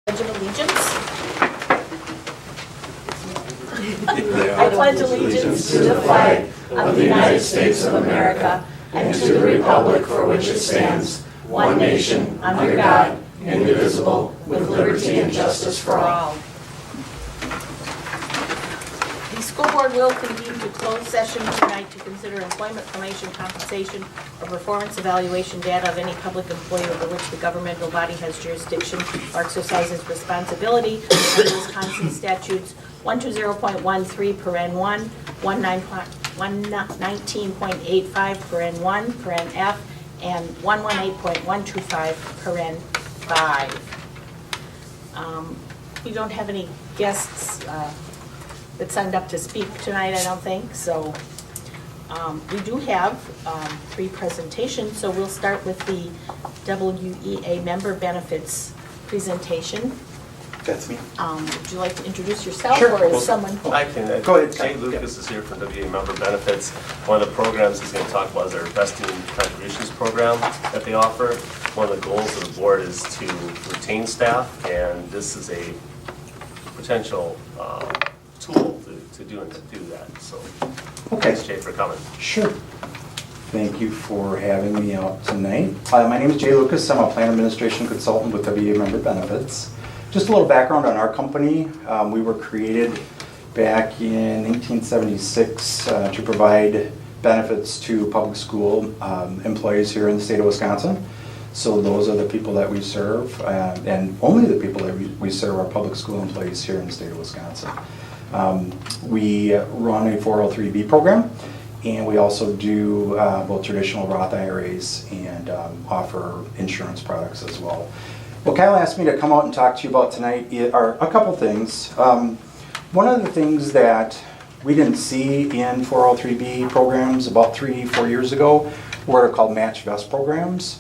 Pledge of allegiance. I pledge allegiance to the flag of the United States of America and to the republic for which it stands, one nation, under God, indivisible, with liberty and justice for all. The school board will convene to closed session tonight to consider employment, promotion, compensation, or performance evaluation data of any public employee over which the governmental body has jurisdiction or exercises responsibility under Wisconsin statutes 120.13 paren 1, 119.85 paren 1, paren F, and 118.125 paren 5. We don't have any guests that signed up to speak tonight, I don't think, so we do have 3 presentations, so we'll start with the WEA member benefits presentation. That's me. Would you like to introduce yourself, Sure. or is someone? I can. Go ahead. Jay Lucas is here from WA Member Benefits. One of the programs he's going to talk about is their vesting contributions program that they offer. One of the goals of the board is to retain staff, and this is a potential tool to do that. So, Okay. Thanks, Jay, for coming. Sure. Thank you for having me out tonight. My name is Jay Lucas. I'm a plan administration consultant with WA Member Benefits. Just a little background on our company. We were created back in 1876 to provide benefits to public school employees here in the state of Wisconsin. So those are the people that we serve, and only the people that we serve are public school employees here in the state of Wisconsin. We run a 403B program, and we also do both traditional Roth IRAs and offer insurance products as well. What Kyle asked me to come out and talk to you about tonight are a couple things. One of the things that we didn't see in 403B programs about 3-4 years ago were called match vest programs.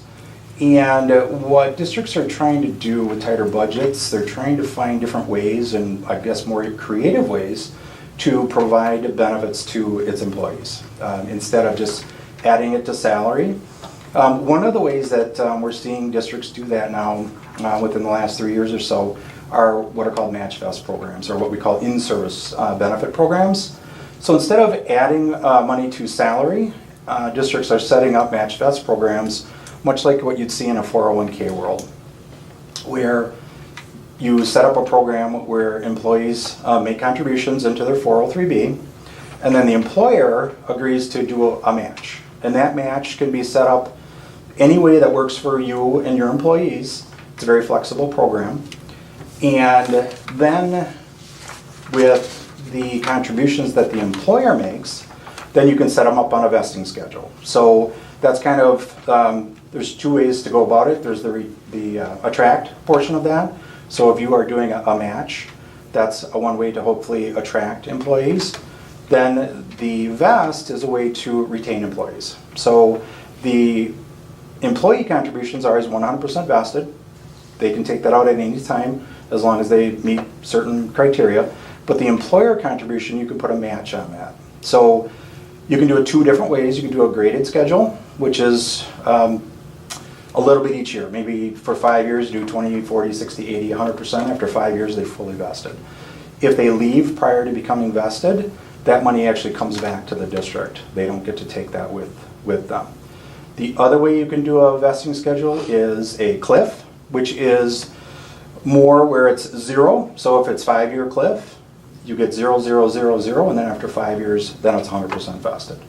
And what districts are trying to do with tighter budgets, they're trying to find different ways, and I guess more creative ways, to provide benefits to its employees instead of just adding it to salary. One of the ways that we're seeing districts do that now within the last 3 years or so are what are called match vest programs, or what we call in-service benefit programs. So instead of adding money to salary, districts are setting up match vest programs, much like what you'd see in a 401k world, where you set up a program where employees make contributions into their 403b, and then the employer agrees to do a match. And that match can be set up any way that works for you and your employees. It's a very flexible program. And then with the contributions that the employer makes, then you can set them up on a vesting schedule. So that's kind of, there's 2 ways to go about it. There's the attract portion of that. So if you are doing a match, that's one way to hopefully attract employees. Then the vest is a way to retain employees. So the employee contributions are 100% vested. They can take that out at any time as long as they meet certain criteria. But the employer contribution, you can put a match on that. So you can do it 2 different ways. You can do a graded schedule, which is a little bit each year. Maybe for 5 years, do 20, 40, 60, 80, 100%. After 5 years, they fully vested. If they leave prior to becoming vested, that money actually comes back to the district. They don't get to take that with them. The other way you can do a vesting schedule is a cliff, which is more where it's 0. So if it's 5-year cliff, you get 0, 0, 0, 0, and then after 5 years, then it's 100% vested.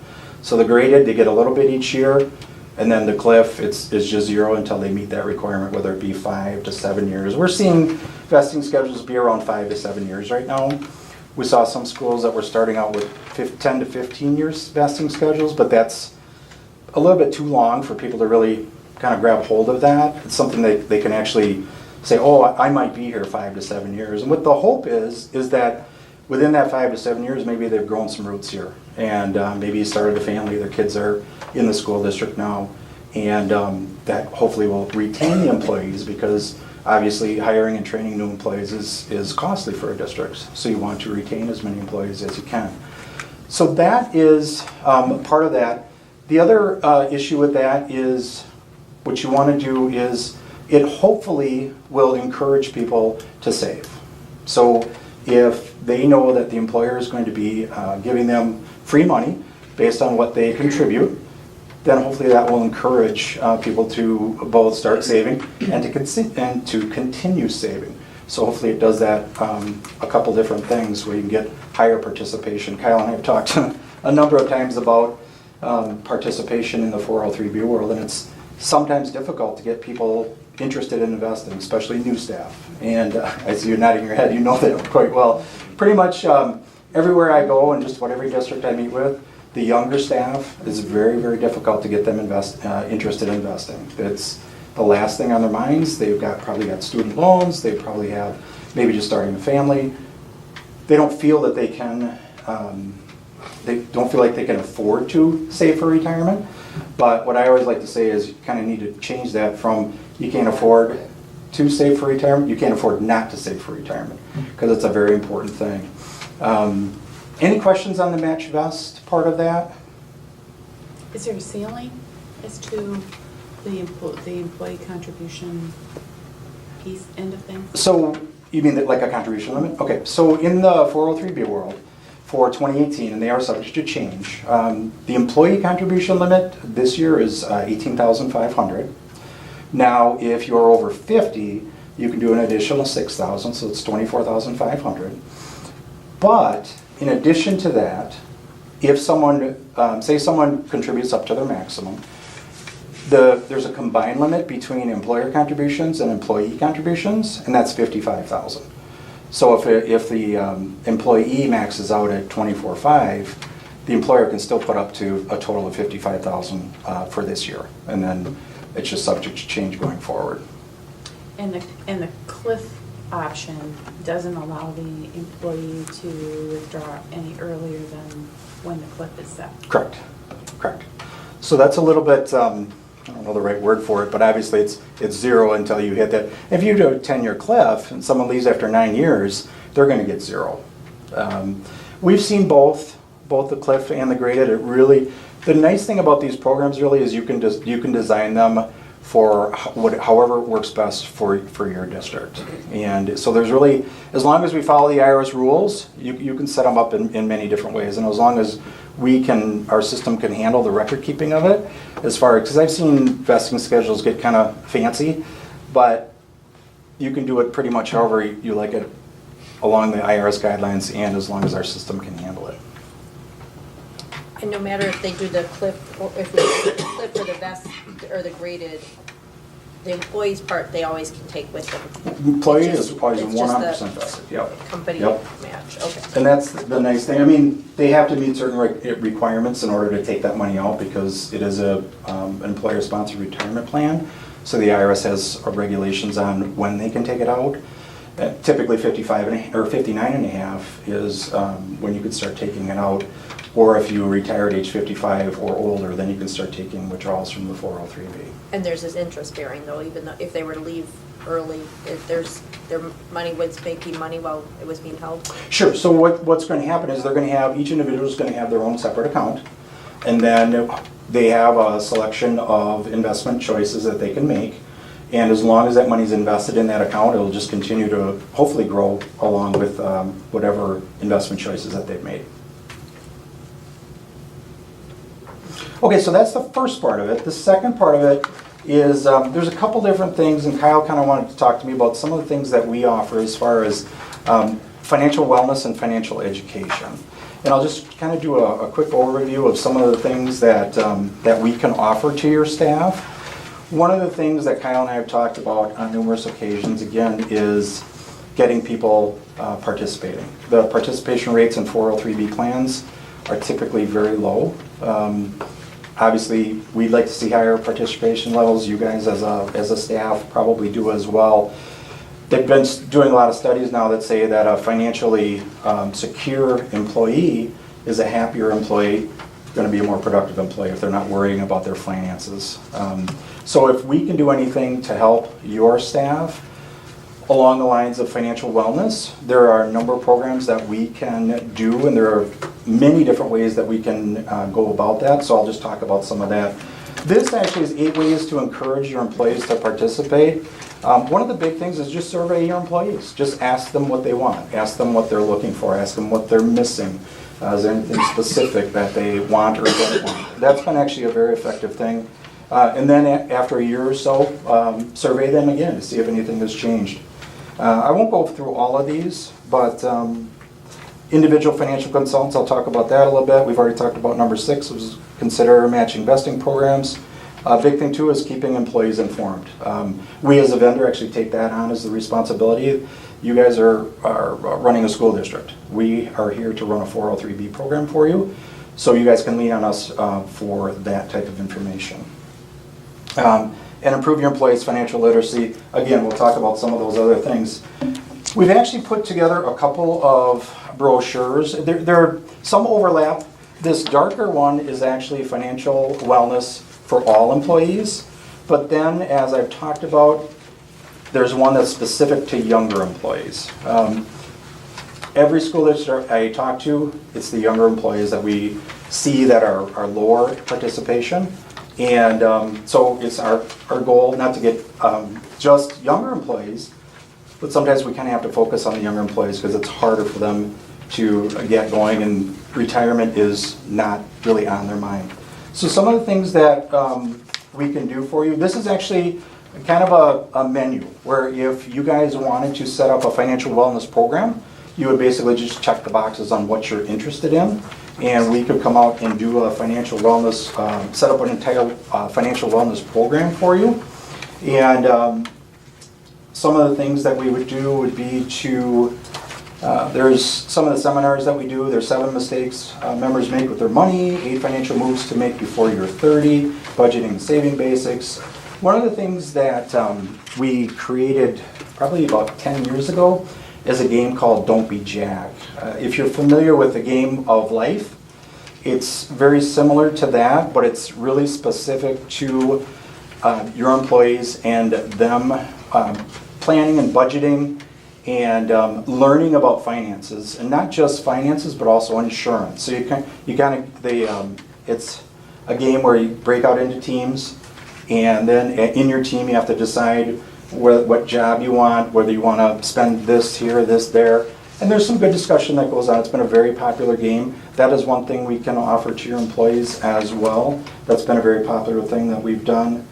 So the graded, they get a little bit each year, and then the cliff, is just 0 until they meet that requirement, whether it be 5 to 7 years. We're seeing vesting schedules be around 5 to 7 years right now. We saw some schools that were starting out with 10 to 15 years vesting schedules, but that's a little bit too long for people to really kind of grab hold of that. It's something they can actually say, oh, I might be here 5 to 7 years. And what the hope is that within that 5 to 7 years, maybe they've grown some roots here. And maybe started a family, their kids are in the school district now. And that hopefully will retain the employees, because obviously hiring and training new employees is costly for a district. So you want to retain as many employees as you can. So that is part of that. The other issue with that is what you want to do is it hopefully will encourage people to save. So if they know that the employer is going to be giving them free money based on what they contribute, then hopefully that will encourage people to both start saving and to continue saving. So hopefully it does that a couple different things where you can get higher participation. Kyle and I have talked a number of times about participation in the 403B world, and it's sometimes difficult to get people interested in investing, especially new staff. And I see you nodding your head, you know that quite well. Pretty much everywhere I go and just about every district I meet with, the younger staff, is very, very difficult to get them interested in investing. It's the last thing on their minds. They've probably got student loans, they probably have maybe just starting a family. They don't feel that they can, they don't feel like they can afford to save for retirement. But what I always like to say is you kind of need to change that from you can't afford to save for retirement, you can't afford not to save for retirement, because it's a very important thing. Any questions on the match vest part of that? Is there a ceiling as to the employee contribution piece, end of things? So you mean that like a contribution limit? Okay, so in the 403B world for 2018, and they are subject to change, the employee contribution limit this year is $18,500. Now, if you're over 50, you can do an additional $6,000, so it's $24,500. But in addition to that, if someone, say someone contributes up to their maximum, there's a combined limit between employer contributions and employee contributions, and that's $55,000. So if the employee maxes out at $24,500, the employer can still put up to a total of $55,000 for this year, and then it's just subject to change going forward. And the cliff option doesn't allow the employee to withdraw any earlier than when the cliff is set. Correct, correct. So that's a little bit, I don't know the right word for it, but obviously it's zero until you hit that. If you do a 10-year cliff and someone leaves after 9 years, they're going to get zero. We've seen both the cliff and the graded. It really, the nice thing about these programs really is you can design them for however works best for your district. And so there's really, as long as we follow the IRS rules, you can set them up in many different ways. And as long as our system can handle the record keeping of it, because I've seen vesting schedules get kind of fancy, but you can do it pretty much however you like it along the IRS guidelines, and as long as our system can handle it. And no matter if they do the cliff, or if we do the cliff or the vest, or the graded, the employees part, they always can take with them. Employee It's is just- always it's 100% just vested, yep. the company Yep. match, okay. And that's the nice thing. I mean, they have to meet certain requirements in order to take that money out, because it is an employer-sponsored retirement plan. So the IRS has regulations on when they can take it out. Typically 59 and a half is when you could start taking it out. Or if you retire at age 55 or older, then you can start taking withdrawals from the 403B. And there's this interest bearing though, even though if they were to leave early, if their money was making money while it was being held? Sure. So what's going to happen is each individual is going to have their own separate account, and then they have a selection of investment choices that they can make. And as long as that money is invested in that account, it'll just continue to hopefully grow along with whatever investment choices that they've made. Okay, so that's the first part of it. The second part of it is there's a couple different things, and Kyle kind of wanted to talk to me about some of the things that we offer as far as financial wellness and financial education. And I'll just kind of do a quick overview of some of the things that we can offer to your staff. One of the things that Kyle and I have talked about on numerous occasions, again, is getting people participating. The participation rates in 403B plans are typically very low. Obviously, we'd like to see higher participation levels. You guys as a staff probably do as well. They've been doing a lot of studies now that say that a financially secure employee is a happier employee, going to be a more productive employee if they're not worrying about their finances. So if we can do anything to help your staff along the lines of financial wellness, there are a number of programs that we can do, and there are many different ways that we can go about that. So I'll just talk about some of that. This actually is 8 ways to encourage your employees to participate. One of the big things is just survey your employees. Just ask them what they want. Ask them what they're looking for. Ask them what they're missing. Is there anything specific that they want or don't want? That's been actually a very effective thing. And then after a year or so, survey them again to see if anything has changed. I won't go through all of these, but individual financial consultants, I'll talk about that a little bit. We've already talked about number 6, which is consider matching vesting programs. A big thing too is keeping employees informed. We as a vendor actually take that on as the responsibility. You guys are running a school district. We are here to run a 403B program for you, so you guys can lean on us for that type of information. And improve your employees' financial literacy. Again, we'll talk about some of those other things. We've actually put together a couple of brochures. There are some overlap. This darker one is actually financial wellness for all employees. But then, as I've talked about, there's one that's specific to younger employees. Every school district I talk to, it's the younger employees that we see that are lower participation. And so it's our goal not to get just younger employees, but sometimes we kind of have to focus on the younger employees because it's harder for them to get going, and retirement is not really on their mind. So some of the things that we can do for you, this is actually kind of a menu where if you guys wanted to set up a financial wellness program, you would basically just check the boxes on what you're interested in, and we could come out and do a financial wellness, set up an entire financial wellness program for you. And some of the things that we would do would be to, there's some of the seminars that we do. There's 7 mistakes members make with their money, 8 financial moves to make before you're 30, budgeting and saving basics. One of the things that we created probably about 10 years ago is a game called Don't Be Jack. If you're familiar with the game of life, it's very similar to that, but it's really specific to your employees and them planning and budgeting and learning about finances, and not just finances, but also insurance. So it's a game where you break out into teams, and then in your team you have to decide what job you want, whether you want to spend this here, this there. And there's some good discussion that goes on. It's been a very popular game. That is one thing we can offer to your employees as well. That's been a very popular thing that we've done.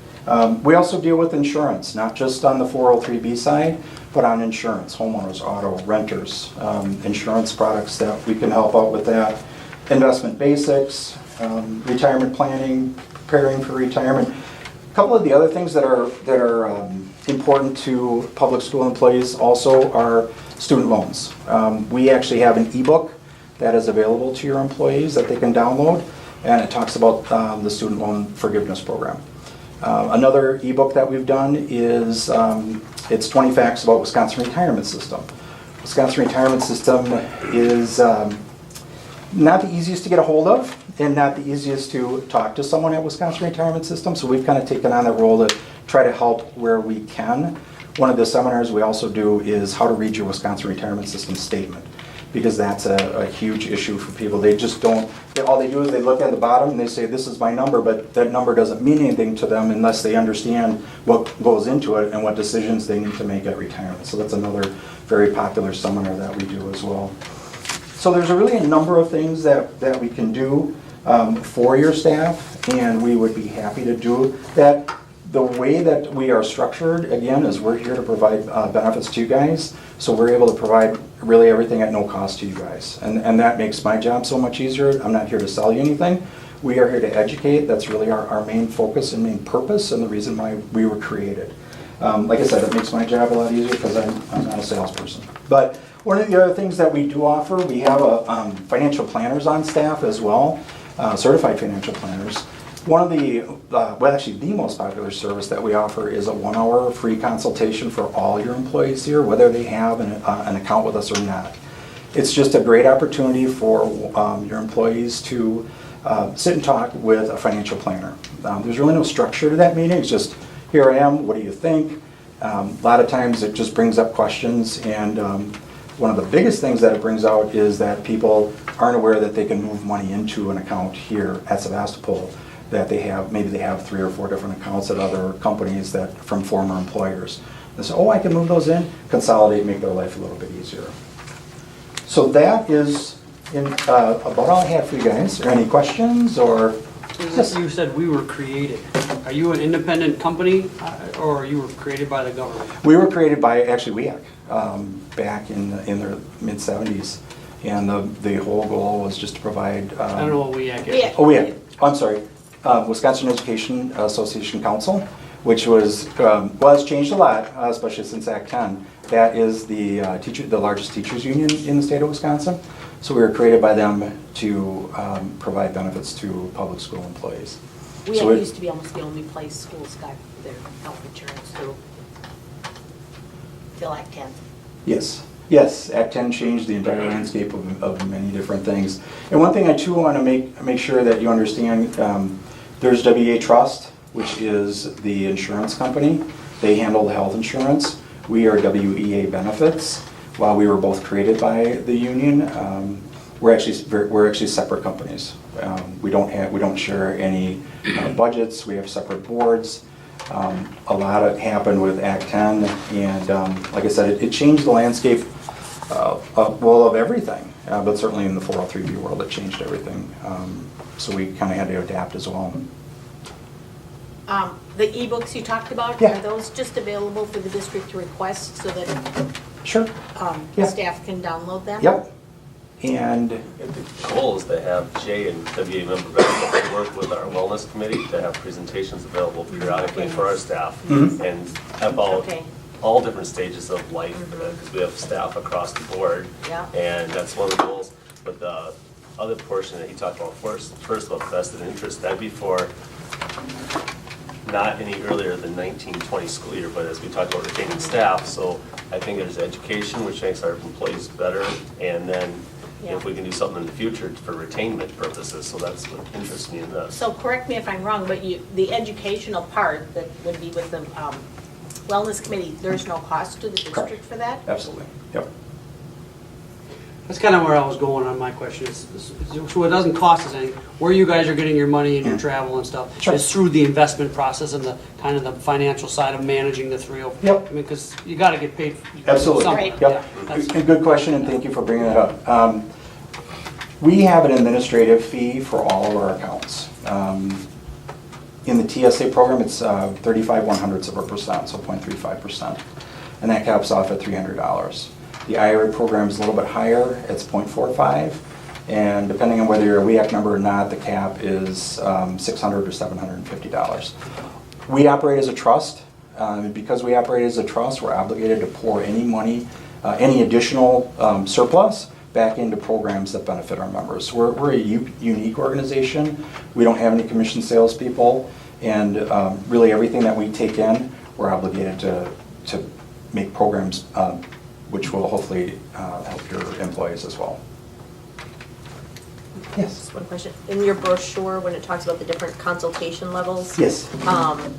We also deal with insurance, not just on the 403B side, but on insurance, homeowners, auto, renters, insurance products that we can help out with that. Investment basics, retirement planning, preparing for retirement. A couple of the other things that are important to public school employees also are student loans. We actually have an ebook that is available to your employees that they can download, and it talks about the student loan forgiveness program. Another ebook that we've done is it's 20 facts about Wisconsin retirement system. Wisconsin retirement system is not the easiest to get a hold of, and not the easiest to talk to someone at Wisconsin retirement system, so we've kind of taken on that role to try to help where we can. One of the seminars we also do is how to read your Wisconsin retirement system statement, because that's a huge issue for people. They just don't, all they do is they look at the bottom and they say, this is my number, but that number doesn't mean anything to them unless they understand what goes into it and what decisions they need to make at retirement. So that's another very popular seminar that we do as well. So there's really a number of things that we can do for your staff, and we would be happy to do that. The way that we are structured, again, is we're here to provide benefits to you guys, so we're able to provide really everything at no cost to you guys. And that makes my job so much easier. I'm not here to sell you anything. We are here to educate. That's really our main focus and main purpose, and the reason why we were created. Like I said, it makes my job a lot easier because I'm not a salesperson. But one of the other things that we do offer, we have financial planners on staff as well, certified financial planners. One of the, well actually the most popular service that we offer is a 1-hour free consultation for all your employees here, whether they have an account with us or not. It's just a great opportunity for your employees to sit and talk with a financial planner. There's really no structure to that meeting. It's just, here I am, what do you think? A lot of times it just brings up questions, and one of the biggest things that it brings out is that people aren't aware that they can move money into an account here at Sevastopol. that they have, maybe they have 3 or 4 different accounts at other companies that, from former employers. They say, oh, I can move those in, consolidate, make their life a little bit easier. So that is about all I have for you guys. Are there any questions or? Yes. You said we were created. Are you an independent company or you were created by the government? We were created by, actually, WEAC, back in their mid-70s. And the whole goal was just to provide. I don't know what WEAC is. WEAC. Oh, WEAC, I'm sorry. Wisconsin Education Association Council, which was changed a lot, especially since Act 10. That is the largest teachers union in the state of Wisconsin. So we were created by them to provide benefits to public school employees. We So used to be almost the only place schools got their health insurance through. Till Act 10. Yes, Act 10 changed the entire landscape of many different things. And one thing I too want to make sure that you understand, there's WA Trust, which is the insurance company. They handle the health insurance. We are WEA Benefits. While we were both created by the union, we're actually separate companies. We don't share any budgets. We have separate boards. A lot happened with Act 10, and like I said, it changed the landscape of everything, but certainly in the 403B world, it changed everything. So we kind of had to adapt as well. The e-books you talked about, Yeah. are those just available for the district to request so that Sure. Yeah. staff can download them? Yep. And The goal is to have Jay and WA member benefits work with our wellness committee to have presentations available periodically for our staff Mhm. and about Okay. all different stages of life, because we have staff across the board. Yeah. And that's one of the goals. But the other portion that he talked about first about vested interest, that'd be for not any earlier than 1920 school year, but as we talked about retaining staff, so I think there's education, which makes our employees better, and then if we can do something in the future for retainment purposes, so that's what interests me in this. So correct me if I'm wrong, but the educational part that would be with the wellness committee, there's no cost to the district for that? absolutely, yep. That's kind of where I was going on my question. So it doesn't cost us anything. Where you guys are getting your money and your travel and stuff Sure. is through the investment process and the kind of the financial side of managing the 304. Yep. I mean, because you got to get paid. Absolutely. somewhere. Right. Yep. That's- A good question, and thank you for bringing it up. We have an administrative fee for all of our accounts. In the TSA program, it's 35/100%, so 0.35%, and that caps off at $300. The IRA program is a little bit higher, it's 0.45, and depending on whether you're a WEAC member or not, the cap is $600 or $750. We operate as a trust. Because we operate as a trust, we're obligated to pour any money, any additional surplus back into programs that benefit our members. We're a unique organization. We don't have any commission salespeople, and really everything that we take in, we're obligated to make programs which will hopefully help your employees as well. Yes. Just one question. In your brochure, when it talks about the different consultation levels, Yes.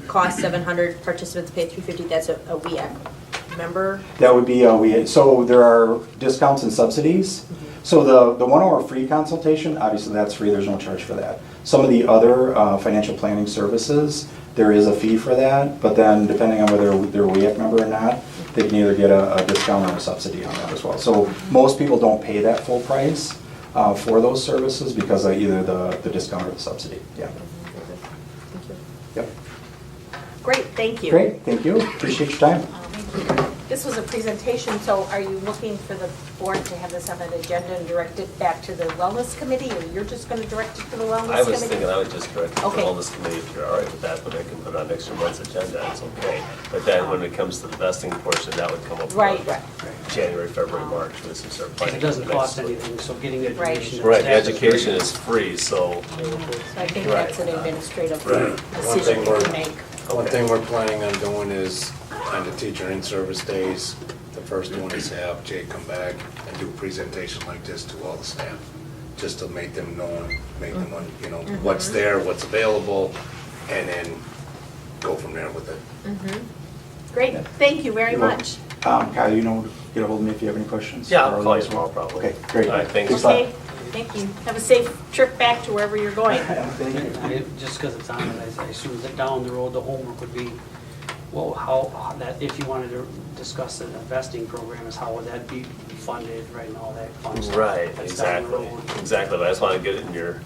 cost 700, participants pay 350, that's a WEAC member? That would be, so there are discounts and subsidies. So the 1 hour free consultation, obviously that's free, there's no charge for that. Some of the other financial planning services, there is a fee for that, but then depending on whether they're a WEAC member or not, they can either get a discount or a subsidy on that as well. So most people don't pay that full price for those services because of either the discount or the subsidy, yeah. Thank you. Yep. Great, thank you. Great, thank you, appreciate your time. This was a presentation, so are you looking for the board to have this on an agenda and direct it back to the wellness committee, or you're just going to direct it to the wellness committee? I was thinking I would just direct it to the Okay. wellness committee if you're all right with that, but I can put it on next month's agenda, it's okay. But then when it comes to the vesting portion, that would come up Right. January, February, March, when we start planning. It doesn't for next cost school. anything, so getting information. to Right, staff is education free. is free, so, So I think Right. that's an administrative Right. decision to make. One thing we're planning on doing is on the teacher in-service days, the first one is have Jay come back and do a presentation like this to all the staff, just to make them know, make them, you know, what's there, what's available, and then go from there with it. Great, thank you very You're welcome. much. Kyle, get a hold of me if you have any questions. yeah, I'll call you tomorrow probably. Okay, great. All right, thanks. Thanks a lot. Okay, Thank you. Have a safe trip back to wherever you're going. Thank you. Just because it's on it, I assume that down the road, the homework would be, well, how that, if you wanted to discuss a vesting program, is how would that be funded, right, and all that fun stuff. Right, That's down the exactly, road. exactly, but I just want to get it in your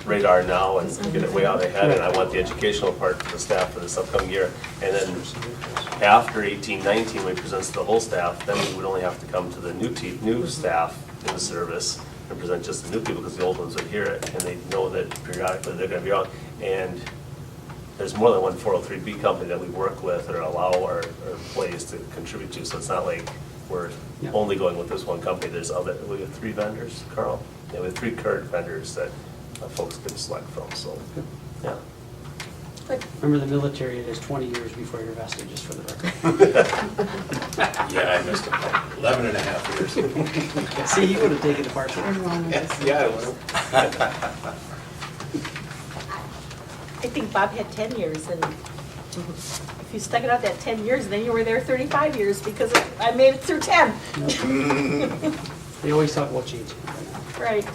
radar now and get it way out ahead, and I want the educational part for the staff for this upcoming year. And then after 18-19, when it presents to the whole staff, then we would only have to come to the new staff in the service and present just the new people, because the old ones would hear it, and they know that periodically they're gonna be out. And there's more than one 403B company that we work with or allow our employees to contribute to, so it's not like we're Yeah. only going with this one company. There's other, we have 3 vendors, Carl? Yeah, we have 3 current vendors that folks can select from, so, yeah. Remember, the military, it is 20 years before you're vested, just for the record. Yeah, I missed it, 11 and a half years. See, you would have taken the part. Yeah, I would have. I think Bob had 10 years, and if you stuck it out that 10 years, then you were there 35 years, because I made it through 10. They always talk about changing. Right.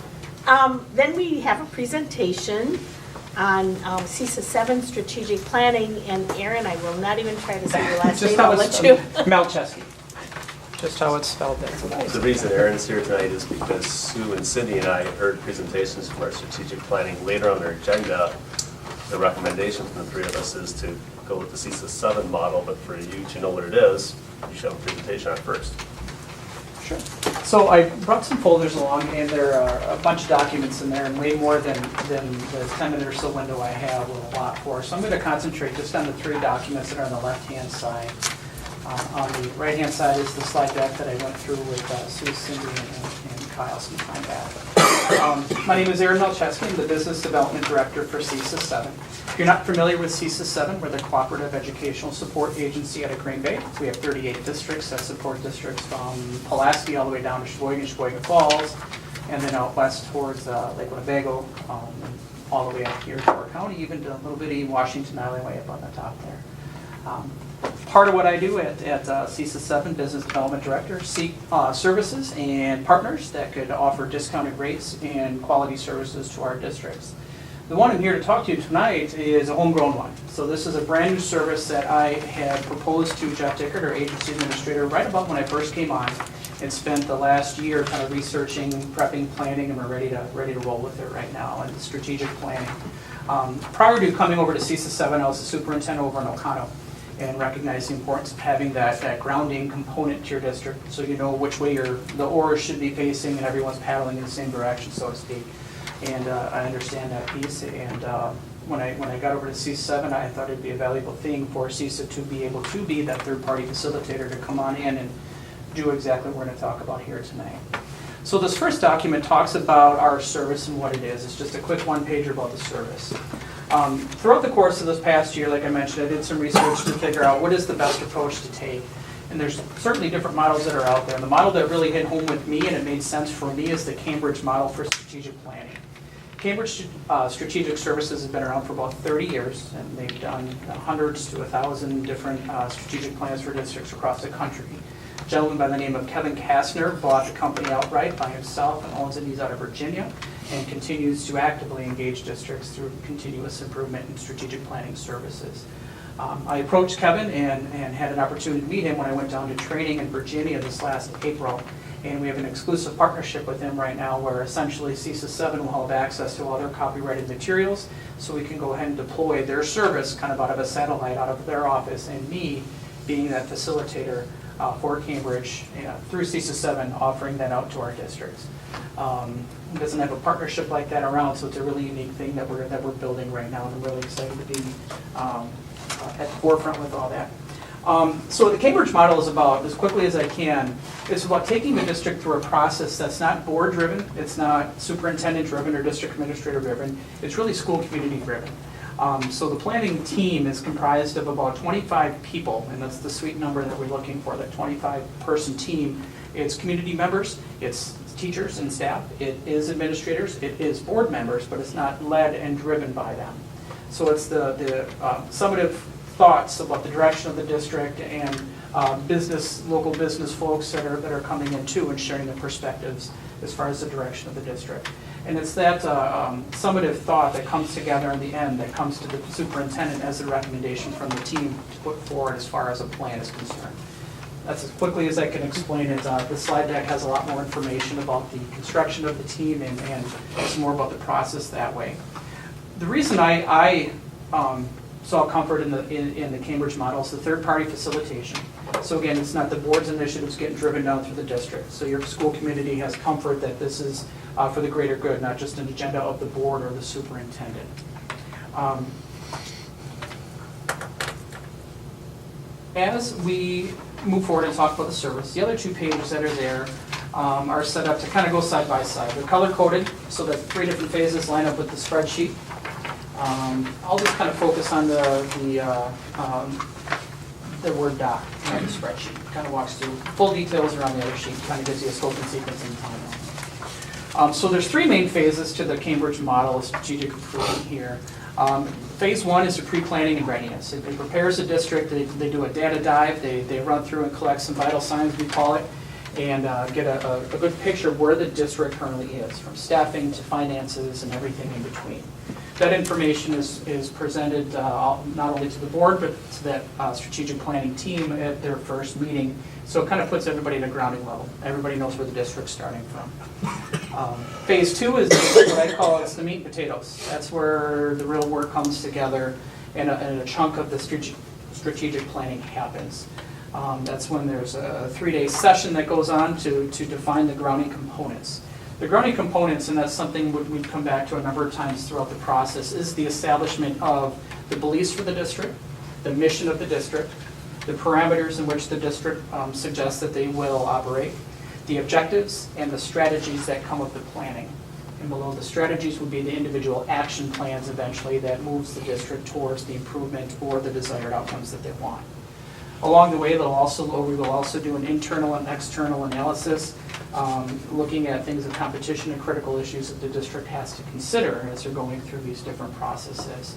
Then we have a presentation on CISA 7 strategic planning, and Aaron, I will not even try to say your last Just name, I'll how it's let you. Malcheski. Just how it's spelled there. The reason Aaron's here tonight is because Sue and Cindy and I heard presentations from our strategic planning later on our agenda. The recommendation from the 3 of us is to go with the CISA 7 model, but for you to know what it is, you should have a presentation on it first. Sure. So I brought some folders along, and there are a bunch of documents in there, and way more than the 10-minute or so window I have with a lot for. So I'm going to concentrate just on the 3 documents that are on the left-hand side. On the right-hand side is the slide deck that I went through with Sue, Cindy, and Kyle some time back. My name is Aaron Malcheski. I'm the Business Development Director for CISA 7. If you're not familiar with CISA 7, we're the Cooperative Educational Support Agency out of Green Bay. We have 38 districts that support districts from Pulaski all the way down to Sheboygan Falls, and then out west towards Lake Winnebago, and all the way up here to our county, even to a little bitty Washington Island way up on the top there. Part of what I do at CISA 7, Business Development Director, seek services and partners that could offer discounted rates and quality services to our districts. The one I'm here to talk to you tonight is a homegrown one. So this is a brand new service that I had proposed to Jeff Dickert, our agency administrator, right about when I first came on, and spent the last year kind of researching, prepping, planning, and we're ready to roll with it right now, and strategic planning. Prior to coming over to CISA 7, I was a superintendent over in Ocano, and recognize the importance of having that grounding component to your district, so you know which way the oars should be facing and everyone's paddling in the same direction, so to speak. And I understand that piece. And when I got over to CISA 7, I thought it'd be a valuable thing for CISA to be able to be that third-party facilitator to come on in and do exactly what we're going to talk about here tonight. So this first document talks about our service and what it is. It's just a quick one-pager about the service. Throughout the course of this past year, like I mentioned, I did some research to figure out what is the best approach to take. And there's certainly different models that are out there. And the model that really hit home with me and it made sense for me is the Cambridge model for strategic planning. Cambridge Strategic Services has been around for about 30 years, and they've done hundreds to 1,000 different strategic plans for districts across the country. A gentleman by the name of Kevin Kastner bought the company outright by himself and owns it. He's out of Virginia and continues to actively engage districts through continuous improvement and strategic planning services. I approached Kevin and had an opportunity to meet him when I went down to training in Virginia this last April. And we have an exclusive partnership with him right now where essentially CISA 7 will have access to all their copyrighted materials, so we can go ahead and deploy their service kind of out of a satellite, out of their office, and me being that facilitator for Cambridge through CISA 7, offering that out to our districts. Doesn't have a partnership like that around, so it's a really unique thing that we're building right now, and I'm really excited to be at the forefront with all that. So the Cambridge model is about, as quickly as I can, it's about taking the district through a process that's not board-driven, it's not superintendent-driven or district administrator-driven, it's really school community-driven. So the planning team is comprised of about 25 people, and that's the sweet number that we're looking for, that 25-person team. It's community members, it's teachers and staff, it is administrators, it is board members, but it's not led and driven by them. So it's the summative thoughts about the direction of the district and local business folks that are coming in too and sharing their perspectives as far as the direction of the district. And it's that summative thought that comes together in the end that comes to the superintendent as a recommendation from the team to put forward as far as a plan is concerned. That's as quickly as I can explain it. The slide deck has a lot more information about the construction of the team and it's more about the process that way. The reason I saw comfort in the Cambridge model is the third-party facilitation. So again, it's not the board's initiatives getting driven down through the district. So your school community has comfort that this is for the greater good, not just an agenda of the board or the superintendent. As we move forward and talk about the service, the other 2 pages that are there are set up to kind of go side by side. They're color-coded so that 3 different phases line up with the spreadsheet. I'll just kind of focus on the Word doc, not the spreadsheet. Kind of walks through full details around the other sheet, kind of gives you a scope and sequence and timeline. So there's 3 main phases to the Cambridge model of strategic improvement here. Phase 1 is the pre-planning and readiness. It prepares the district, they do a data dive, they run through and collect some vital signs, we call it, and get a good picture of where the district currently is, from staffing to finances and everything in between. That information is presented not only to the board, but to that strategic planning team at their first meeting. So it kind of puts everybody at a grounding level. Everybody knows where the district's starting from. Phase 2 is what I call it's the meat and potatoes. That's where the real work comes together and a chunk of the strategic planning happens. That's when there's a 3-day session that goes on to define the grounding components. The grounding components, and that's something we've come back to a number of times throughout the process, is the establishment of the beliefs for the district, the mission of the district, the parameters in which the district suggests that they will operate, the objectives, and the strategies that come with the planning. And below the strategies would be the individual action plans eventually that moves the district towards the improvement or the desired outcomes that they want. Along the way, we will also do an internal and external analysis, looking at things of competition and critical issues that the district has to consider as they're going through these different processes.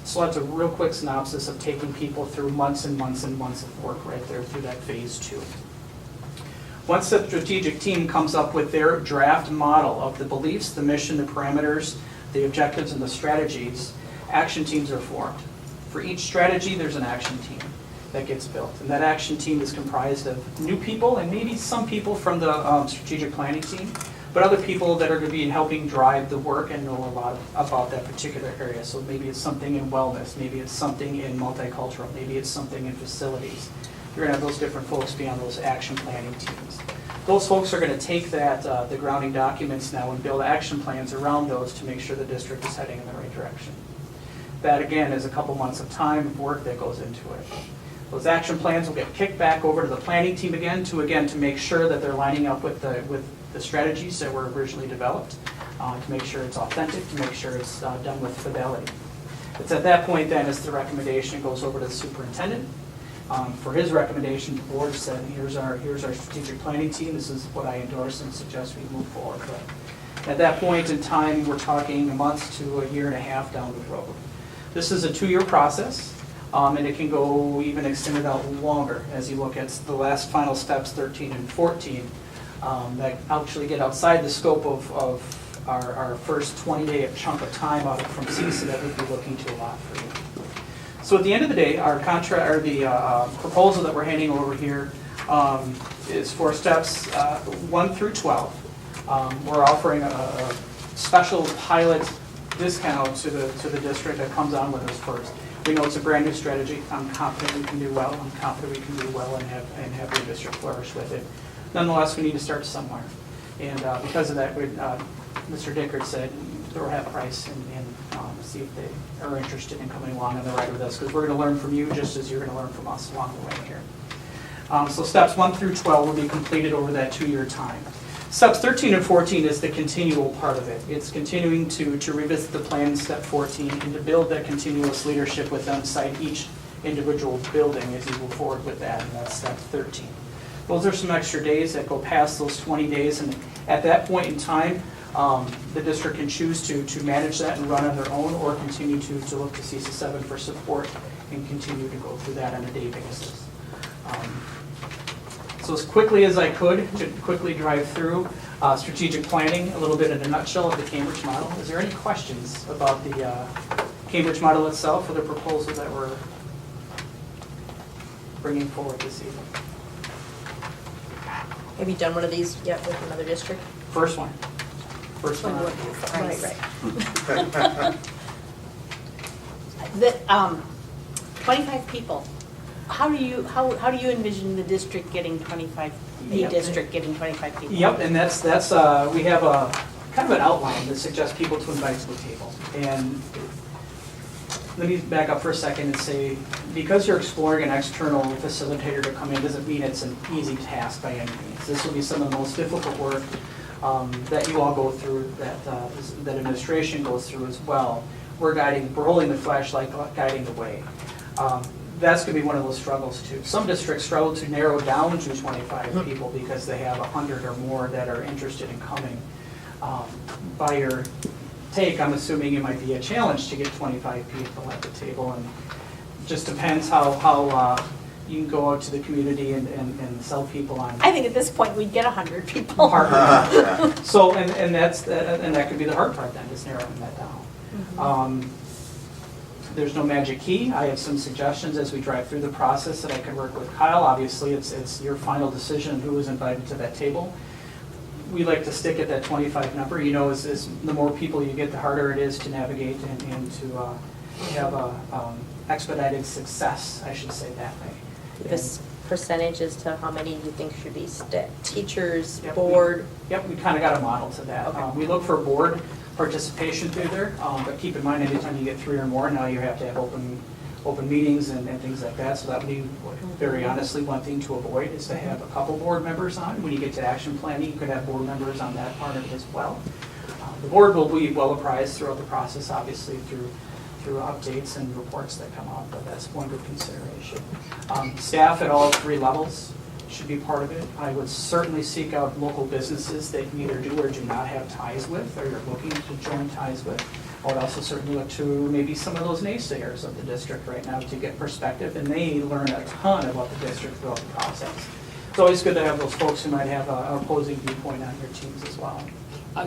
So that's a real quick synopsis of taking people through months and months and months of work right there through that phase 2. Once the strategic team comes up with their draft model of the beliefs, the mission, the parameters, the objectives, and the strategies, action teams are formed. For each strategy, there's an action team that gets built. And that action team is comprised of new people and maybe some people from the strategic planning team, but other people that are going to be helping drive the work and know a lot about that particular area. So maybe it's something in wellness, maybe it's something in multicultural, maybe it's something in facilities. You're going to have those different folks be on those action planning teams. Those folks are going to take that, the grounding documents now and build action plans around those to make sure the district is heading in the right direction. That again is a couple months of time of work that goes into it. Those action plans will get kicked back over to the planning team again to make sure that they're lining up with the strategies that were originally developed, to make sure it's authentic, to make sure it's done with fidelity. It's at that point then as the recommendation goes over to the superintendent. For his recommendation, the board said, here's our strategic planning team, this is what I endorse and suggest we move forward with. At that point in time, we're talking a month to a year and a half down the road. This is a 2-year process. And it can go even extended out longer as you look at the last final steps, 13 and 14, that actually get outside the scope of our first 20-day chunk of time out from CISA that we'd be looking to allot for you. So at the end of the day, our contract, or the proposal that we're handing over here is for steps 1 through 12. We're offering a special pilot discount to the district that comes on with us first. We know it's a brand new strategy. I'm confident we can do well. I'm confident we can do well and have the district flourish with it. Nonetheless, we need to start somewhere. And because of that, Mr. Dickert said throw half price and see if they are interested in coming along on the ride with us, because we're going to learn from you just as you're going to learn from us along the way here. So steps 1 through 12 will be completed over that 2-year time. Steps 13 and 14 is the continual part of it. It's continuing to revisit the plan in step 14 and to build that continuous leadership with inside each individual building as you move forward with that, and that's step 13. Those are some extra days that go past those 20 days, and at that point in time, the district can choose to manage that and run on their own, or continue to look to CISA 7 for support and continue to go through that on a day basis. So as quickly as I could, to quickly drive through, Strategic planning, a little bit in a nutshell of the Cambridge model. Is there any questions about the Cambridge model itself or the proposal that we're bringing forward this evening? Have you done one of these yet with another district? First one. First one. Right, right. The, 25 people. How do you envision the district getting 25, a Yep. district getting 25 people? Yep, and that's we have a kind of an outline that suggests people to invite to the table. And let me back up for a second and say, because you're exploring an external facilitator to come in doesn't mean it's an easy task by any means. This will be some of the most difficult work that you all go through, that administration goes through as well. We're holding the flashlight, guiding the way. That's going to be one of those struggles too. Some districts struggle to narrow down to 25 people because they have 100 or more that are interested in coming. By your take, I'm assuming it might be a challenge to get 25 people at the table, and it just depends how you can go out to the community and sell people on. I think at this point we'd get 100 people. Partner. So, and that could be the hard part then, is narrowing that down. There's no magic key. I have some suggestions as we drive through the process that I can work with Kyle. Obviously, it's your final decision who is invited to that table. We like to stick at that 25 number. You know, as the more people you get, the harder it is to navigate and to have a expedited success, I should say that way. This percentage as to how many you think should be teachers, Yep, board? Yep, we kind of got a model to that. Okay. We look for board participation through there, but keep in mind, anytime you get 3 or more, now you have to have open meetings and things like that. So that would be, very honestly, one thing to avoid is to have a couple board members on. When you get to action planning, you could have board members on that part of it as well. The board will be well apprised throughout the process, obviously, through updates and reports that come out, but that's one good consideration. Staff at all 3 levels should be part of it. I would certainly seek out local businesses that you either do or do not have ties with, or you're looking to join ties with. I would also certainly look to maybe some of those naysayers of the district right now to get perspective, and they learn a ton about the district throughout the process. It's always good to have those folks who might have an opposing viewpoint on your teams as well.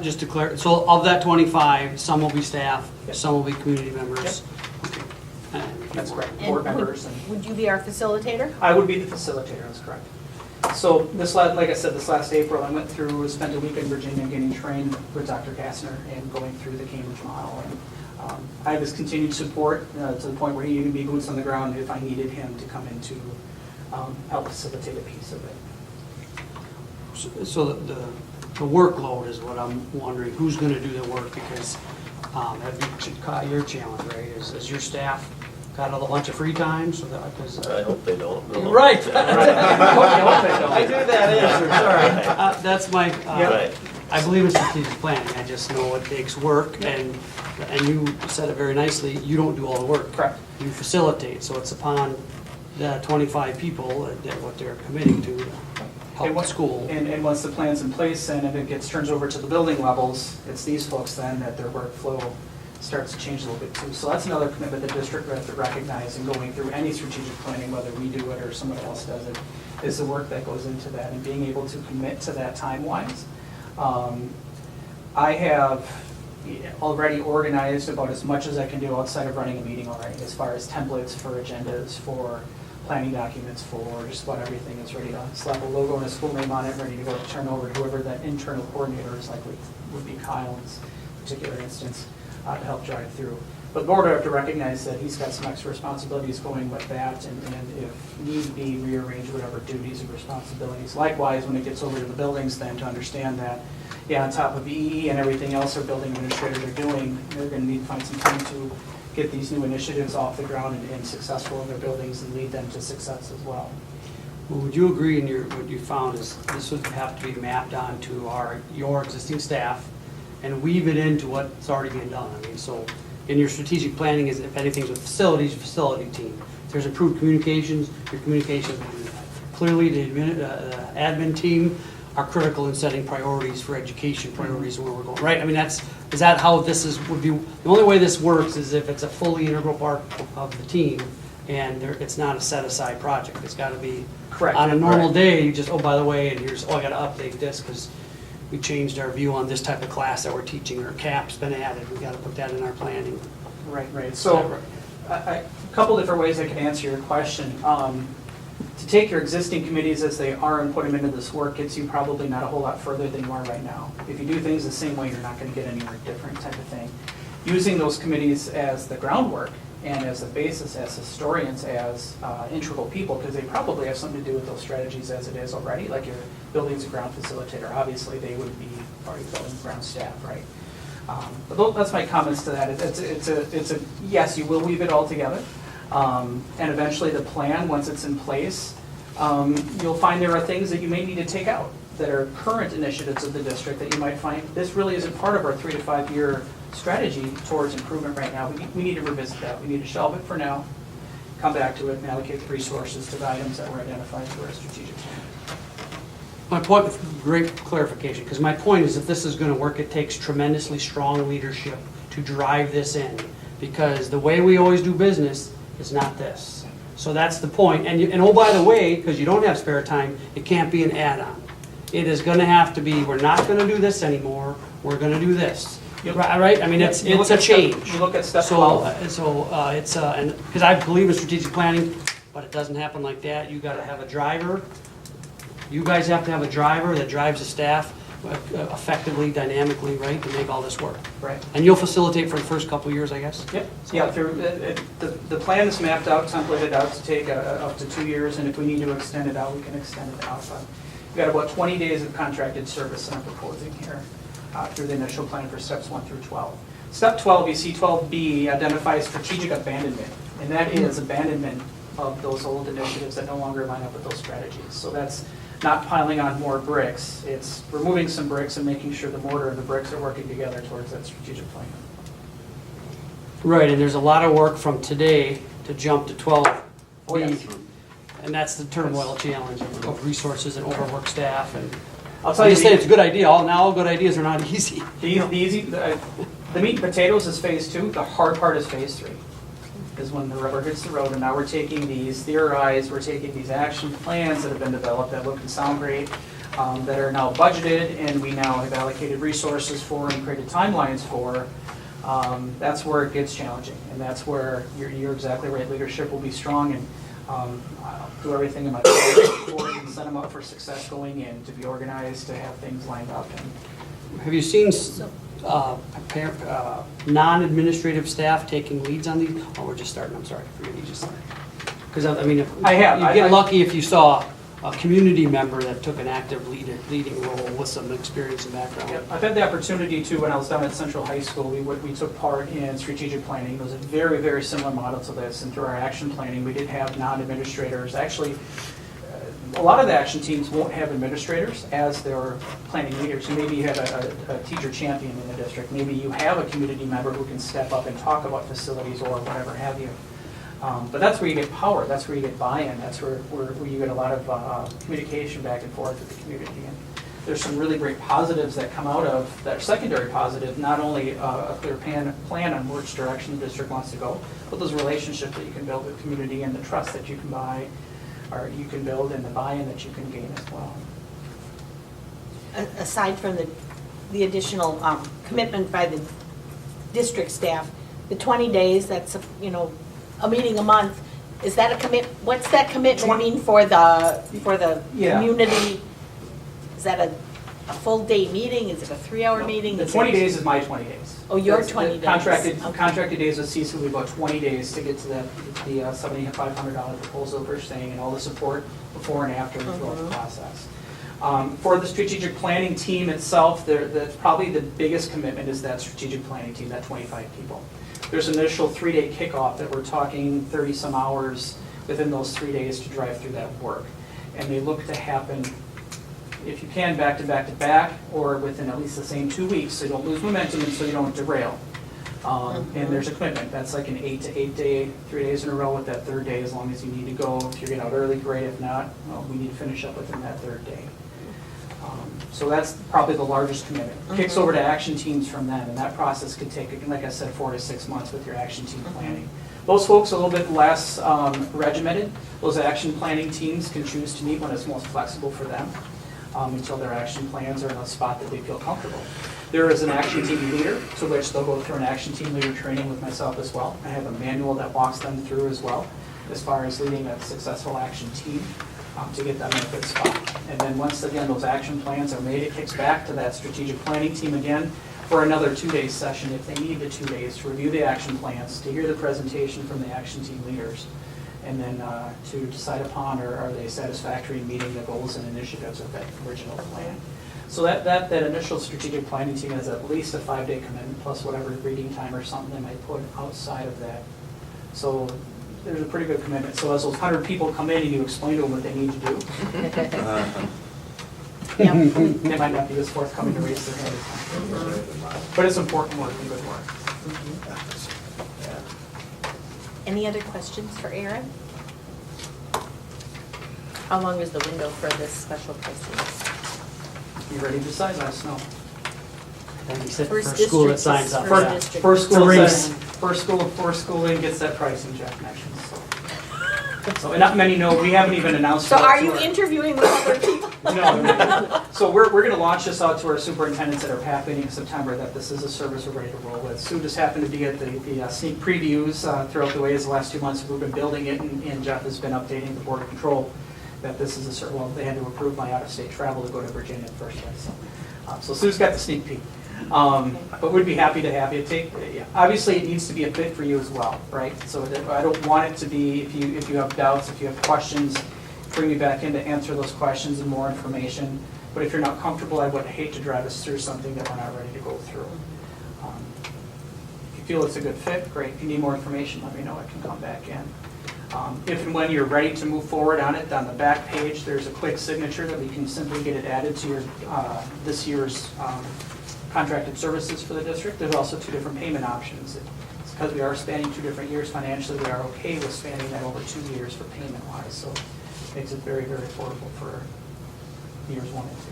Just to clarify, so of that 25, some will be staff, Yep. some will be community members? Okay. That's correct, And board members. would you be our facilitator? I would be the facilitator, that's correct. So like I said, this last April, I went through, spent a week in Virginia getting trained with Dr. Kastner and going through the Cambridge model. And I have his continued support to the point where he would be boots on the ground if I needed him to come in to help facilitate a piece of it. So the workload is what I'm wondering, who's going to do the work? Because that'd be your challenge, right? Is your staff got a bunch of free time? So that, I hope they don't. No. Right. I do that answer, sorry. That's my, Right. I believe in strategic planning. I just know it takes work, and you said it very nicely, you don't do all the work. Correct. You facilitate, so it's upon the 25 people that what they're committing to help the school. And once the plan's in place and if it turns over to the building levels, it's these folks then that their workflow starts to change a little bit too. So that's another commitment the district has to recognize in going through any strategic planning, whether we do it or someone else does it, is the work that goes into that and being able to commit to that time-wise. I have already organized about as much as I can do outside of running a meeting already, as far as templates for agendas, for planning documents, for just about everything is ready to slap a logo and a school name on it, ready to go to turn over to whoever that internal coordinator is, likely would be Kyle in this particular instance, to help drive through. But the board would have to recognize that he's got some extra responsibilities going with that, and if need be, rearrange whatever duties and responsibilities. Likewise, when it gets over to the buildings, then to understand that, yeah, on top of EE and everything else our building administrators are doing, they're going to need to find some time to get these new initiatives off the ground and successful in their buildings and lead them to success as well. Well, would you agree in what you found is this would have to be mapped onto your existing staff and weave it into what's already being done? I mean, so in your strategic planning, is if anything's with facilities, your facility team. If there's improved communications, your communications will do that. Clearly, the admin team are critical in setting priorities for education, priorities where we're going, right? I mean, is that how this would be? The only way this works is if it's a fully integral part of the team and it's not a set-aside project. It's got to be Correct. on a normal day, you just, oh, by the way, and here's, oh, I got to update this because we changed our view on this type of class that we're teaching, or CAP's been added, we gotta put that in our planning. Right. So, a couple different ways I can answer your question. To take your existing committees as they are and put them into this work gets you probably not a whole lot further than you are right now. If you do things the same way, you're not going to get anywhere different type of thing. Using those committees as the groundwork and as a basis, as historians, as integral people, because they probably have something to do with those strategies as it is already, like your buildings and ground facilitator. Obviously, they would be part of your building and ground staff, right? But that's my comments to that. It's a yes, you will weave it all together. And eventually the plan, once it's in place, you'll find there are things that you may need to take out that are current initiatives of the district that you might find, this really isn't part of our 3 to 5 year strategy towards improvement right now. We need to revisit that. We need to shelve it for now, come back to it, and allocate the resources to the items that were identified through our strategic plan. My point, great clarification, because my point is if this is going to work, it takes tremendously strong leadership to drive this in, because the way we always do business is not this. So that's the point. And oh, by the way, because you don't have spare time, it can't be an add-on. It is going to have to be, we're not going to do this anymore, we're going to do this. Right? I mean, it's a change. You look at step 12. Because I believe in strategic planning, but it doesn't happen like that. You got to have a driver. You guys have to have a driver that drives the staff effectively, dynamically, right, to make all this work. Right. And you'll facilitate for the first couple of years, I guess? Yep. Yeah, the plan is mapped out, templated out to take up to 2 years, and if we need to extend it out, we can extend it out. We've got about 20 days of contracted service I'm proposing here through the initial plan for steps 1 through 12. Step 12, you see 12B, identifies strategic abandonment, and that is abandonment of those old initiatives that no longer line up with those strategies. So that's not piling on more bricks, it's removing some bricks and making sure the mortar and the bricks are working together towards that strategic plan. Right, and there's a lot of work from today to jump to 12B. Oh, yes. And that's the turmoil challenge of resources and overworked staff. And I'll tell I you, just say it's a good idea. All good ideas are not easy. the meat and potatoes is phase 2, the hard part is phase 3. Is when the rubber hits the road, and now we're taking these theorized, we're taking these action plans that have been developed that look and sound great, that are now budgeted, and we now have allocated resources for and created timelines for. That's where it gets challenging, and that's where you're exactly right. Leadership will be strong, and I'll do everything in my power and set them up for success going in, to be organized, to have things lined up. And Have you seen non-administrative staff taking leads on these? Oh, we're just starting, I'm sorry, forgive me, just starting. Because, I mean, I have. You'd get lucky if you saw a community member that took an active leading role with some experience and background. Yep. I've had the opportunity to, when I was down at Central High School, we took part in strategic planning. It was a very, very similar model to this, and through our action planning, we did have non-administrators. Actually, a lot of the action teams won't have administrators as their planning leaders. So maybe you have a teacher champion in the district. Maybe you have a community member who can step up and talk about facilities or whatever have you. But that's where you get power. That's where you get buy-in. That's where you get a lot of communication back and forth with the community. And there's some really great positives that come out of that secondary positive, not only a clear plan on which direction the district wants to go, but those relationships that you can build with community and the trust that you can build and the buy-in that you can gain as well. Aside from the additional commitment by the district staff, the 20 days, that's, a meeting a month, is that a what's that commitment mean for the Yeah. community? Is that a full day meeting? Is it a 3-hour meeting? The 20 days is my 20 days. Oh, your That's 20 the days. Contracted days with CISA will be about 20 days to get to the $7,500 proposal we're saying, and all the support before and after and throughout the process. For the strategic planning team itself, probably the biggest commitment is that strategic planning team, that 25 people. There's an initial 3-day kickoff that we're talking 30 some hours within those 3 days to drive through that work. And they look to happen, if you can, back to back to back, or within at least the same 2 weeks, so you don't lose momentum and so you don't derail. And there's a commitment. That's like an 8 to 8 day, 3 days in a row with that third day, as long as you need to go. If you get out early, great. If not, well, we need to finish up within that third day. So that's probably the largest commitment. Kicks over to action teams from them, and that process could take, like I said, 4 to 6 months with your action team planning. Those folks are a little bit less regimented. Those action planning teams can choose to meet when it's most flexible for them. until their action plans are in a spot that they feel comfortable. There is an action team leader, to which they'll go through an action team leader training with myself as well. I have a manual that walks them through as well, as far as leading a successful action team to get them in a good spot. And then once again, those action plans are made, it kicks back to that strategic planning team again for another 2-day session if they need the 2 days to review the action plans, to hear the presentation from the action team leaders, and then to decide upon are they satisfactory in meeting the goals and initiatives of that original plan. So that initial strategic planning team has at least a 5-day commitment plus whatever reading time or something they might put outside of that. So there's a pretty good commitment. So as those 100 people come in and you explain to them what they need to do, they might not be as forthcoming to raise their hand. But it's important work and good work. Any other questions for Aaron? How long is the window for this special pricing? You ready to decide? Let us know. And he said First first school that district signs is up. first Yeah. district. First It's a school, race. first school in gets that pricing, Jeff mentioned. So, and not many know, we haven't even announced. So it are to you our- interviewing with other people? No. So we're going to launch this out to our superintendents at our PAP meeting in September, that this is a service we're ready to roll with. Sue just happened to be at the sneak previews throughout the ways the last 2 months we've been building it, and Jeff has been updating the Board of Control that this is a service. Well, they had to approve my out-of-state travel to go to Virginia in the first place. So Sue's got the sneak peek. But we'd be happy to have you take, obviously it needs to be a fit for you as well, right? So that I don't want it to be, if you have doubts, if you have questions, bring me back in to answer those questions and more information. But if you're not comfortable, I would hate to drive us through something that we're not ready to go through. If you feel it's a good fit, great. If you need more information, let me know, I can come back in. If and when you're ready to move forward on it, on the back page, there's a quick signature that we can simply get it added to your this year's contracted services for the district. There's also 2 different payment options. It's because we are spanning 2 different years financially, we are okay with spanning that over 2 years for payment-wise. So it makes it very, very affordable for years 1 and 2.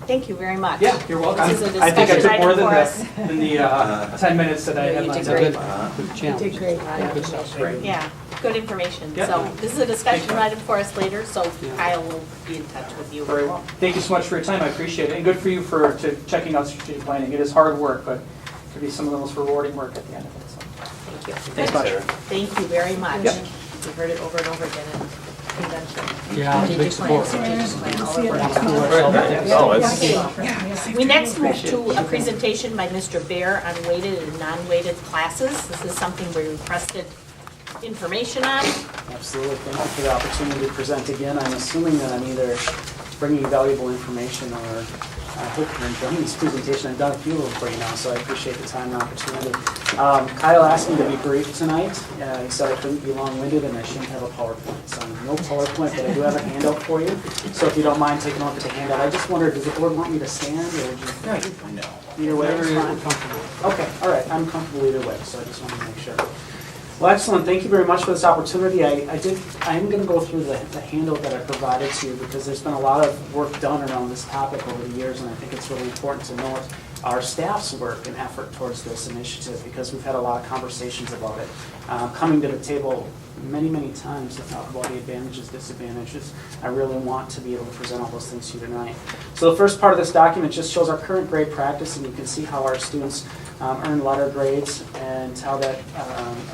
Thank you very much. Yeah, you're welcome. This is a I think I discussion took more item than for us. the 10 minutes that I No, had you lined did up. great. Good challenge. did great. Yeah, good stuff. Yeah, good information. Yeah. So this is a discussion Thank you. item for us later, so Yeah. Kyle will be in touch with you. Very well. Thank you so much for your time, I appreciate it. And good for you for checking out strategic planning. It is hard work, but it could be some of the most rewarding work at the end of it. So. Thank you. Thanks much. Aaron. Thank you very much. Yep. We've heard it over and over again in convention. Yeah, big support. Strategic plan, all over. No, it's, We next move to a presentation by Mr. Bear on weighted and non-weighted classes. This is something we requested information on. Absolutely. Thank you for the opportunity to present again. I'm assuming that I'm either bringing valuable information or I hope you're enjoying this presentation. I've done a few of them for you now, so I appreciate the time and opportunity. Kyle asked me to be brief tonight. He said I couldn't be long-winded and I shouldn't have a PowerPoint. So no PowerPoint, but I do have a handout for you. So if you don't mind taking a look at the handout, I just wondered, does the board want me to stand or would you? No, you're fine. Either way, it's fine. Comfortable. Okay, all right, I'm comfortable either way, so I just want to make sure. Well, excellent, thank you very much for this opportunity. I am going to go through the handout that I provided to you because there's been a lot of work done around this topic over the years, and I think it's really important to note our staff's work and effort towards this initiative because we've had a lot of conversations about it. Coming to the table many, many times to talk about the advantages, disadvantages. I really want to be able to present all those things to you tonight. So the first part of this document just shows our current grade practice, and you can see how our students earn letter grades and how that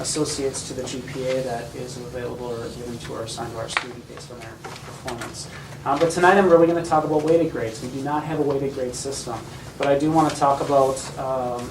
associates to the GPA that is available or given to or assigned to our student based on their performance. But tonight I'm really going to talk about weighted grades. We do not have a weighted grade system, but I do want to talk about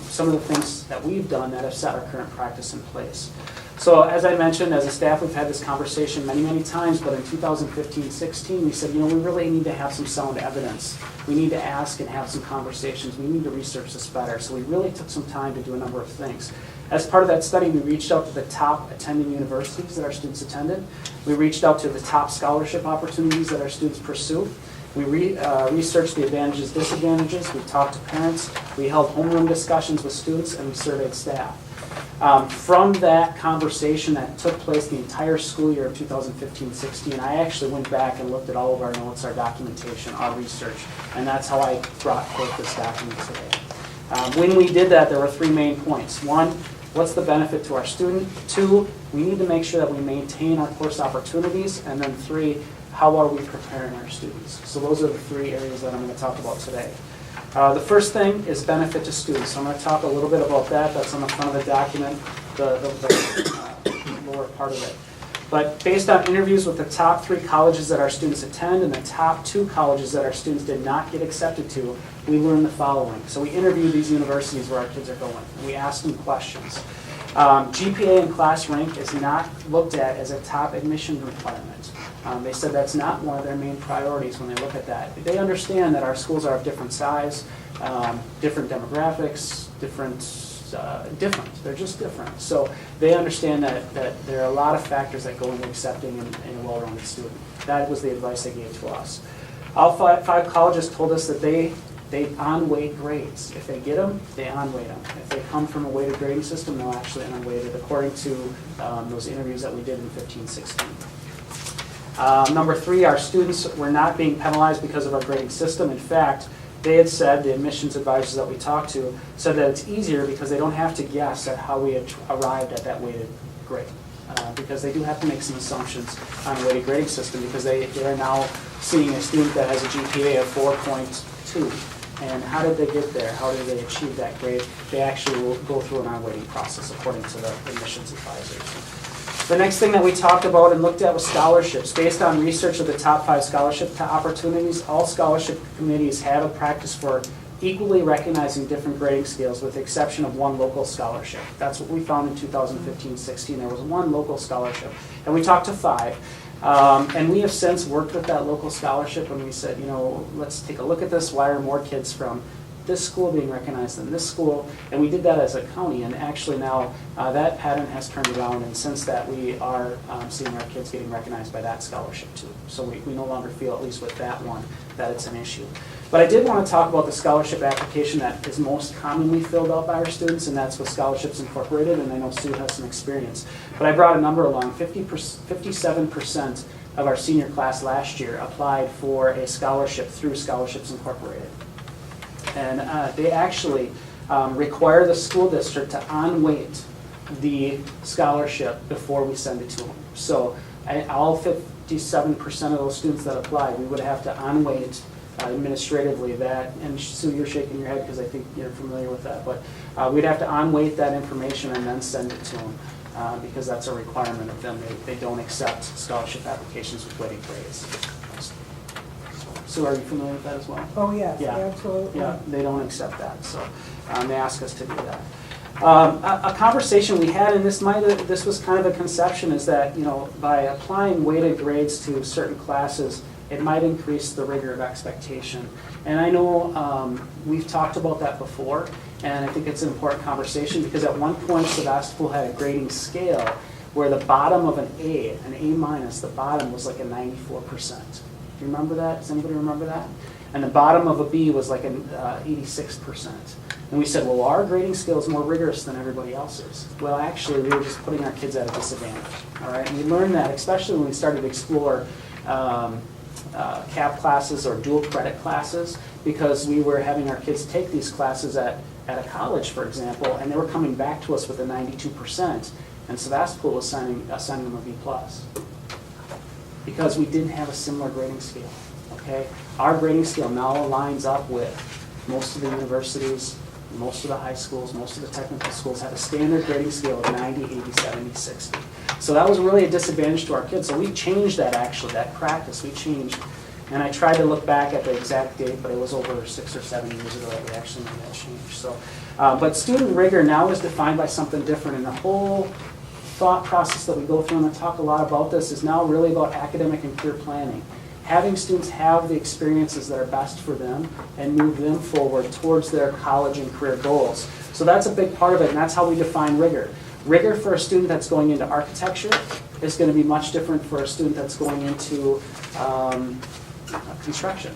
some of the things that we've done that have set our current practice in place. So as I mentioned, as a staff, we've had this conversation many, many times, but in 2015-16, we said, we really need to have some sound evidence. We need to ask and have some conversations. We need to research this better. So we really took some time to do a number of things. As part of that study, we reached out to the top attending universities that our students attended. We reached out to the top scholarship opportunities that our students pursue. We researched the advantages, disadvantages. We talked to parents. We held homeroom discussions with students, and we surveyed staff. From that conversation that took place the entire school year of 2015-16, I actually went back and looked at all of our notes, our documentation, our research, and that's how I brought forth this document today. When we did that, there were 3 main points. 1, what's the benefit to our student? 2, we need to make sure that we maintain our course opportunities. And then 3, how are we preparing our students? So those are the three areas that I'm going to talk about today. The first thing is benefit to students. So I'm going to talk a little bit about that. That's on the front of the document, the lower part of it. But based on interviews with the top 3 colleges that our students attend and the top 2 colleges that our students did not get accepted to, we learned the following. So we interviewed these universities where our kids are going, and we asked them questions. GPA and class rank is not looked at as a top admission requirement. They said that's not one of their main priorities when they look at that. They understand that our schools are of different size, different demographics, different. They're just different. So they understand that there are a lot of factors that go into accepting a well-rounded student. That was the advice they gave to us. All 5 colleges told us that they on-weight grades. If they get them, they on-weight them. If they come from a weighted grading system, they'll actually on-weight it according to those interviews that we did in 15-16. Number 3, our students were not being penalized because of our grading system. In fact, they had said, the admissions advisors that we talked to, said that it's easier because they don't have to guess at how we had arrived at that weighted grade. Because they do have to make some assumptions on a weighted grading system because they are now seeing a student that has a GPA of 4.2. And how did they get there? How did they achieve that grade? They actually will go through an on-weighting process according to the admissions advisors. The next thing that we talked about and looked at was scholarships. Based on research of the top 5 scholarship opportunities, all scholarship committees have a practice for equally recognizing different grading scales with the exception of one local scholarship. That's what we found in 2015-16. There was one local scholarship. And we talked to 5. And we have since worked with that local scholarship and we said, let's take a look at this. Why are more kids from this school being recognized than this school? And we did that as a county, and actually now that pattern has turned around, and since that we are seeing our kids getting recognized by that scholarship too. So we no longer feel, at least with that one, that it's an issue. But I did want to talk about the scholarship application that is most commonly filled out by our students, and that's with Scholarships Incorporated, and I know Sue has some experience. But I brought a number along. 57% of our senior class last year applied for a scholarship through Scholarships Incorporated. And they actually require the school district to on-weight the scholarship before we send it to them. So all 57% of those students that applied, we would have to on-weight administratively that, and Sue, you're shaking your head because I think you're familiar with that, but we'd have to on-weight that information and then send it to them because that's a requirement of them. They don't accept scholarship applications with weighted grades. Sue, are you familiar with that as well? Oh, yes, Yeah. absolutely. Yeah, they don't accept that, so they ask us to do that. A conversation we had, and this was kind of a conception, is that by applying weighted grades to certain classes, it might increase the rigor of expectation. And I know we've talked about that before, and I think it's an important conversation because at one point Sevastopol had a grading scale where the bottom of an A minus, the bottom was like a 94%. Do you remember that? Does anybody remember that? And the bottom of a B was like an 86%. And we said, well, our grading scale is more rigorous than everybody else's. Well, actually, we were just putting our kids at a disadvantage. All right, and we learned that, especially when we started to explore CAP classes or dual credit classes, because we were having our kids take these classes at a college, for example, and they were coming back to us with a 92%, and Sevastopol was assigning them a B+. Because we didn't have a similar grading scale, okay? Our grading scale now aligns up with most of the universities, most of the high schools, most of the technical schools have a standard grading scale of 90, 80, 70, 60. So that was really a disadvantage to our kids. So we changed that actually, that practice, we changed. And I tried to look back at the exact date, but it was over 6 or 7 years ago that we actually made that change. So, but student rigor now is defined by something different, and the whole thought process that we go through, and I talk a lot about this, is now really about academic and career planning. Having students have the experiences that are best for them and move them forward towards their college and career goals. So that's a big part of it, and that's how we define rigor. Rigor for a student that's going into architecture is going to be much different for a student that's going into construction.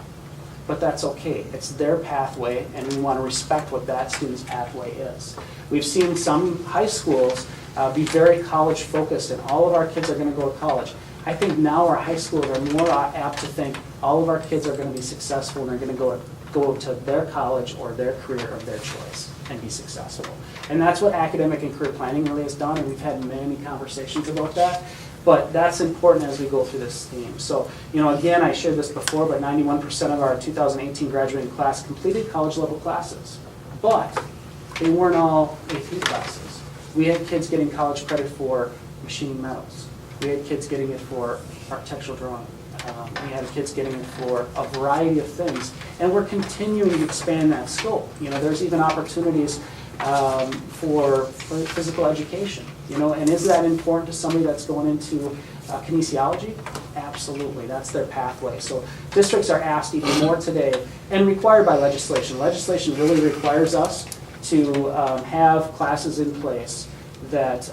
But that's okay. It's their pathway, and we want to respect what that student's pathway is. We've seen some high schools be very college focused, and all of our kids are going to go to college. I think now our high schools are more apt to think all of our kids are going to be successful and they're going to go to their college or their career of their choice and be successful. And that's what academic and career planning really has done, and we've had many conversations about that. But that's important as we go through this theme. So, again, I shared this before, but 91% of our 2018 graduating class completed college-level classes. But they weren't all AP classes. We had kids getting college credit for machining metals. We had kids getting it for architectural drawing. We had kids getting it for a variety of things. And we're continuing to expand that scope. There's even opportunities for physical education. And is that important to somebody that's going into kinesiology? Absolutely, that's their pathway. So districts are asked even more today and required by legislation. Legislation really requires us to have classes in place that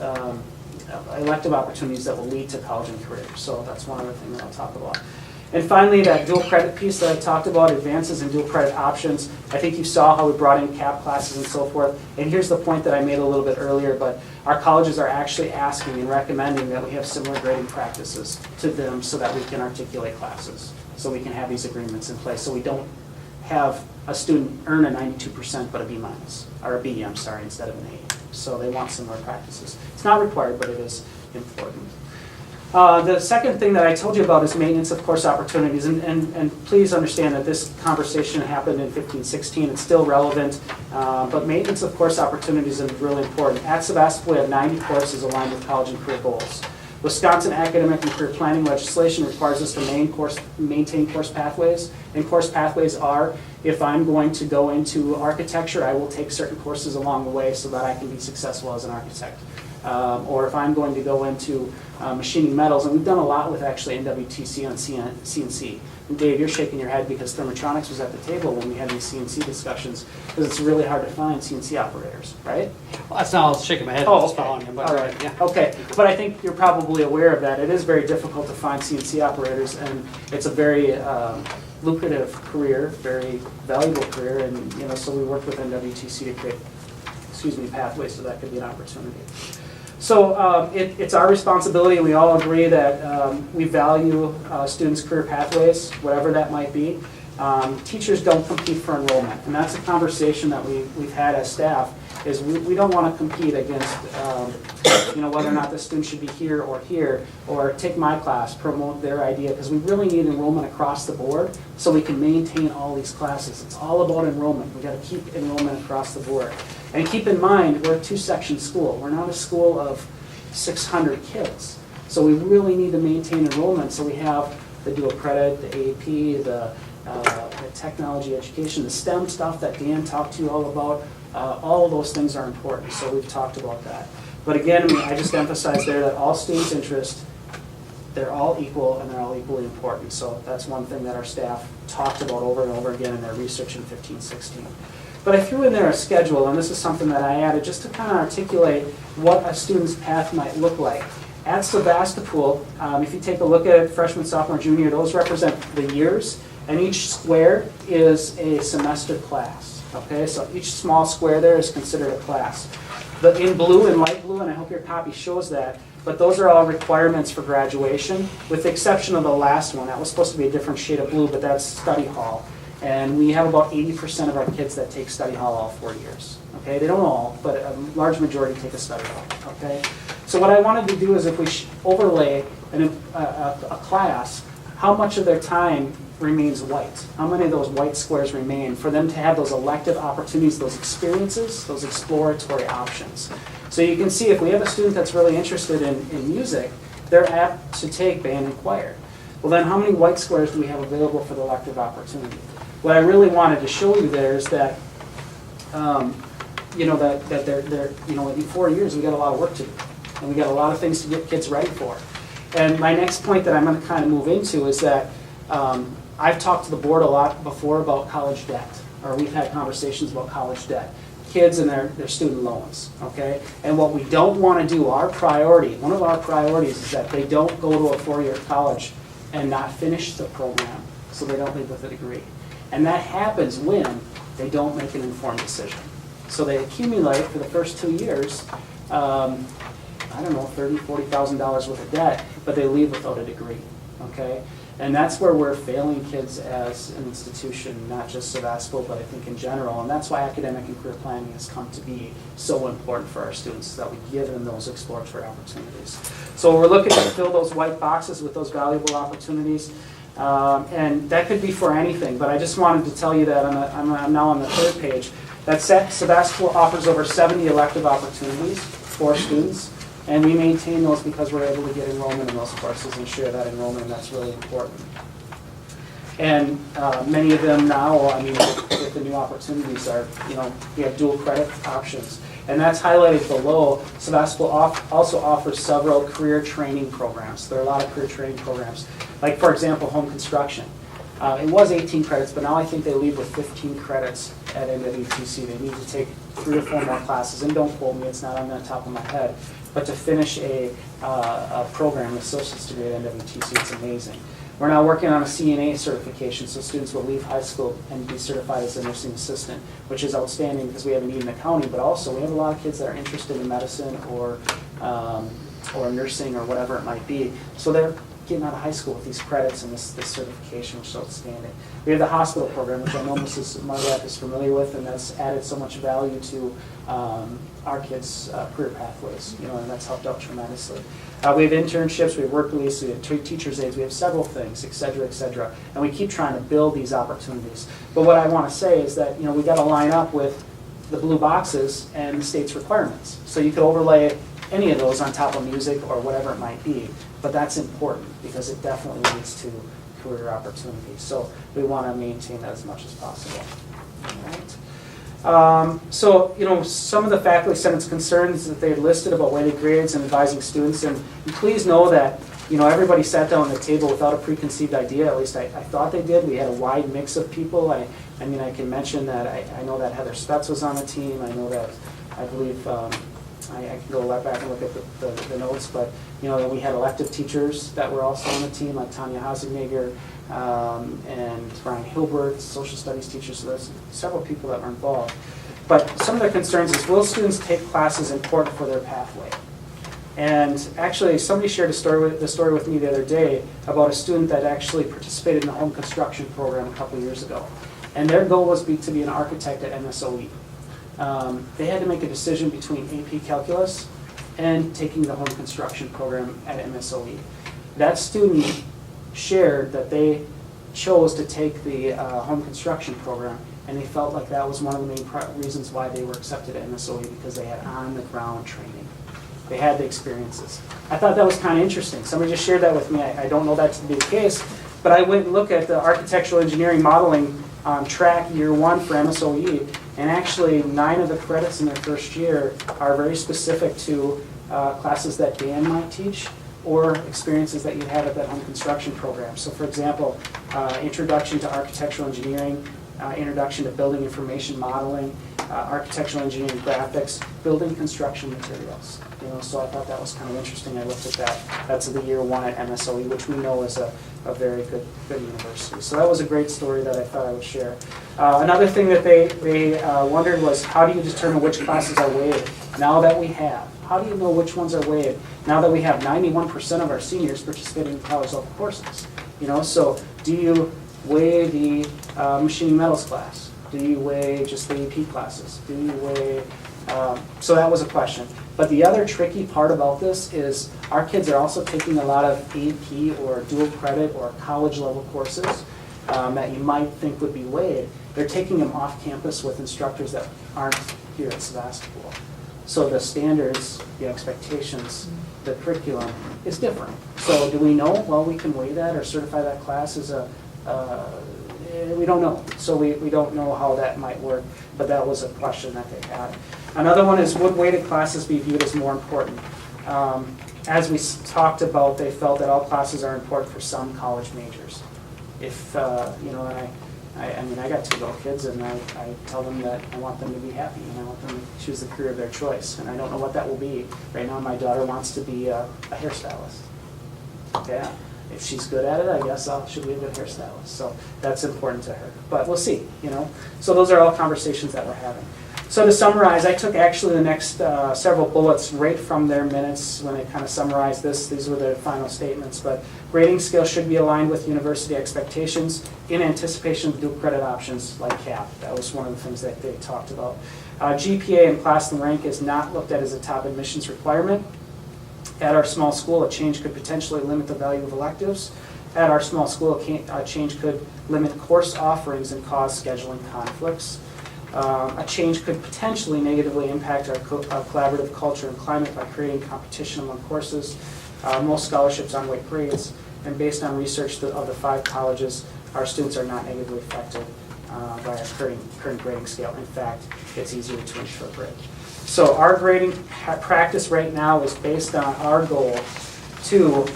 elective opportunities that will lead to college and career. So that's one other thing that I'll talk about. And finally, that dual credit piece that I talked about, advances and dual credit options. I think you saw how we brought in CAP classes and so forth. And here's the point that I made a little bit earlier, but our colleges are actually asking and recommending that we have similar grading practices to them so that we can articulate classes, so we can have these agreements in place, so we don't have a student earn a 92% but a B minus, or a B, I'm sorry, instead of an A. So they want similar practices. It's not required, but it is important. The second thing that I told you about is maintenance of course opportunities, and please understand that this conversation happened in 15-16. It's still relevant, but maintenance of course opportunities is really important. At Sevastopol, we have 90 courses aligned with college and career goals. Wisconsin academic and career planning legislation requires us to maintain course pathways, and course pathways are, if I'm going to go into architecture, I will take certain courses along the way so that I can be successful as an architect. Or if I'm going to go into machining metals, and we've done a lot with actually NWTC on CNC. And Dave, you're shaking your head because Thermotronics was at the table when we had these CNC discussions, because it's really hard to find CNC operators, right? Well, that's not, I was shaking my head. Oh, Just following him, but all right. yeah. Okay, but I think you're probably aware of that. It is very difficult to find CNC operators, and it's a very lucrative career, very valuable career, and so we work with NWTC to create, pathways so that could be an opportunity. So it's our responsibility, and we all agree that we value students' career pathways, whatever that might be. Teachers don't compete for enrollment, and that's a conversation that we've had as staff, is we don't want to compete against whether or not the student should be here, or take my class, promote their idea, because we really need enrollment across the board so we can maintain all these classes. It's all about enrollment. We've got to keep enrollment across the board. And keep in mind, we're a two-section school. We're not a school of 600 kids. So we really need to maintain enrollment. So we have the dual credit, the AP, the technology education, the STEM stuff that Dan talked to you all about. All of those things are important. So we've talked about that. But again, I just emphasize there that all students' interests, they're all equal and they're all equally important. So that's one thing that our staff talked about over and over again in their research in 15-16. But I threw in there a schedule, and this is something that I added just to kind of articulate what a student's path might look like. At Sevastopol, if you take a look at it, freshman, sophomore, junior, those represent the years, and each square is a semester class. Okay, so each small square there is considered a class. But in blue and light blue, and I hope your copy shows that, but those are all requirements for graduation, with the exception of the last one. That was supposed to be a different shade of blue, but that's study hall. And we have about 80% of our kids that take study hall all 4 years. Okay, they don't all, but a large majority take a study hall. Okay, so what I wanted to do is if we overlay a class, how much of their time remains white? How many of those white squares remain for them to have those elective opportunities, those experiences, those exploratory options? So you can see if we have a student that's really interested in music, they're apt to take band and choir. Well then how many white squares do we have available for the elective opportunity? What I really wanted to show you there is that, that they're in 4 years we got a lot of work to do, and we got a lot of things to get kids ready for. And my next point that I'm going to kind of move into is that I've talked to the board a lot before about college debt, or we've had conversations about college debt, kids and their student loans. Okay, and what we don't want to do, one of our priorities is that they don't go to a 4-year college and not finish the program, so they don't leave with a degree. And that happens when they don't make an informed decision. So they accumulate for the first 2 years, $30,000, $40,000 worth of debt, but they leave without a degree, okay? And that's where we're failing kids as an institution, not just Sevastopol, but I think in general. And that's why academic and career planning has come to be so important for our students, is that we give them those exploratory opportunities. So we're looking to fill those white boxes with those valuable opportunities. And that could be for anything, but I just wanted to tell you that I'm now on the third page, that Sevastopol offers over 70 elective opportunities for students. And we maintain those because we're able to get enrollment in those courses and share that enrollment, and that's really important. And many of them now, I mean, with the new opportunities are, we have dual credit options. And that's highlighted below. Sevastopol also offers several career training programs. There are a lot of career training programs. Like, for example, home construction. It was 18 credits, but now I think they leave with 15 credits at NWTC. They need to take 3 or 4 more classes, and don't quote me, it's not on the top of my head, but to finish a program, an associate's degree at NWTC, it's amazing. We're now working on a CNA certification, so students will leave high school and be certified as a nursing assistant, which is outstanding because we have a need in the county, but also we have a lot of kids that are interested in medicine or nursing or whatever it might be. So they're getting out of high school with these credits and this certification, which is outstanding. We have the hospital program, which I know Mrs. Margaret is familiar with, and that's added so much value to our kids' career pathways, and that's helped out tremendously. We have internships, we have work release, we have teacher's aides, we have several things, et cetera, and we keep trying to build these opportunities. But what I want to say is that, we got to line up with the blue boxes and the state's requirements. So you could overlay any of those on top of music or whatever it might be, but that's important because it definitely leads to career opportunities. So we want to maintain that as much as possible. All right. So, some of the faculty sentence concerns that they had listed about weighted grades and advising students, and please know that, everybody sat down at the table without a preconceived idea, at least I thought they did. We had a wide mix of people. I can mention that I know that Heather Spetz was on the team. I know that, I believe, I can go right back and look at the notes, but, that we had elective teachers that were also on the team, like Tanya Hasignager, and Brian Hilbert, social studies teachers, so there's several people that were involved. But some of the concerns is, will students take classes important for their pathway? And actually, somebody shared the story with me the other day about a student that actually participated in the home construction program a couple years ago. And their goal was to be an architect at MSOE. They had to make a decision between AP Calculus and taking the home construction program at MSOE. That student shared that they chose to take the home construction program, and they felt like that was one of the main reasons why they were accepted at MSOE, because they had on-the-ground training. They had the experiences. I thought that was kind of interesting. Somebody just shared that with me. I don't know that to be the case, but I went and looked at the architectural engineering modeling track year 1 for MSOE, and actually 9 of the credits in their first year are very specific to classes that Dan might teach or experiences that you had at that home construction program. So for example, introduction to architectural engineering, introduction to building information modeling, architectural engineering graphics, building construction materials. So I thought that was kind of interesting. I looked at that. That's the year 1 at MSOE, which we know is a very good university. So that was a great story that I thought I would share. Another thing that they wondered was, how do you determine which classes are weighted now that we have? How do you know which ones are weighted now that we have 91% of our seniors participating in college level courses? So do you weigh the machining metals class? Do you weigh just the AP classes? Do you weigh, so that was a question. But the other tricky part about this is our kids are also taking a lot of AP or dual credit or college level courses that you might think would be weighed. They're taking them off campus with instructors that aren't here at Sevastopol. So the standards, the expectations, the curriculum is different. So do we know? Well, we can weigh that or certify that class as we don't know. So we don't know how that might work, but that was a question that they had. Another one is, would weighted classes be viewed as more important? As we talked about, they felt that all classes are important for some college majors. If, I got 2 little kids, and I tell them that I want them to be happy, and I want them to choose the career of their choice. And I don't know what that will be. Right now, my daughter wants to be a hairstylist. Okay? If she's good at it, I guess she'll be a good hairstylist. So that's important to her. But we'll see, So those are all conversations that we're having. So to summarize, I took actually the next several bullets right from their minutes when they kind of summarized this. These were their final statements. But grading scale should be aligned with university expectations in anticipation of dual credit options like CAP. That was one of the things that they talked about. GPA and class and rank is not looked at as a top admissions requirement. At our small school, a change could potentially limit the value of electives. At our small school, a change could limit course offerings and cause scheduling conflicts. A change could potentially negatively impact our collaborative culture and climate by creating competition among courses. Most scholarships on weight grades, and based on research of the 5 colleges, our students are not negatively affected by our current grading scale. In fact, it's easier to interpret. So our grading practice right now is based on our goal to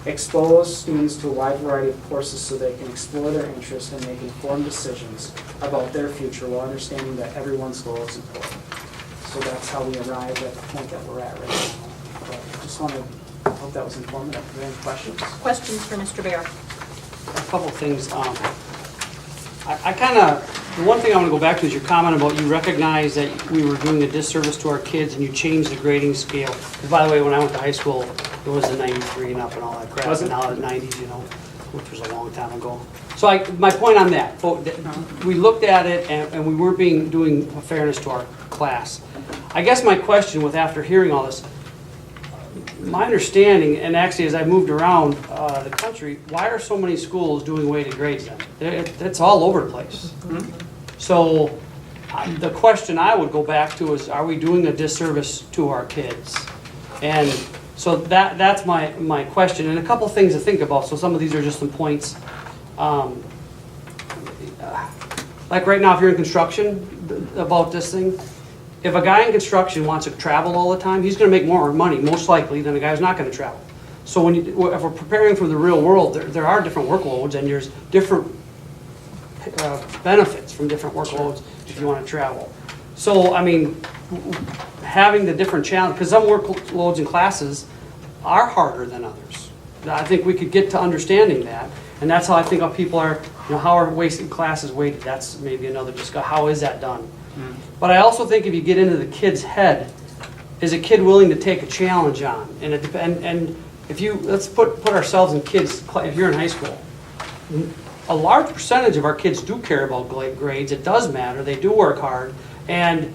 expose students to a wide variety of courses so they can explore their interests and make informed decisions about their future while understanding that everyone's goal is important. So that's how we arrived at the point that we're at right now. But I just wanted, I hope that was informative. Are there any questions? Questions for Mr. Bear? A couple things. I kind of, the one thing I want to go back to is your comment about you recognize that we were doing a disservice to our kids and you changed the grading scale. Because by the way, when I went to high school, it was a 93 and up and all that crap. Was it? And now it's 90s, you know, which was a long time ago. So my point on that, we looked at it and we weren't doing a fairness to our class. I guess my question with after hearing all this, my understanding, and actually as I moved around the country, why are so many schools doing weighted grades then? It's all over the place. So the question I would go back to is, are we doing a disservice to our kids? And so that's my question, and a couple things to think about. So some of these are just some points. Like right now, if you're in construction, about this thing, if a guy in construction wants to travel all the time, he's going to make more money, most likely, than a guy who's not going to travel. So if we're preparing for the real world, there are different workloads, and there's different benefits from different workloads if you want to travel. So, I mean, having the different challenge, because some workloads in classes are harder than others. I think we could get to understanding that, and that's how I think how people are, you know, how are classes weighted. That's maybe another discussion. How is that done? But I also think if you get into the kid's head, is a kid willing to take a challenge on? And if you, let's put ourselves in kids, if you're in high school, a large percentage of our kids do care about grades. It does matter. They do work hard. And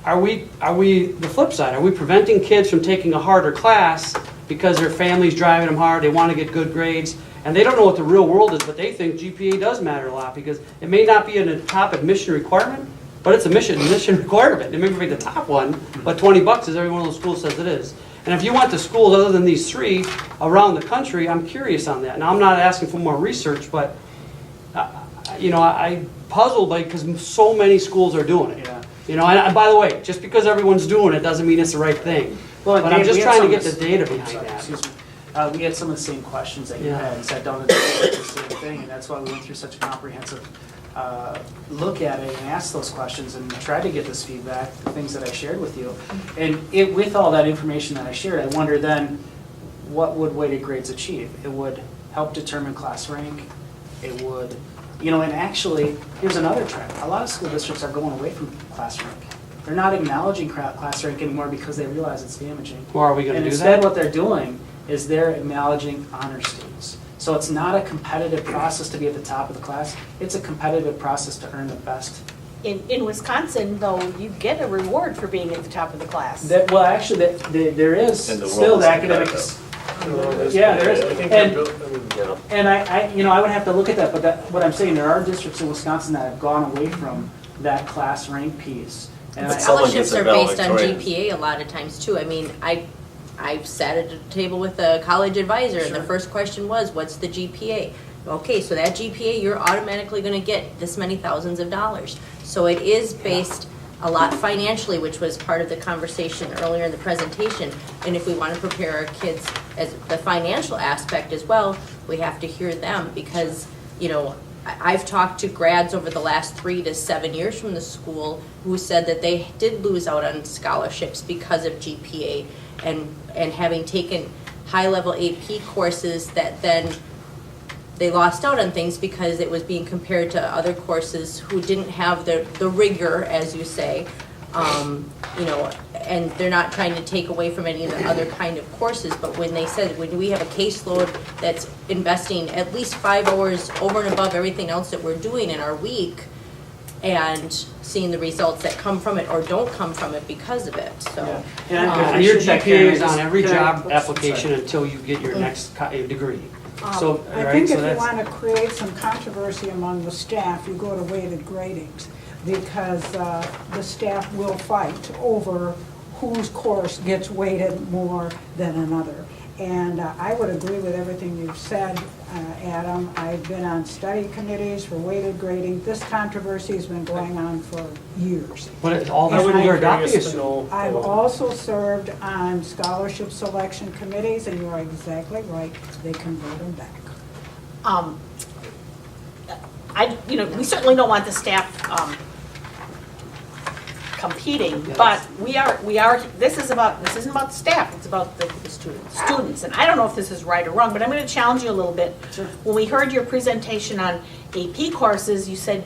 are we the flip side? Are we preventing kids from taking a harder class because their family's driving them hard, they want to get good grades, and they don't know what the real world is, but they think GPA does matter a lot because it may not be a top admission requirement, but it's a mission requirement. It may be the top one, but $20 is every one of those schools says it is. And if you went to schools other than these 3 around the country, I'm curious on that. Now, I'm not asking for more research, but you know, I'm puzzled because so many schools are doing it. Yeah. You know, and by the way, just because everyone's doing it doesn't mean it's the right thing. Well, But I'm Dave, just we had trying to some get of the this- data behind sorry, that. excuse me. We had some of the same questions that you Yeah. had and sat down and did the same thing, and that's why we went through such a comprehensive look at it and asked those questions and tried to get this feedback, the things that I shared with you. And with all that information that I shared, I wonder then, what would weighted grades achieve? It would help determine class rank. It would, you know, and actually, here's another trend. A lot of school districts are going away from class rank. They're not acknowledging class rank anymore because they realize it's damaging. Well, are we going to And do instead, that? what they're doing is they're acknowledging honor students. So it's not a competitive process to be at the top of the class. It's a competitive process to earn the best. In Wisconsin, though, you get a reward for being at the top of the class. Well, actually, there is And the world still is the academics. Yeah, there is. And I would have to look at that, but what I'm saying, there are districts in Wisconsin that have gone away from that class rank piece. And But someone gets Scholarships a are based on valedictorian. GPA a lot of times too. I mean, I've sat at a table with a college advisor and the Sure. first question was, what's the GPA? Okay, so that GPA, you're automatically gonna get this many thousands of dollars. So it is based a lot financially, which was part of the conversation earlier in the presentation. And if we wanna prepare our kids as the financial aspect as well, we have to hear them because, you know, I've talked to grads over the last 3 to 7 years from the school who said that they did lose out on scholarships because of GPA and having taken high-level AP courses that then they lost out on things because it was being compared to other courses who didn't have the rigor, as you say, You know, and they're not trying to take away from any of the other kind of courses, but when they said, when we have a caseload that's investing at least 5 hours over and above everything else that we're doing in our week, and seeing the results that come from it or don't come from it because of it, so. And your GPA is on every job application until you get your next degree. So, I right, think so if you that's, want to create some controversy among the staff, you go to weighted gradings, because the staff will fight over whose course gets weighted more than another. And I would agree with everything you've said, Adam. I've been on study committees for weighted grading. This controversy has been going on for years. but it's all the And schools are I'm adopting curious it. to know- I've also served on scholarship selection committees, and you are exactly right, they can vote them back. You know, we certainly don't want the staff competing, but we are, this isn't about the staff, it's about the students. And I don't know if this is right or wrong, but I'm gonna challenge you a little bit. When we heard your presentation on AP courses, you said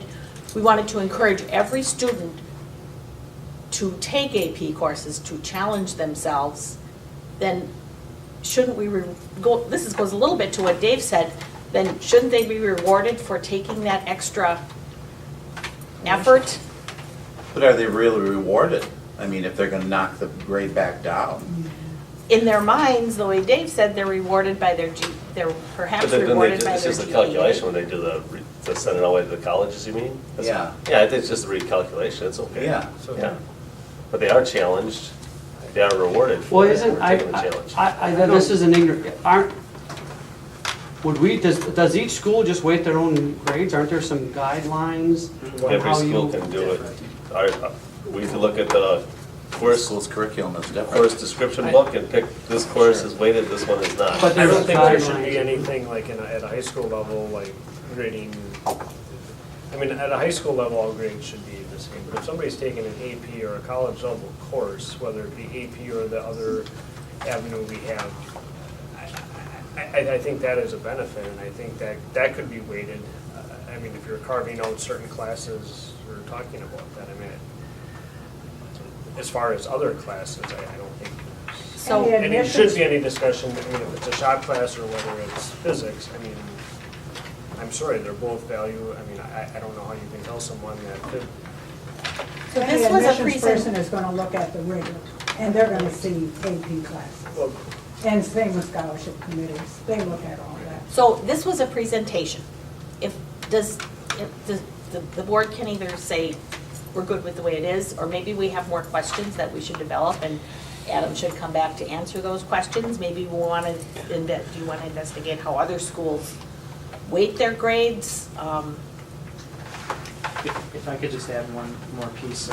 we wanted to encourage every student to take AP courses, to challenge themselves. Then shouldn't we this goes a little bit to what Dave said, then shouldn't they be rewarded for taking that extra effort? But are they really rewarded? I mean, if they're gonna knock the grade back down. In their minds, the way Dave said, they're rewarded by they're perhaps But then they rewarded do, by it's their just a GPA. calculation when they do to send it away to the colleges, you mean? Yeah. Yeah, I think it's just a recalculation, it's okay. Yeah. Yeah. But they are challenged, they are rewarded for Well, taking the challenge. this is an ignorant, does each school just weight their own grades? Aren't there some guidelines? on Every how school you- can do it. We can look at the course School's curriculum is different. course description book and pick, this course is weighted, this one is not. But I there's don't think there should guidelines. be anything like at a high school level, like grading. I mean, at a high school level, all grades should be the same. But if somebody's taking an AP or a college level course, whether it be AP or the other avenue we have, I think that is a benefit, and I think that could be weighted. I mean, if you're carving out certain classes, we're talking about that. I mean, as far as other classes, I don't think. So, And the And it should admissions- be any discussion, I mean, if it's a shop class or whether it's physics, I mean, I'm sorry, they're both value, I mean, I don't know how you can tell someone that, so Any this was a admissions person present, is gonna look at the rigor, and they're gonna see AP classes. well, And same with scholarship committees, they look at all that. so this was a presentation. If the board can either say, we're good with the way it is, or maybe we have more questions that we should develop, and Adam should come back to answer those questions. Maybe we want to, do you want to investigate how other schools weight their grades? If I could just add one more piece,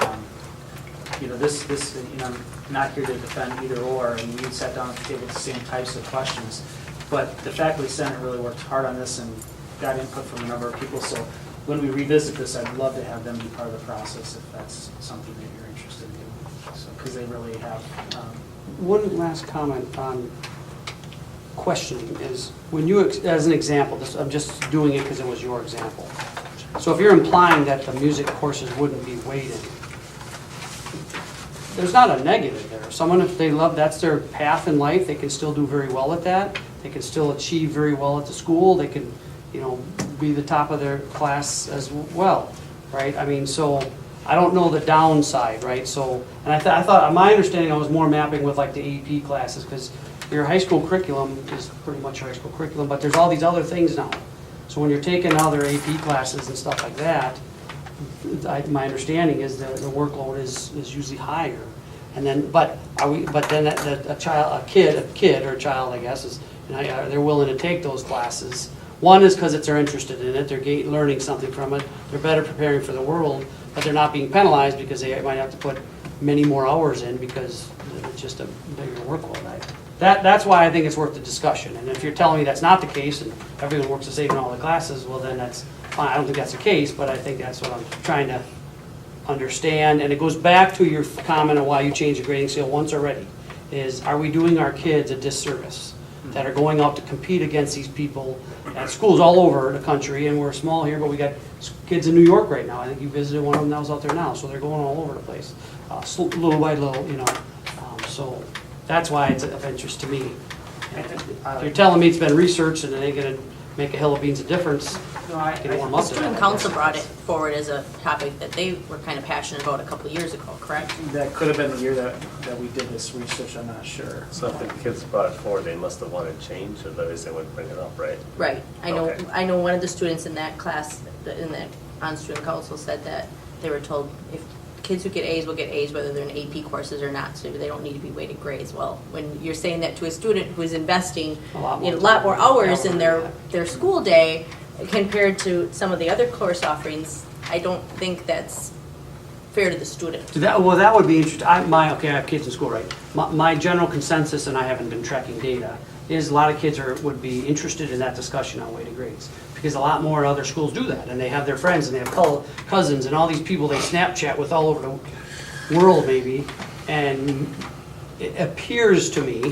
you know, this, you know, I'm not here to defend either or, and we sat down at the table with the same types of questions, but the faculty senate really worked hard on this and got input from a number of people, so when we revisit this, I'd love to have them be part of the process if that's something that you're interested in doing, so, because they really have, One last comment on questioning is, when you, as an example, I'm just doing it because it was your example. So if you're implying that the music courses wouldn't be weighted, there's not a negative there. Someone, if they love, that's their path in life, they can still do very well at that. They can still achieve very well at the school. They can, you know, be the top of their class as well, right? I mean, so I don't know the downside, right? So, and I thought, my understanding, I was more mapping with like the AP classes, because your high school curriculum is pretty much your high school curriculum, but there's all these other things now. So when you're taking other AP classes and stuff like that, my understanding is that the workload is usually higher. And then, but then a kid or a child, I guess, is, they're willing to take those classes. One is because they're interested in it, they're learning something from it, they're better preparing for the world, but they're not being penalized because they might have to put many more hours in because it's just a bigger workload. That's why I think it's worth the discussion. And if you're telling me that's not the case and everyone works the same in all the classes, well then that's fine. I don't think that's the case, but I think that's what I'm trying to understand. And it goes back to your comment on why you changed the grading scale once already, is are we doing our kids a disservice? that are going out to compete against these people at schools all over the country, and we're small here, but we got kids in New York right now. I think you visited one of them that was out there now, so they're going all over the place, little by little, you know. So that's why it's of interest to me. And if you're telling me it's been researched and it ain't gonna make a hill of beans of difference, No, I can warm up to that. Student council brought it forward as a topic that they were kind of passionate about a couple of years ago, correct? That could have been the year that we did this research, I'm not sure. So if the kids brought it forward, they must have wanted change, otherwise they wouldn't bring it up, right? Right. Okay. I know one of the students in that class, in that, on student council said that they were told if kids who get A's will get A's whether they're in AP courses or not, so they don't need to be weighted grades. Well, when you're saying that to a student who is investing A lot more a lot more hours time. in their school day compared to some of the other course offerings, I don't think that's fair to the student. That would be interesting. I have kids in school, right? My general consensus, and I haven't been tracking data, is a lot of kids would be interested in that discussion on weighted grades. Because a lot more other schools do that, and they have their friends, and they have cousins, and all these people they Snapchat with all over the world maybe, and it appears to me,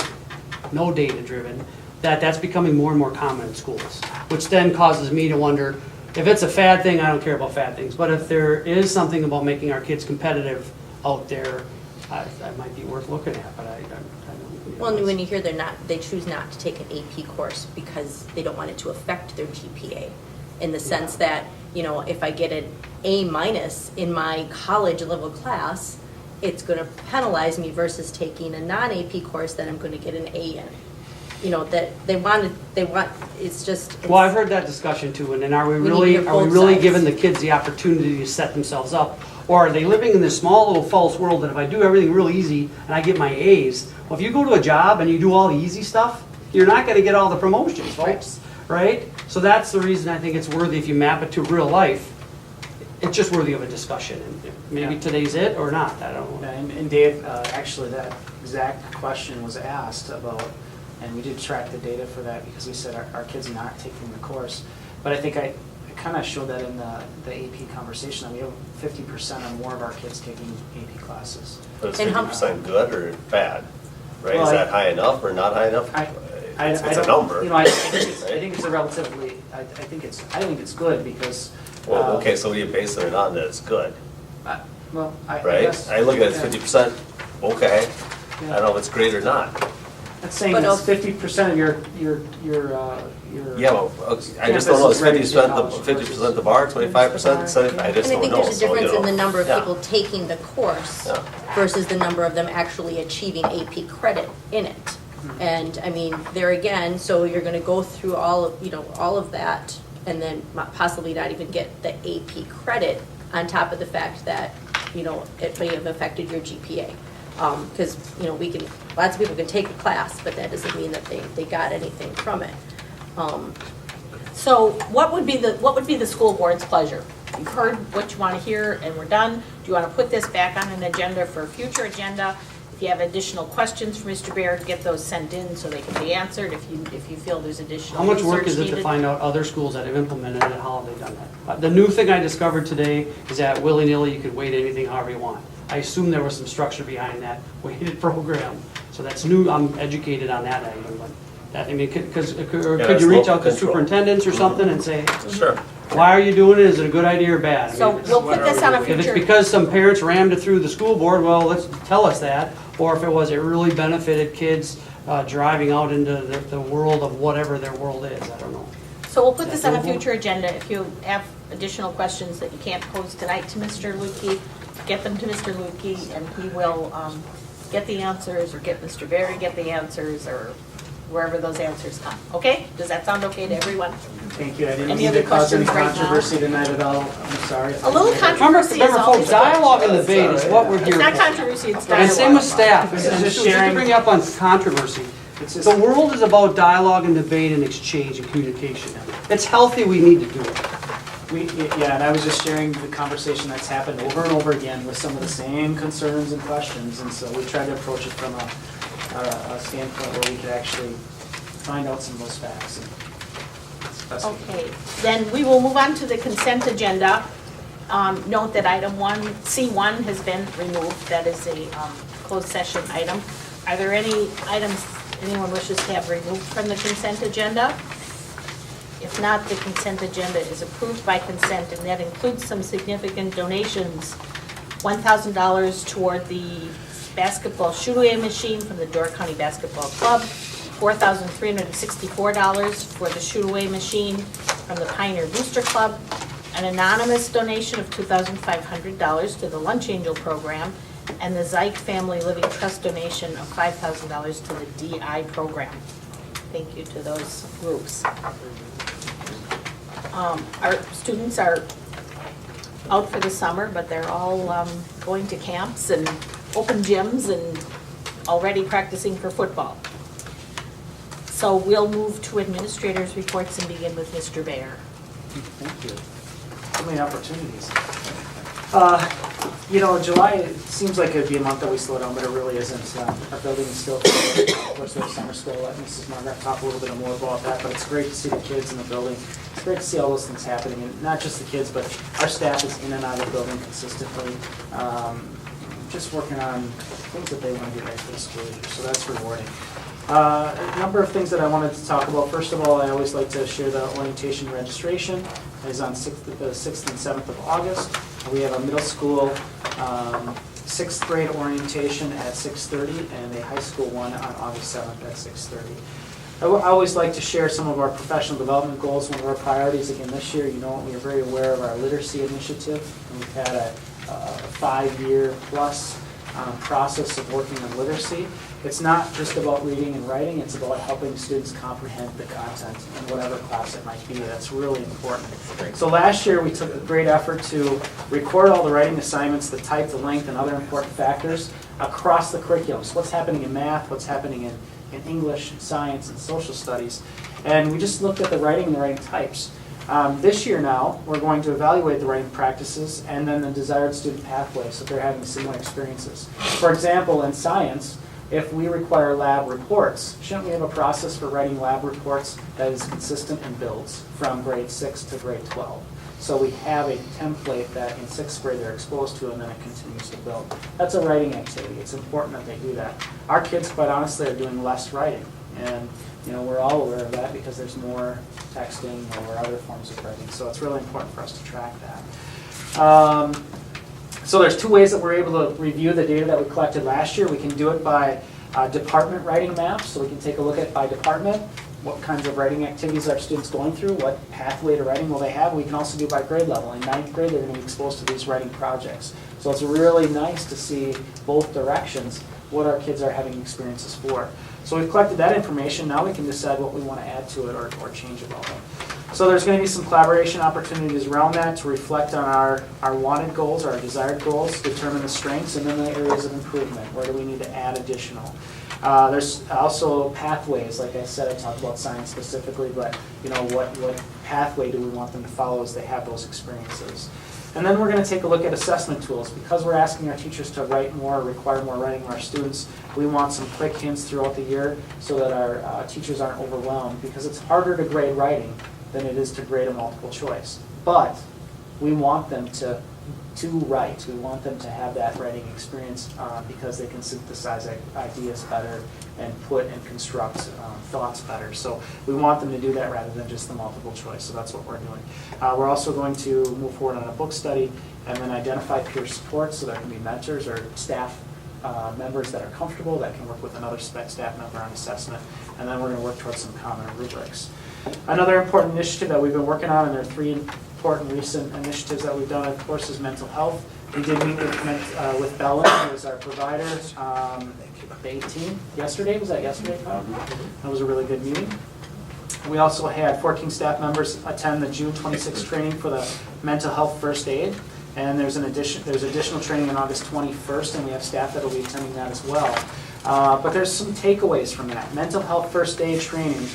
no data driven, that that's becoming more and more common in schools, which then causes me to wonder, if it's a fad thing, I don't care about fad things, but if there is something about making our kids competitive out there, that might be worth looking at, but I don't. Well, and when you hear they choose not to take an AP course because they don't want it to affect their GPA, in the sense that, you know, if I get an A- in my college level class, it's going to penalize me versus taking a non-AP course that I'm going to get an A in. You know, that it's just. Well, I've heard that discussion too, and then are we need to really hear both giving sides. the kids the opportunity to set themselves up? Or are they living in this small little false world that if I do everything real easy and I get my A's, well, if you go to a job and you do all the easy stuff, you're not gonna get all the promotions, folks, right? So that's the reason I think it's worthy, if you map it to real life, it's just worthy of a discussion. And maybe today's it or not, I don't know. And Dave, actually, that exact question was asked about, and we did track the data for that because we said our kids are not taking the course. But I think I kind of showed that in the AP conversation, that we have 50% or more of our kids taking AP classes. But is And how- 50% good or bad? Right, Well, is that high enough or not high enough? It's a don't- number. You know, I think it's a relatively, I think it's good because. Well, okay, so what do you base it on that it's good, Well, I right? guess. I look at it as yeah. 50%, okay. I Yeah. don't know if it's great or not. That's saying But it's also- 50% of your. Yeah, well, I just don't know, is Campus is ready 50% the bar, 25%, I And I just don't think know. there's a So, you difference in know, the number of yeah. people taking the course Yeah. versus the number of them actually achieving AP credit in it. And, I mean, there again, so you're gonna go through all of that, and then possibly not even get the AP credit on top of the fact that, it may have affected your GPA. Because, lots of people can take a class, but that doesn't mean that they got anything from it. So what would be the school board's pleasure? You've heard what you want to hear and we're done. Do you want to put this back on an agenda for a future agenda? If you have additional questions for Mr. Baird, get those sent in so they can be answered. If you feel there's additional How much work research is it to needed. find out other schools that have implemented it, how have they done that? The new thing I discovered today is that willy-nilly you could weight anything however you want. I assume there was some structure behind that weighted program, so that's new, I'm educated on that item, but that, I mean, could that's you reach local out to control. superintendents or something and say, Sure. why are you doing it, is it a good idea or bad? I So mean, we'll put this on a if it's future, because some parents rammed it through the school board, well, let's tell us that. Or if it really benefited kids driving out into the world of whatever their world is, I don't know. so we'll put this on a doable? future agenda. If you have additional questions that you can't pose tonight to Mr. Lukey, get them to Mr. Lukey and he will get the answers, or get Mr. Berry get the answers, or wherever those answers come. Okay? Does that sound okay to everyone? Thank you, I didn't Any mean other to cause any questions right now? controversy tonight at all, I'm sorry. A little Remember, controversy is always folks, a question. dialogue and debate is what we're It's here not for. controversy, it's And same with dialogue. staff, and This is and just just to sharing- bring you up on controversy. It's just- The world is about dialogue and debate and exchange and communication. It's healthy, we need to do it. Yeah, and I was just sharing the conversation that's happened over and over again with some of the same concerns and questions, and so we tried to approach it from a standpoint where we could actually find out some of those facts. And it's best we can. Okay, then we will move on to the consent agenda. Note that item C1 has been removed. That is a closed session item. Are there any items anyone wishes to have removed from the consent agenda? If not, the consent agenda is approved by consent, and that includes some significant donations. $1,000 toward the basketball shoot-away machine from the Door County Basketball Club, $4,364 for the shoot-away machine from the Pioneer Booster Club, an anonymous donation of $2,500 to the Lunch Angel program, and the Zyke Family Living Trust donation of $5,000 to the DI program. Thank you to those groups. Our students are out for the summer, but they're all going to camps and open gyms and already practicing for football. So we'll move to administrators' reports and begin with Mr. Bayer. Thank you. So many opportunities. July, it seems like it'd be a month that we slow down, but it really isn't. Our building is still full. Of course, we have summer school. Let Mrs. Margaret talk a little bit more about that, but it's great to see the kids in the building. It's great to see all those things happening, and not just the kids, but our staff is in and out of the building consistently, just working on things that they want to get ready for the school year, so that's rewarding. A number of things that I wanted to talk about. First of all, I always like to share the orientation registration. It is on the 6th and 7th of August. We have a middle school 6th grade orientation at 6:30 and a high school one on August 7th at 6:30. I always like to share some of our professional development goals. One of our priorities again this year, we are very aware of our literacy initiative. And we've had a 5-year plus process of working on literacy. It's not just about reading and writing, it's about helping students comprehend the content in whatever class it might be. That's really important. So last year we took a great effort to record all the writing assignments, the type, the length, and other important factors across the curriculum. So what's happening in math, what's happening in English, and science, and social studies. And we just looked at the writing and the writing types. This year now, we're going to evaluate the writing practices and then the desired student pathways so they're having similar experiences. For example, in science, if we require lab reports, shouldn't we have a process for writing lab reports that is consistent and builds from grade 6 to grade 12? So we have a template that in 6th grade they're exposed to and then it continues to build. That's a writing activity. It's important that they do that. Our kids, quite honestly, are doing less writing. And we're all aware of that because there's more texting or other forms of writing. So it's really important for us to track that. So there's 2 ways that we're able to review the data that we collected last year. We can do it by department writing maps. So we can take a look at by department what kinds of writing activities are students going through, what pathway to writing will they have. We can also do by grade level. In 9th grade, they're going to be exposed to these writing projects. So it's really nice to see both directions what our kids are having experiences for. So we've collected that information. Now we can decide what we want to add to it or change about it. So there's going to be some collaboration opportunities around that to reflect on our wanted goals, our desired goals, determine the strengths, and then the areas of improvement. Where do we need to add additional? There's also pathways. Like I said, I talked about science specifically, but what pathway do we want them to follow as they have those experiences? And then we're going to take a look at assessment tools. Because we're asking our teachers to write more, require more writing of our students, we want some quick hints throughout the year so that our teachers aren't overwhelmed, because it's harder to grade writing than it is to grade a multiple choice. But we want them to write. We want them to have that writing experience because they can synthesize ideas better and put and construct thoughts better. So we want them to do that rather than just the multiple choice. So that's what we're doing. We're also going to move forward on a book study and then identify peer support, so there can be mentors or staff members that are comfortable that can work with another staff member on assessment. And then we're going to work towards some common rubrics. Another important initiative that we've been working on, and there are 3 important recent initiatives that we've done, of course, is mental health. We did meet with Bella, who is our provider, the 18th. Yesterday, was that yesterday, Kyle? That was a really good meeting. We also had 14 staff members attend the June 26th training for the mental health first aid. And there's additional training on August 21st, and we have staff that will be attending that as well. But there's some takeaways from that. Mental health first aid training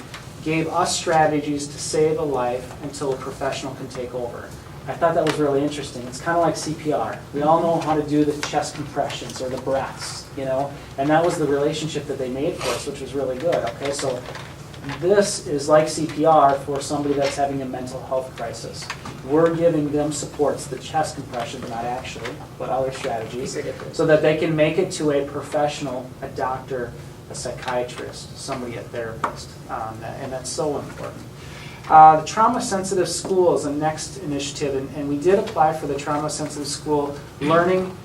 gave us strategies to save a life until a professional can take over. I thought that was really interesting. It's kind of like CPR. We all know how to do the chest compressions or the breaths, and that was the relationship that they made for us, which was really good. Okay, so this is like CPR for somebody that's having a mental health crisis. We're giving them supports, the chest compression, not actually, but other strategies, so that they can make it to a professional, a doctor, a psychiatrist, somebody, a therapist, and that's so important. The Trauma Sensitive School is the next initiative, and we did apply for the Trauma Sensitive School Learning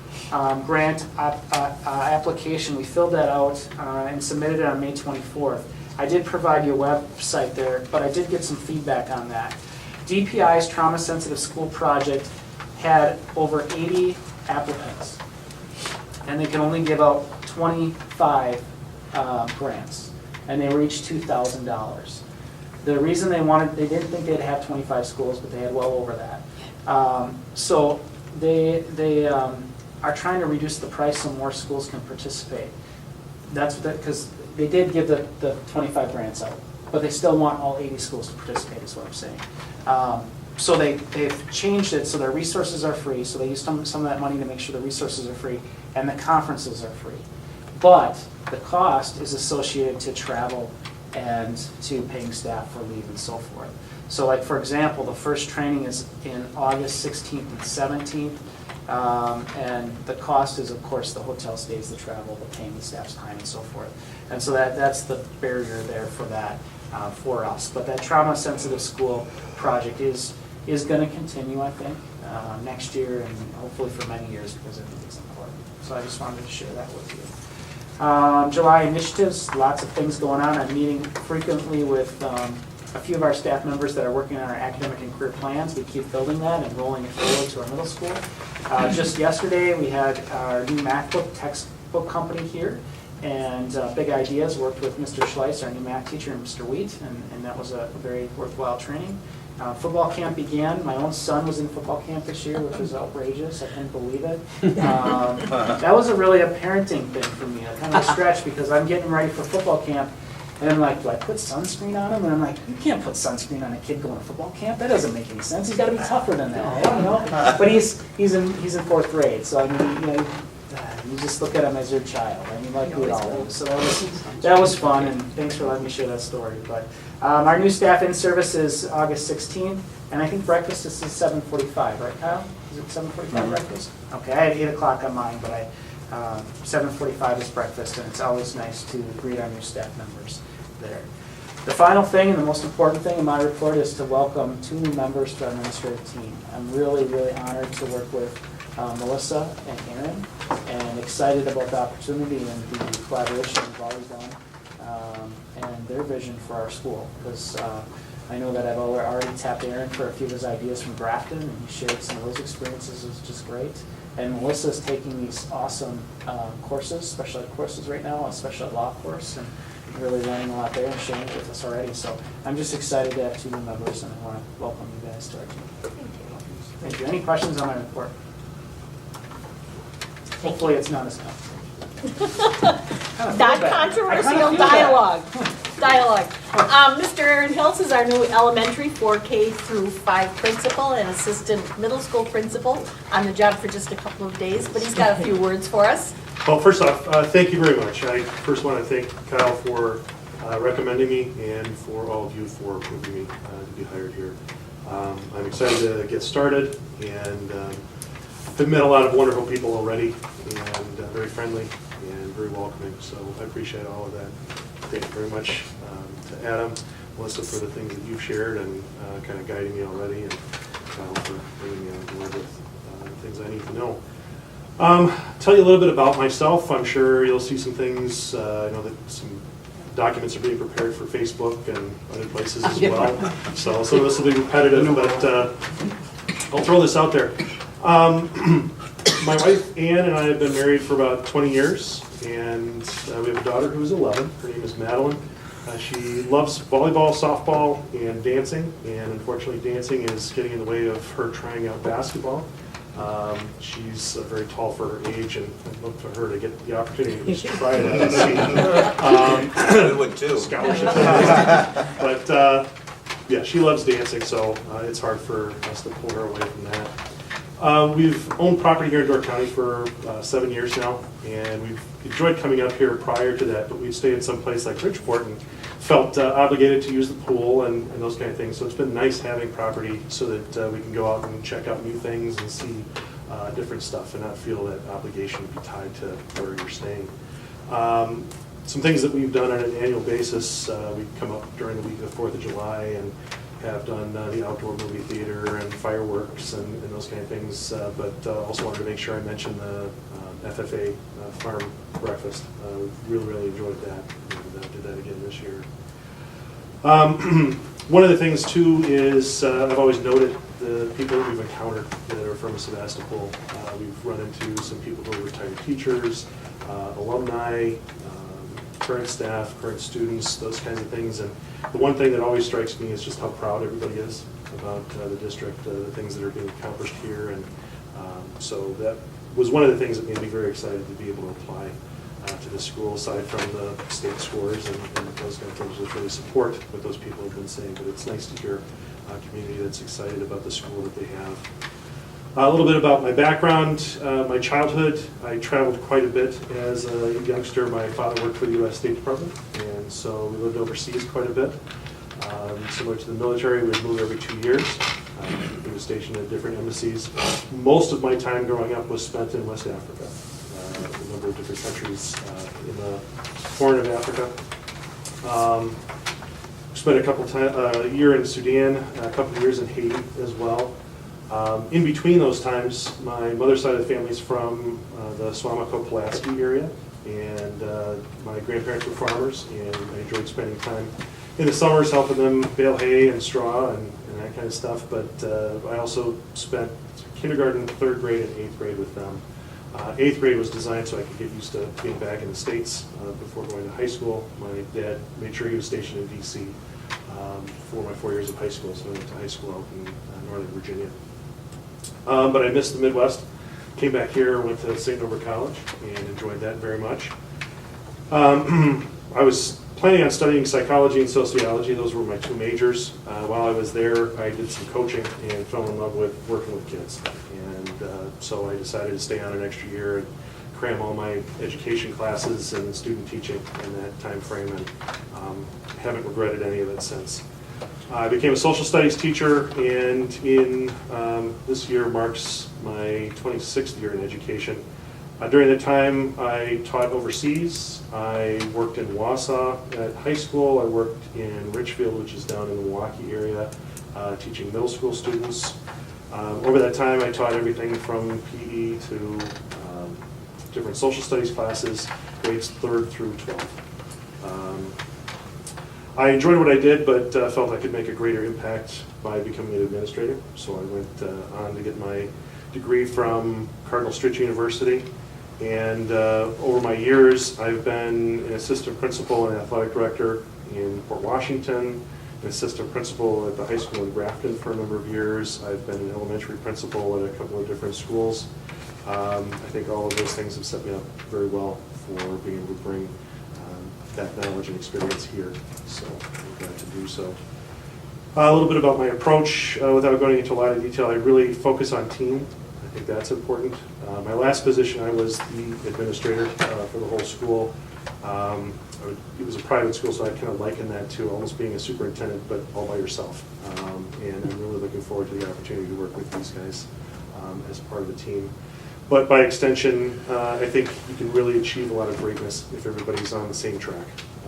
Grant application. We filled that out and submitted it on May 24th. I did provide you a website there, but I did get some feedback on that. DPI's Trauma Sensitive School Project had over 80 applicants, and they can only give out 25 grants, and they were each $2,000. The reason they didn't think they'd have 25 schools, but they had well over that. So they are trying to reduce the price so more schools can participate. That's because they did give the 25 grants out, but they still want all 80 schools to participate, is what I'm saying. So they've changed it so their resources are free, so they use some of that money to make sure the resources are free, and the conferences are free. But the cost is associated to travel and to paying staff for leave and so forth. So like, for example, the first training is in August 16th and 17th, and the cost is, of course, the hotel stays, the travel, the paying the staff's time and so forth. And so that's the barrier there for that, for us. But that Trauma Sensitive School project is going to continue, I think, next year and hopefully for many years, because I think it's important. So I just wanted to share that with you. July initiatives, lots of things going on. I'm meeting frequently with a few of our staff members that are working on our academic and career plans. We keep building that and rolling it forward to our middle school. Just yesterday, we had our new math book textbook company here, and Big Ideas worked with Mr. Schleiss, our new math teacher, and Mr. Wheat, and that was a very worthwhile training. Football camp began. My own son was in football camp this year, which was outrageous. I couldn't believe it. That was really a parenting thing for me, a kind of a stretch, because I'm getting ready for football camp, and I'm like, do I put sunscreen on him? And I'm like, you can't put sunscreen on a kid going to football camp. That doesn't make any sense. He's got to be tougher than that, you know? But he's in fourth grade, so I mean, you just look at him as your child. I mean, like we all do. So that was fun, and thanks for letting me share that story. But our new staff in service is August 16th, and I think breakfast is 7:45, right, Kyle? Is it 7:45 breakfast? Okay, I had 8 o'clock on mine, but 7:45 is breakfast, and it's always nice to greet our new staff members there. The final thing and the most important thing in my report is to welcome 2 new members to our administrative team. I'm really, really honored to work with Melissa and Aaron, and excited about the opportunity and the collaboration we've always done, and their vision for our school, because I know that I've already tapped Aaron for a few of his ideas from Grafton, and he shared some of those experiences, which is great. And Melissa's taking these awesome courses, special ed courses right now, a special ed law course, and really learning a lot there and sharing it with us already. So I'm just excited to have 2 new members, and I want to welcome you guys to our team. Thank you. Any questions on my report? Hopefully it's not as complicated. Not controversial dialogue. Mr. Aaron Hills is our new elementary 4K through 5 principal and assistant middle school principal, on the job for just a couple of days, but he's got a few words for us. Well, first off, thank you very much. I first want to thank Kyle for recommending me, and for all of you for approving me to be hired here. I'm excited to get started, and I've met a lot of wonderful people already, and very friendly and very welcoming, so I appreciate all of that. Thank you very much to Adam, Melissa, for the things that you've shared and kind of guiding me already, and Kyle for bringing me on board with things I need to know. Tell you a little bit about myself. I'm sure you'll see some things. I know that some documents are being prepared for Facebook and other places as well, so some of this will be repetitive, but I'll throw this out there. My wife Ann and I have been married for about 20 years, and we have a daughter who's 11. Her name is Madeline. She loves volleyball, softball, and dancing, and unfortunately dancing is getting in the way of her trying out basketball. She's very tall for her age, and I'd love for her to get the opportunity to just try it out and see. We would too. Scholarship. But yeah, she loves dancing, so it's hard for us to pull her away from that. We've owned property here in Door County for 7 years now, and we've enjoyed coming up here prior to that, but we've stayed in some place like Bridgeport and felt obligated to use the pool and those kind of things. So it's been nice having property so that we can go out and check out new things and see different stuff and not feel that obligation to be tied to where you're staying. Some things that we've done on an annual basis, we come up during the week of the 4th of July and have done the outdoor movie theater and fireworks and those kind of things, but also wanted to make sure I mentioned the FFA farm breakfast. Really enjoyed that, and did that again this year. One of the things too is I've always noted the people that we've encountered that are from Sevastopol. We've run into some people who are retired teachers, alumni, current staff, current students, those kinds of things. And the one thing that always strikes me is just how proud everybody is about the district, the things that are being accomplished here. And so that was one of the things that made me very excited to be able to apply to the school, aside from the state scores and those kind of things, which really support what those people have been saying. But it's nice to hear a community that's excited about the school that they have. A little bit about my background, my childhood. I traveled quite a bit as a youngster. My father worked for the U.S. State Department, and so we lived overseas quite a bit. Similar to the military, we'd move every 2 years. He was stationed at different embassies. Most of my time growing up was spent in West Africa, a number of different countries in the Horn of Africa. Spent a year in Sudan, a couple of years in Haiti as well. In between those times, my mother's side of the family is from the Swamico-Pulaski area, and my grandparents were farmers, and I enjoyed spending time in the summers helping them bale hay and straw and that kind of stuff. But I also spent kindergarten, 3rd grade, and 8th grade with them. 8th grade was designed so I could get used to being back in the States before going to high school. My dad made sure he was stationed in D.C. For my 4 years of high school, so I went to high school out in Northern Virginia. But I missed the Midwest. Came back here, went to St. Norbert College, and enjoyed that very much. I was planning on studying psychology and sociology. Those were my 2 majors. While I was there, I did some coaching and fell in love with working with kids. And so I decided to stay on an extra year and cram all my education classes and student teaching in that time frame, and haven't regretted any of it since. I became a social studies teacher, and in this year marks my 26th year in education. During that time, I taught overseas. I worked in Wausau at high school. I worked in Richfield, which is down in the Milwaukee area, teaching middle school students. Over that time, I taught everything from PE to different social studies classes, grades 3rd through 12th. I enjoyed what I did, but felt I could make a greater impact by becoming an administrator. So I went on to get my degree from Cardinal Stritch University. And over my years, I've been an assistant principal and athletic director in Port Washington, an assistant principal at the high school in Grafton for a number of years. I've been an elementary principal at a couple of different schools. I think all of those things have set me up very well for being able to bring that knowledge and experience here. So I'm glad to do so. A little bit about my approach, without going into a lot of detail. I really focus on team. I think that's important. My last position, I was the administrator for the whole school. It was a private school, so I kind of liken that to almost being a superintendent, but all by yourself. And I'm really looking forward to the opportunity to work with these guys as part of the team. But by extension, I think you can really achieve a lot of greatness if everybody's on the same track.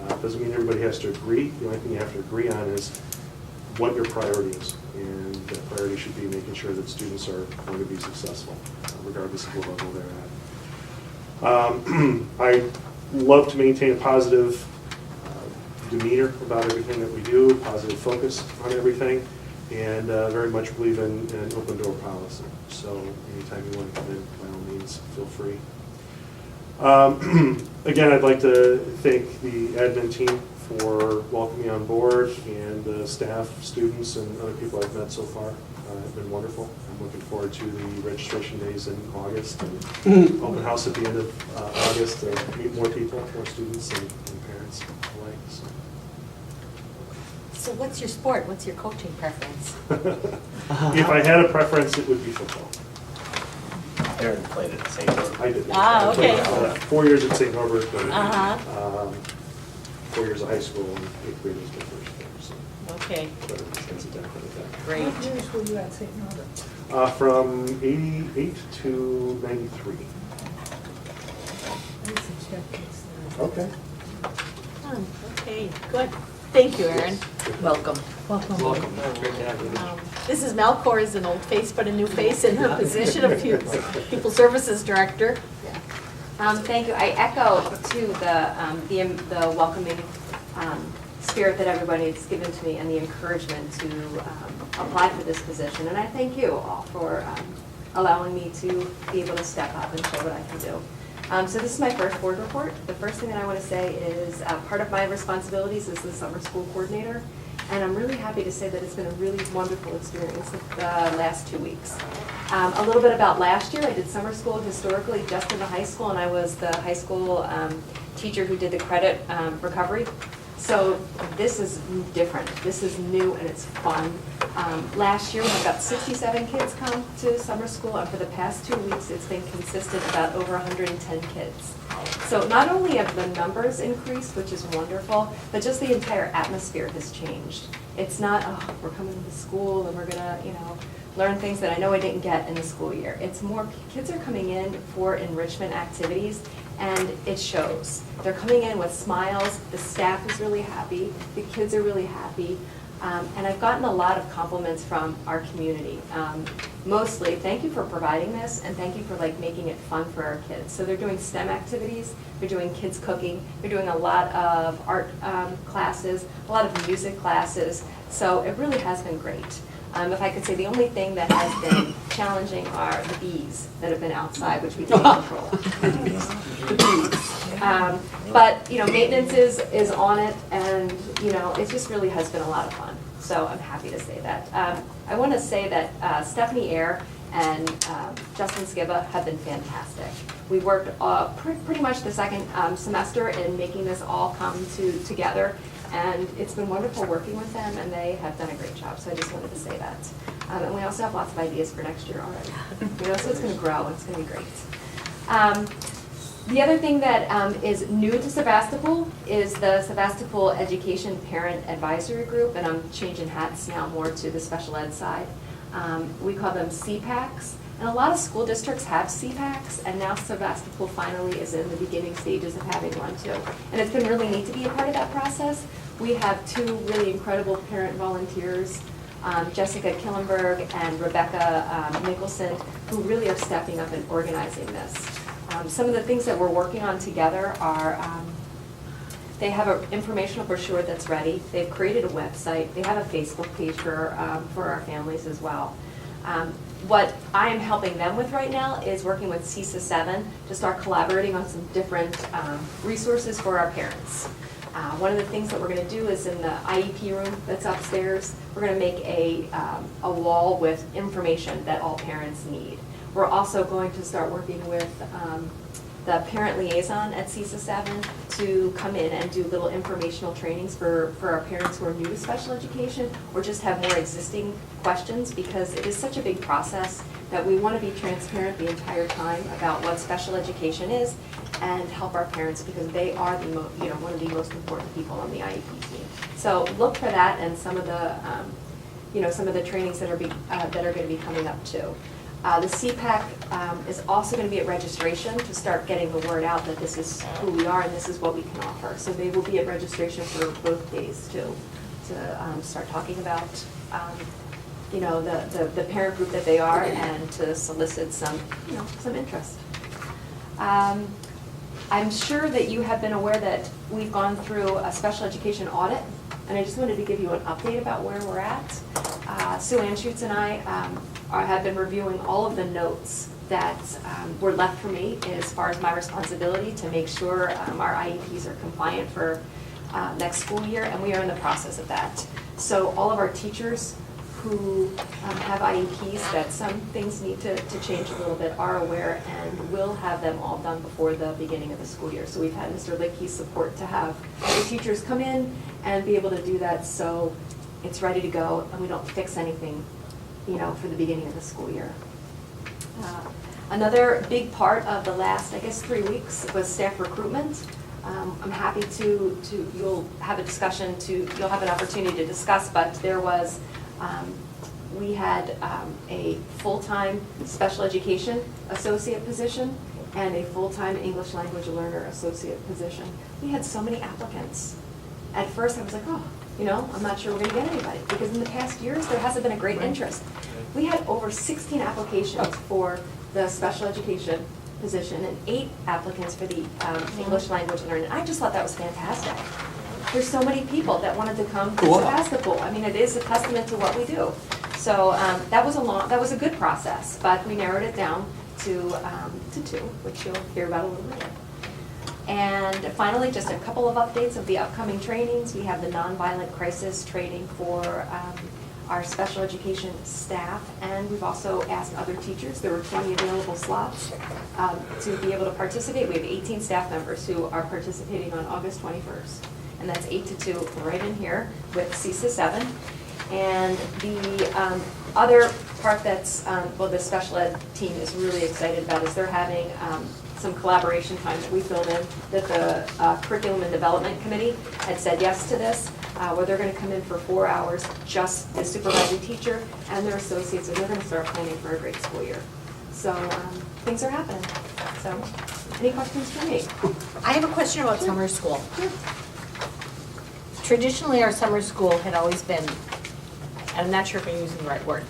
It doesn't mean everybody has to agree. The only thing you have to agree on is what your priority is. And the priority should be making sure that students are going to be successful, regardless of what level they're at. I love to maintain a positive demeanor about everything that we do, positive focus on everything, and very much believe in an open door policy. So anytime you want to come in, by all means, feel free. Again, I'd like to thank the admin team for welcoming me on board, and the staff, students, and other people I've met so far have been wonderful. I'm looking forward to the registration days in August and open house at the end of August to meet more people, more students and parents alike. So what's your sport? What's your coaching preference? If I had a preference, it would be football. Aaron played at St. Norbert. I did. Ah, I played, okay. 4 years at St. Norbert, but Uh-huh. 4 years of high school, and 8th grade was my first year. So Okay, quite an extensive background at that. great. What years were you at St. Norbert? From 88 to 93. I used to check this. Okay. Okay, good. Thank you, Erin. Welcome. Welcome. Welcome. Great to have you. Mrs. Melchor is an old face but a new face in her position of People Services Director. Thank you. I echo to the welcoming spirit that everybody has given to me and the encouragement to apply for this position. And I thank you all for allowing me to be able to step up and show what I can do. So this is my first board report. The first thing that I want to say is part of my responsibilities is the summer school coordinator. And I'm really happy to say that it's been a really wonderful experience the last 2 weeks. A little bit about last year, I did summer school historically just in the high school, and I was the high school teacher who did the credit recovery. So this is different. This is new and it's fun. Last year we had about 67 kids come to summer school, and for the past 2 weeks it's been consistent about over 110 kids. So not only have the numbers increased, which is wonderful, but just the entire atmosphere has changed. It's not, oh, we're coming to school and we're gonna, learn things that I know I didn't get in the school year. It's more, kids are coming in for enrichment activities, and it shows. They're coming in with smiles, the staff is really happy, the kids are really happy, and I've gotten a lot of compliments from our community. Mostly, thank you for providing this, and thank you for making it fun for our kids. So they're doing STEM activities, they're doing kids cooking, they're doing a lot of art classes, a lot of music classes, so it really has been great. If I could say, the only thing that has been challenging are the bees that have been outside, which we can't control. The bees. But, maintenance is on it, and, it just really has been a lot of fun. So I'm happy to say that. I want to say that Stephanie Eyre and Justin Skiba have been fantastic. We worked pretty much the second semester in making this all come together. And it's been wonderful working with them, and they have done a great job, so I just wanted to say that. And we also have lots of ideas for next year already. So it's going to grow, and it's going to be great. The other thing that is new to Sevastopol is the Sevastopol Education Parent Advisory Group, and I'm changing hats now more to the special ed side. We call them CPACs. And a lot of school districts have CPACs, and now Sevastopol finally is in the beginning stages of having one too. And it's been really neat to be a part of that process. We have two really incredible parent volunteers, Jessica Killenberg and Rebecca Nicholson, who really are stepping up and organizing this. Some of the things that we're working on together are they have an informational brochure that's ready. They've created a website. They have a Facebook page for our families as well. What I am helping them with right now is working with CISA 7 to start collaborating on some different resources for our parents. One of the things that we're going to do is in the IEP room that's upstairs, we're going to make a wall with information that all parents need. We're also going to start working with the parent liaison at CISA 7 to come in and do little informational trainings for our parents who are new to special education or just have more existing questions, because it is such a big process that we want to be transparent the entire time about what special education is and help our parents, because they are one of the most important people on the IEP team. So look for that and some of the trainings that are going to be coming up too. The CPAC is also going to be at registration to start getting the word out that this is who we are and this is what we can offer. So they will be at registration for both days too, to start talking about the parent group that they are and to solicit some interest. I'm sure that you have been aware that we've gone through a special education audit, and I just wanted to give you an update about where we're at. Sue Anschutz and I have been reviewing all of the notes that were left for me as far as my responsibility to make sure our IEPs are compliant for next school year, and we are in the process of that. So all of our teachers who have IEPs that some things need to change a little bit are aware, and will have them all done before the beginning of the school year. So we've had Mr. Lickey's support to have the teachers come in and be able to do that so it's ready to go and we don't fix anything for the beginning of the school year. Another big part of the last, 3 weeks was staff recruitment. I'm happy you'll have a discussion you'll have an opportunity to discuss, but there was We had a full-time special education associate position and a full-time English language learner associate position. We had so many applicants. At first, I was like, oh, I'm not sure we're going to get anybody, because in the past years, there hasn't been a great interest. We had over 16 applications for the special education position and 8 applicants for the English language learner. I just thought that was fantastic. There's so many people that wanted to come to Sevastopol. I mean, it is a testament to what we do. So that was a good process, but we narrowed it down to 2, which you'll hear about a little later. And finally, just a couple of updates of the upcoming trainings. We have the nonviolent crisis training for our special education staff, and we've also asked other teachers, there were 20 available slots to be able to participate. We have 18 staff members who are participating on August 21st, and that's 8 to 2 right in here with CISA 7. And the other part that's, the special ed team is really excited about is they're having some collaboration time that we filled in, that the Curriculum and Development Committee had said yes to this, where they're going to come in for 4 hours, just the supervising teacher and their associates, and they're going to start planning for a great school year. So things are happening. So any questions for me? I have a question about summer school. Traditionally, our summer school had always been, I'm not sure if I'm using the right word,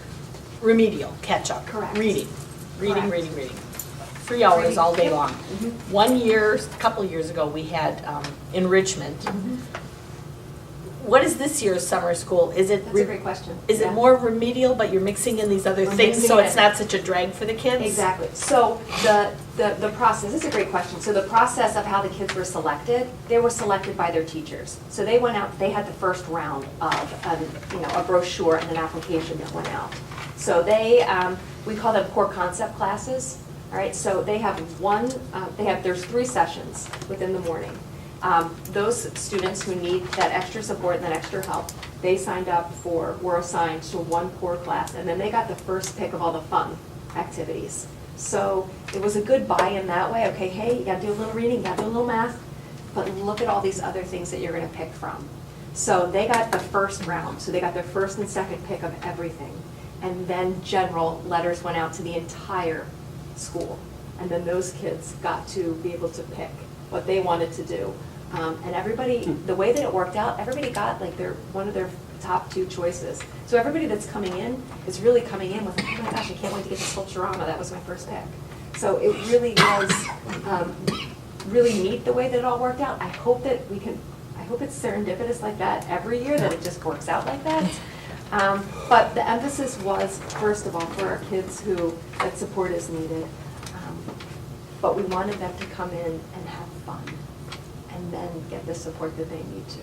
remedial, catch-up. Correct. Reading. Correct. 3 hours all day Yep. long. Mhm. 1 year, a couple of years ago, we had enrichment. Mhm. What is this year's summer school? Is it That's a great question. Is Yeah. it more remedial, but you're mixing in these other We're things, so mixing it's it. not such a drag for the kids? Exactly. So the process, this is a great question. So the process of how the kids were selected, they were selected by their teachers. So they went out, they had the first round of a brochure and an application that went out. So they, we call them core concept classes. All right, so they have there's 3 sessions within the morning. Those students who need that extra support and that extra help, they were assigned to one core class, and then they got the first pick of all the fun activities. So it was a good buy-in that way. Okay, hey, you gotta do a little reading, you gotta do a little math, but look at all these other things that you're gonna pick from. So they got the first round, so they got their first and second pick of everything. And then general letters went out to the entire school. And then those kids got to be able to pick what they wanted to do. And everybody, the way that it worked out, everybody got like one of their top 2 choices. So everybody that's coming in is really coming in with, oh my gosh, I can't wait to get to Sculpturama, that was my first pick. So it really was really neat the way that it all worked out. I hope it's serendipitous like that every year, that it just works out like that. But the emphasis was, first of all, for our kids that support is needed. But we wanted them to come in and have fun and then get the support that they need to.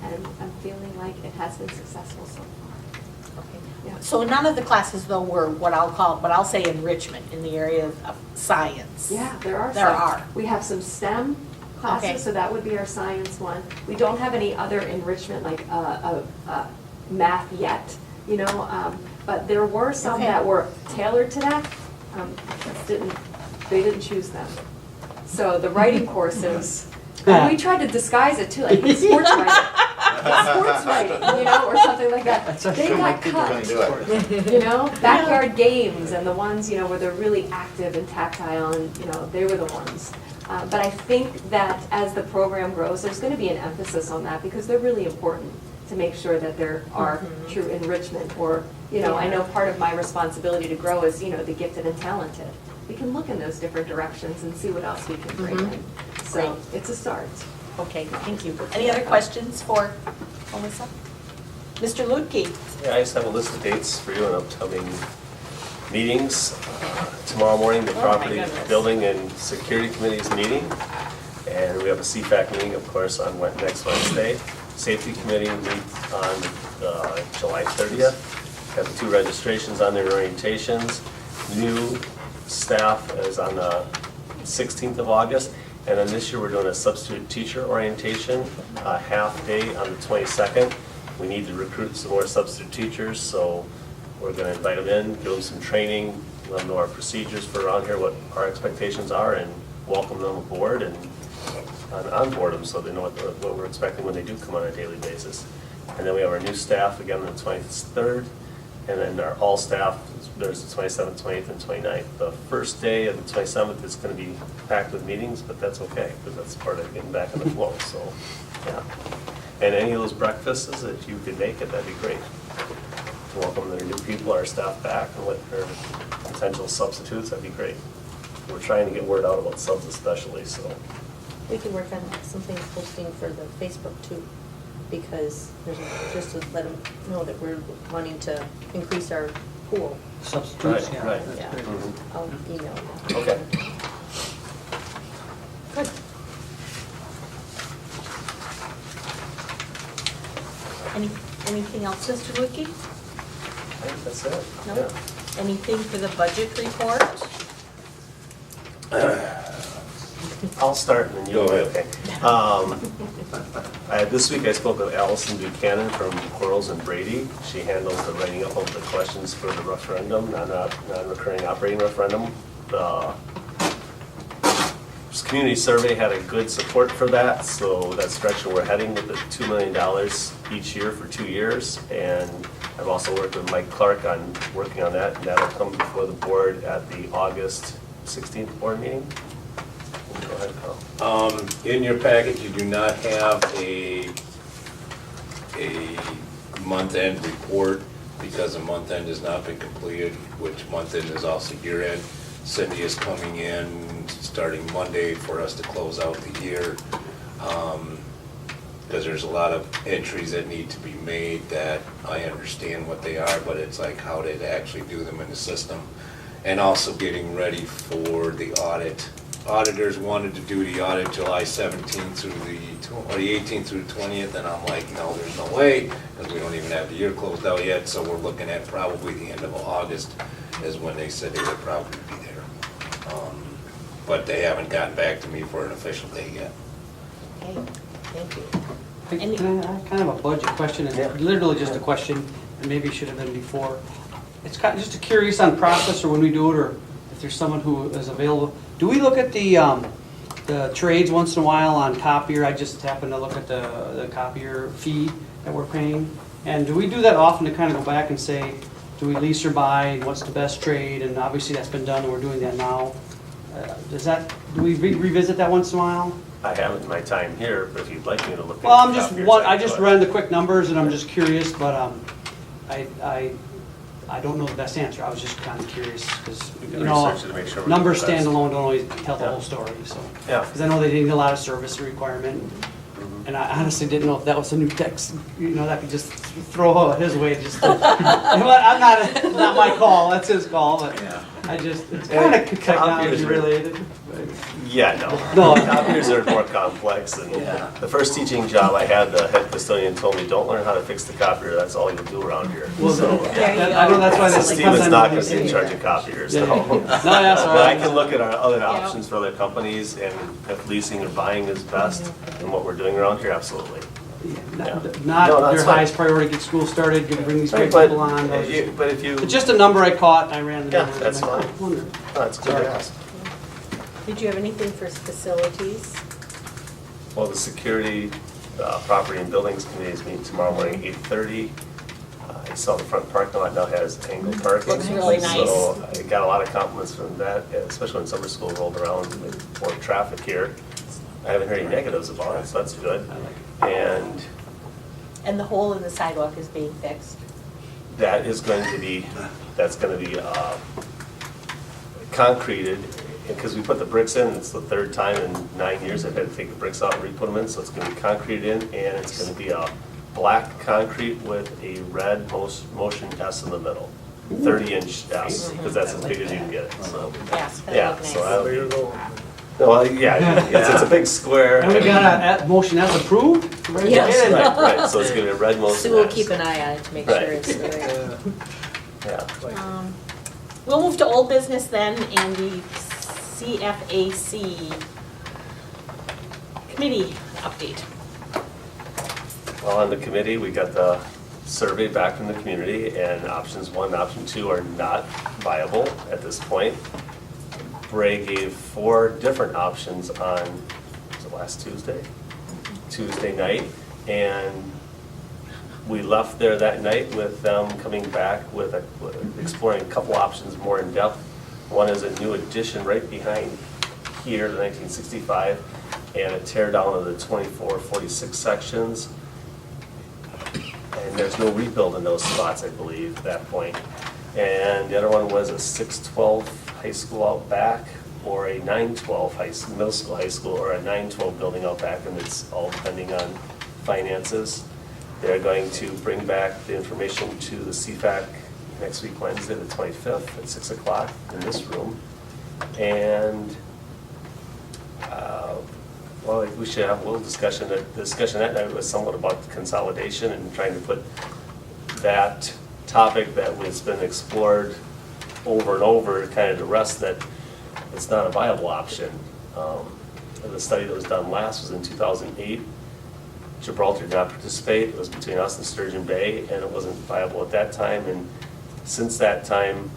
And I'm feeling like it has been successful so far. Okay. Yeah. So none of the classes though were what I'll say enrichment in the area of science. Yeah, there are. There some. are. We have some STEM classes, Okay. so that would be our science one. We don't have any other enrichment like math yet, but there were some Okay. that were tailored to that. They didn't choose them. So the writing courses, and we tried to disguise it too, like it's sports writing, or something like that. That's They actually my got kids We're cut. gonna do it. Backyard games and the ones, where they're really active and tactile and, they were the ones. But I think that as the program grows, there's going to be an emphasis on that because they're really important to make sure that there are true enrichment or, I know part of my responsibility to grow is, the gifted and talented. We can look in those different directions and see what else we can bring in. So Great. it's a start. Okay, thank you. Any other questions for Melissa? Mr. Lutke? Yeah, I just have a list of dates for you and upcoming meetings. Tomorrow morning, the Oh, my Property, goodness. Building, and Security Committee is meeting. And we have a CFAC meeting, of course, on next Wednesday. Safety Committee meets on July 30th. Have 2 registrations on their orientations. New staff is on the 16th of August. And then this year, we're doing a substitute teacher orientation, a half day on the 22nd. We need to recruit some more substitute teachers, so we're going to invite them in, give them some training, let them know our procedures for around here, what our expectations are, and welcome them aboard and onboard them so they know what we're expecting when they do come on a daily basis. And then we have our new staff again on the 23rd, And then our all staff, there's the 27th, 28th, and 29th. The first day of the 27th is going to be packed with meetings, but that's okay, because that's part of getting back in the flow, so, yeah. And any of those breakfasts that you could make it, that'd be great. To welcome their new people, our staff back, and with their potential substitutes, that'd be great. We're trying to get word out about subs especially, so. We can work on something posting for the Facebook too, because there's, just to let them know that we're wanting to increase our pool. Substitutes, Right, yeah. right. that's Yeah. great. Mhm. I'll email them. Okay. Good. Anything else, Mr. Lewicki? I think that's it. No? Yeah. Anything for the budget report? I'll start and then you'll. Go ahead. Okay. This week I spoke with Allison Buchanan from Quarles and Brady. She handles the writing up of the questions for the referendum, non-recurring operating referendum. This community survey had a good support for that, so that's the direction we're heading with the $2 million each year for 2 years. And I've also worked with Mike Clark on working on that, and that'll come before the board at the August 16th board meeting. Go ahead, Carl. In your packet, you do not have a month-end report because the month-end has not been completed, which month-end is also year-end. Cindy is coming in starting Monday for us to close out the year. Because there's a lot of entries that need to be made that I understand what they are, but it's like how to actually do them in the system. And also getting ready for the audit. Auditors wanted to do the audit July 17th through the 18th through the 20th, and I'm like, no, there's no way, because we don't even have the year closed out yet, so we're looking at probably the end of August is when they said they would probably be there. But they haven't gotten back to me for an official date yet. Okay, thank you. Hey, can I kind of a budget question, it's literally just a question, and maybe it should have been before. It's kind of just a curious on process or when we do it, or if there's someone who is available. Do we look at the trades once in a while on copier? I just happen to look at the copier fee that we're paying. And do we do that often to kind of go back and say, do we lease or buy, and what's the best trade? And obviously that's been done, and we're doing that now. Do we revisit that once in a while? I haven't in my time here, but if you'd like me to look at. Well, I copiers, just could. ran the quick numbers, and I'm just curious, but I don't know the best answer. I was just kind of curious, because, We can research it to make sure we're numbers doing the best. standalone don't always tell the Yeah. whole story, so. Yeah. Because I know they need a lot of service requirement, and I honestly didn't know if that was a new text, that could just throw his way, just to, I'm not my call, that's his call, but it's kind of technology related. Yeah, no. Copiers are more complex, and the first teaching job I had, the head custodian told me, don't learn how to fix the copier, that's all you'll do around here. Well, So, I know that's why so that's Steve sometimes is not when going to you be in say- charge of copiers, Yeah. no. No, that's all But I right. can look at our other options for other companies, and if leasing or buying is best, and what we're doing around here, absolutely. Not No, that's your fine. highest priority, get school started, bring these great But people on. if you, It's just a number I caught, and I ran the Yeah, numbers. that's and I fine. wondered. that's good to ask. Did you have anything for facilities? Well, the security, property and buildings committees meet tomorrow morning, 8:30. I saw the front parking lot now has angled parking. Looks really nice. So I got a lot of compliments from that, especially when summer school rolled around with more traffic here. I haven't heard any negatives about it, so that's good. And And the hole in the sidewalk is being fixed? that is going to be, concreted, because we put the bricks in, it's the third time in 9 years I've had to take the bricks out and re-put them in, so it's gonna be concreted in, and it's gonna be a black concrete with a red motion S in the middle. 30-inch S, because that's as big as you can get it, so. Yes, that'll Yeah, look so nice. that'll be. Well, yeah, it's a big square. And we got a motion as approved? Yes. Right, so it's gonna be a red motion S. Sue will keep an eye on it to make sure Right. it's the right. Yeah. We'll move to old business then, and the CFAC committee update. Well, on the committee, we got the survey back from the community, and options 1 and option 2 are not viable at this point. Bray gave 4 different options on, was it last Tuesday? Tuesday night, and we left there that night with them coming back with exploring a couple options more in depth. One is a new addition right behind here, the 1965, and a tear down of the 24, 46 sections. And there's no rebuild in those spots, I believe, at that point. And the other one was a 612 high school out back, or a 912 middle school, high school, or a 912 building out back, and it's all depending on finances. They're going to bring back the information to the CFAC next week, Wednesday, the 25th, at 6 o'clock in this room. And, well, we should have a little discussion. The discussion that night was somewhat about consolidation and trying to put that topic that has been explored over and over kind of to rest, that it's not a viable option. The study that was done last was in 2008. Gibraltar did not participate. It was between us and Sturgeon Bay, and it wasn't viable at that time. And since that time,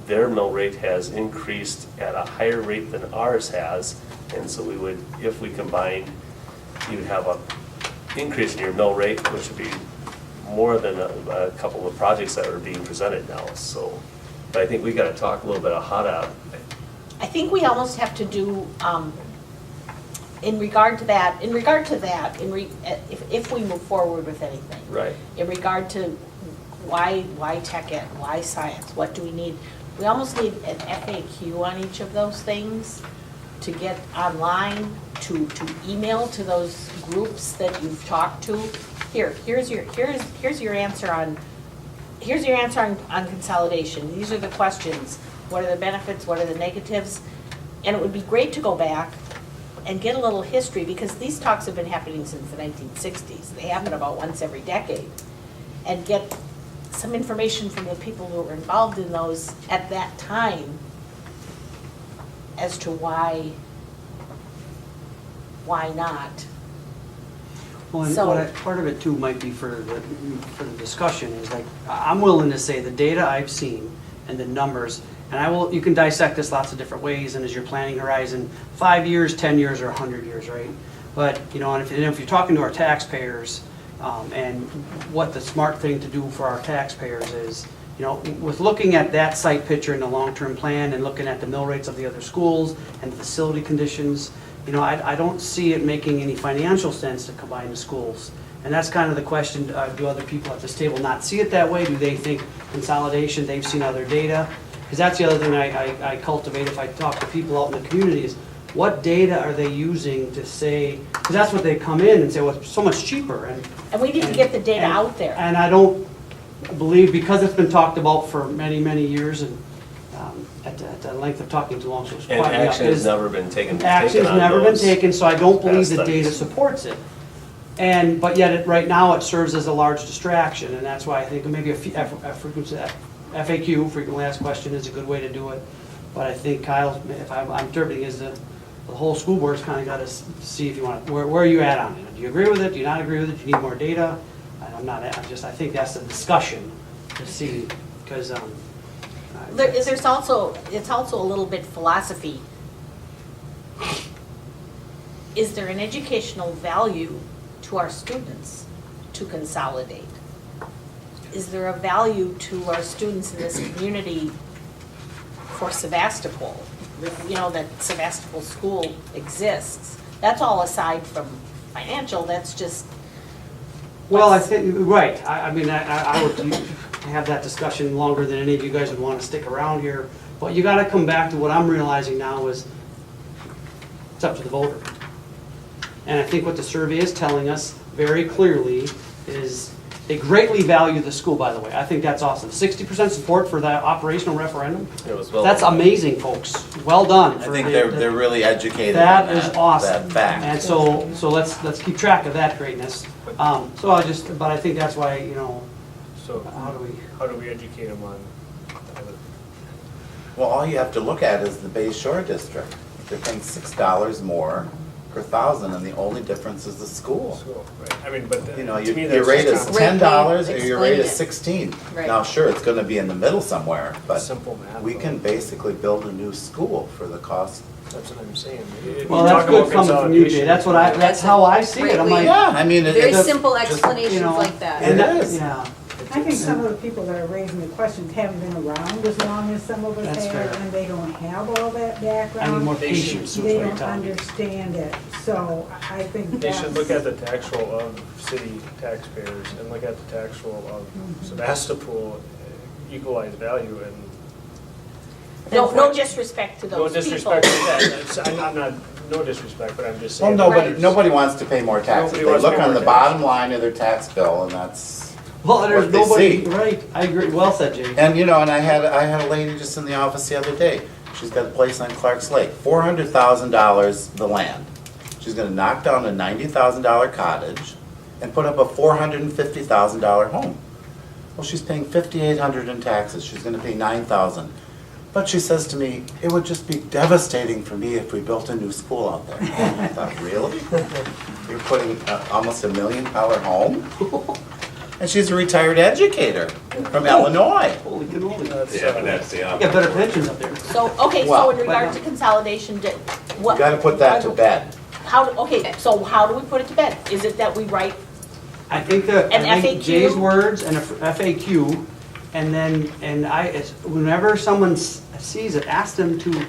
their mill rate has increased at a higher rate than ours has. And so we would, if we combined, you would have a increase in your mill rate, which would be more than a couple of projects that are being presented now. So, but I think we got to talk a little bit of how to. I think we almost have to do, in regard to that, if we move forward with anything. Right. In regard to why tech ed, why science, what do we need? We almost need an FAQ on each of those things to get online, to email to those groups that you've talked to. Here's your answer on consolidation. These are the questions. What are the benefits? What are the negatives? And it would be great to go back and get a little history, because these talks have been happening since the 1960s. They happen about once every decade. And get some information from the people who were involved in those at that time as to why not. Well, and So- part of it too might be for the discussion is, like, I'm willing to say the data I've seen and the numbers, and you can dissect this lots of different ways, and as your planning horizon, 5 years, 10 years, or 100 years, right? But, and if you're talking to our taxpayers, and what the smart thing to do for our taxpayers is, with looking at that site picture in the long-term plan and looking at the mill rates of the other schools and the facility conditions, I don't see it making any financial sense to combine the schools. And that's kind of the question, do other people at this table not see it that way? Do they think consolidation, they've seen other data? Because that's the other thing I cultivate if I talk to people out in the community is, what data are they using to say, because that's what they come in and say, well, it's so much cheaper. And we need to get the data out there. And I don't believe, because it's been talked about for many, many years, and at the length of talking too long, so it's And quite action has never been taken. Action's on never been those taken, so I don't believe the past data studies. supports it. But yet, right now, it serves as a large distraction, and that's why I think maybe a FAQ, frequently asked question, is a good way to do it. But I think Kyle, if I'm interpreting, is the whole school board's kind of got to see if you want, where are you at on it? Do you agree with it? Do you not agree with it? Do you need more data? I think that's a discussion to see, because It's also a little bit philosophy. Is there an educational value to our students to consolidate? Is there a value to our students in this community for Sevastopol? That Sevastopol school exists. That's all aside from financial, that's just. well, I think, right, I would have that discussion longer than any of you guys would want to stick around here, but you got to come back to what I'm realizing now is, it's up to the voter. And I think what the survey is telling us very clearly is they greatly value the school, by the way. I think that's awesome. 60% support for that operational referendum. It was well. That's amazing, folks. Well done. I think they're really educated That on is awesome. that fact. And so let's keep track of that greatness. But I think that's why, So how do we educate them on? Well, all you have to look at is the Bay Shore District. They're paying $6 more per thousand, and the only difference is the school. Right. I mean, but You know, to me, your that's rate just is not $10 or your rate is Explain it. 16. Right. Now, sure, it's gonna be in the middle somewhere, but simple math. we can basically build a new school for the cost That's what I'm saying. If Well, you that's talk good about coming from you, Jay. consolidation, That's what that's how I see it. I'm like, Yeah, I mean, Very it's, simple just, explanations you know, like that. and It is. Yeah. I think some of the people that are raising the questions haven't been around as long as some of us That's have, fair. and they don't have all that I background. need more They should- patience. is They what you're don't telling me. understand it, so I think they that's. should look at the tax roll of city taxpayers and look at the tax roll of Sevastopol, equalized value, and No disrespect to no those people. disrespect to that. I'm not, no disrespect, but I'm just well, saying. nobody wants to pay more taxes. Nobody They wants to look pay on more the taxes. bottom line of their tax bill, and that's Well, there's what they nobody, see. right, I agree, well said, Jay. And you know, and I had a lady just in the office the other day. She's got a place on Clark's Lake, $400,000 the land. She's gonna knock down a $90,000 cottage and put up a $450,000 home. Well, she's paying $5,800 in taxes. She's gonna pay $9,000. But she says to me, it would just be devastating for me if we built a new school out there. And I thought, really? You're putting almost $1 million home? And she's a retired educator from Illinois. Holy cannoli. Yeah, but that's the You opposite. got better pensions up there. So, okay, so Well, in regard to consolidation, what? You gotta put that to bed. Okay, so how do we put it to bed? Is it that we write, I think that, An I think FAQ? Jay's words and a FAQ, and then, whenever someone sees it, ask them to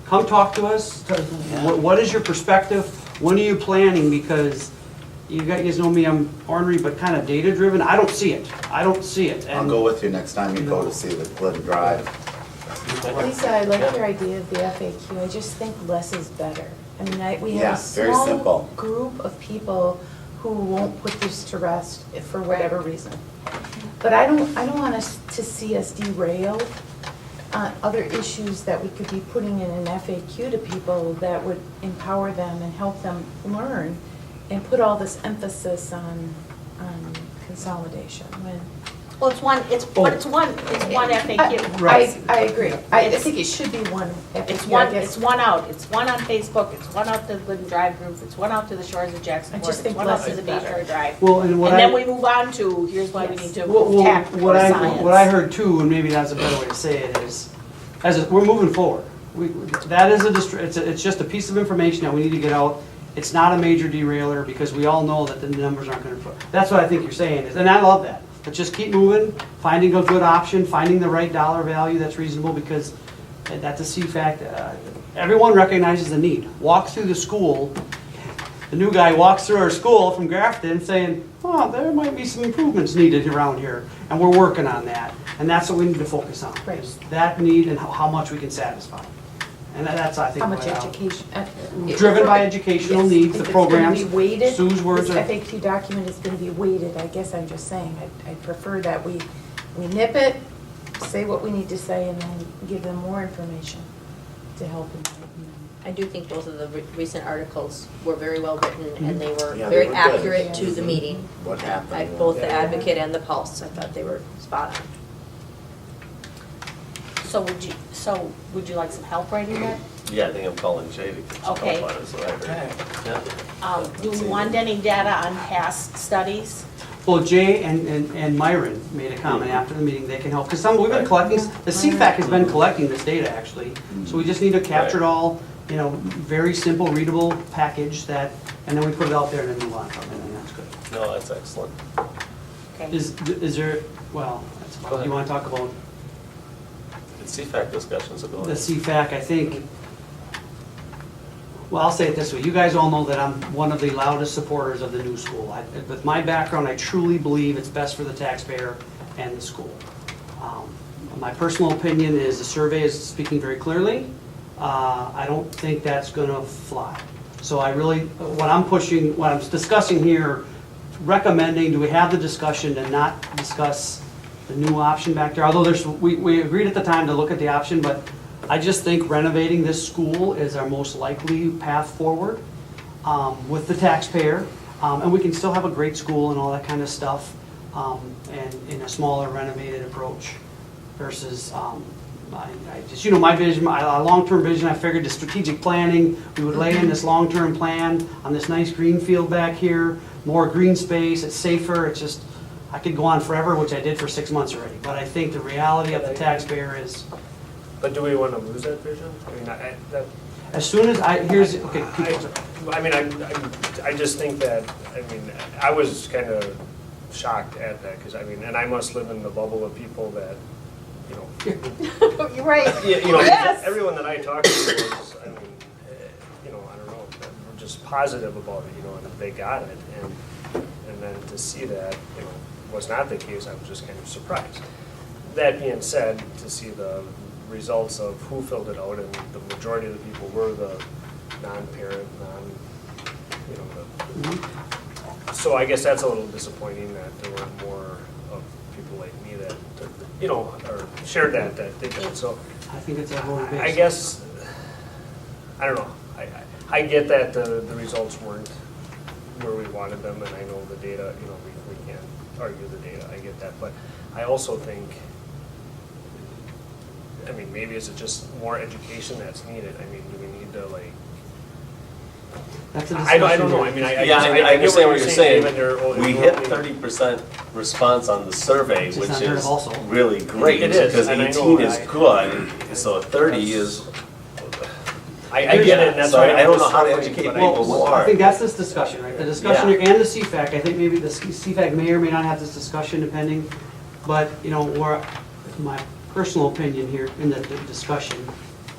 come talk to us. What is your perspective? When are you planning? Because you guys know me, I'm ornery, but kind of data-driven. I don't see it. I don't see it. I'll And go with you next time you go to see the Glen Drive. Lisa, I like your idea of the FAQ. I just think less is better. I mean, we Yeah, have a very simple. small group of people who won't put this to rest for whatever reason. But I don't want us to see us derailed on other issues that we could be putting in an FAQ to people that would empower them and help them learn and put all this emphasis on consolidation when. well, it's one FAQ. Right. I agree. I think it should be one FAQ. It's I guess. it's one out. It's one on Facebook, it's one out to the Glidden Drive group, it's one out to the shores of Jackson I Port, just it's think one out less to is the Bay better. Shore Drive. Well, and And what then I, we move on to, here's why we need to well, tap what or I science. heard too, and maybe that's a better way to say it, is, we're moving forward. That is it's just a piece of information that we need to get out. It's not a major derailer, because we all know that the numbers aren't gonna, that's what I think you're saying, is, and I love that. But just keep moving, finding a good option, finding the right dollar value that's reasonable, because that's a CFAC. Everyone recognizes the need. Walk through the school, the new guy walks through our school from Grafton saying, oh, there might be some improvements needed around here, and we're working on that. And that's what we need to focus on, Right. is that need and how much we can satisfy. And that's, I think, How much what education? driven by educational Yes, needs, if the it's gonna programs. be weighted, Sue's words this are, FAQ document is going to be weighted, I guess I'm just saying, I'd prefer that we nip it, say what we need to say, and then give them more information to help them. I do think both of the recent articles were very well written, and they were Yeah, they very were good. accurate to the meeting. What happened? Both the Advocate and the Pulse, I thought they were spot on. So would you like some help writing that? Yeah, I think I'm calling Jay to get some Okay. help on it, so I heard. Yeah. Do we want any data on past studies? well, Jay and Myron made a comment after the meeting, they can help, because we've been collecting, the CFAC has been collecting this data, actually. So we just need to capture it all, very simple, readable package that, and then we put it out there and then move on from it, and that's good. No, that's excellent. Okay. Is there, well, Go ahead. you want to talk about The CFAC discussions are going. the CFAC? I think, well, I'll say it this way, you guys all know that I'm one of the loudest supporters of the new school. With my background, I truly believe it's best for the taxpayer and the school. My personal opinion is the survey is speaking very clearly. I don't think that's gonna fly. So I really, what I'm discussing here, recommending, do we have the discussion to not discuss the new option back there? Although we agreed at the time to look at the option, but I just think renovating this school is our most likely path forward with the taxpayer. And we can still have a great school and all that kind of stuff, and in a smaller renovated approach versus, I just, my vision, my long-term vision, I figured the strategic planning, we would lay in this long-term plan on this nice green field back here, more green space, it's safer, it's just, I could go on forever, which I did for 6 months already. But I think the reality of the taxpayer is, But do we want to lose that vision? I mean, as soon as okay, keep going. I mean, I just think that, I mean, I was kind of shocked at that, because I mean, and I must live in the bubble of people that, you know. You're right. You know, Yes. everyone that I talked to was, I mean, you know, I don't know, were just positive about it, you know, and they got it. And then to see that, you know, was not the case, I was just kind of surprised. That being said, to see the results of who filled it out, and the majority of the people were the non-parent, you know, so I guess that's a little disappointing that there weren't more of people like me that took, you know, or shared that they did. So I think it's a voter base. I guess, I don't know, I get that the results weren't where we wanted them, and I know the data, you know, we can't argue the data, I get that, but I also think, I mean, maybe is it just more education that's needed? I mean, do we need to, like, That's a I don't know, I mean, Yeah, I understand what you're saying. David, We hit 30% response on the survey, Which is which unheard of is also. really great. It is, Because and I 18 know is I- good, so 30 is, I get it, and that's so why I don't know how to suffering, educate but people who I are. think that's this discussion, right? The discussion Yeah. here and the CFAC, I think maybe the CFAC may or may not have this discussion depending, but, you know, my personal opinion here in the discussion,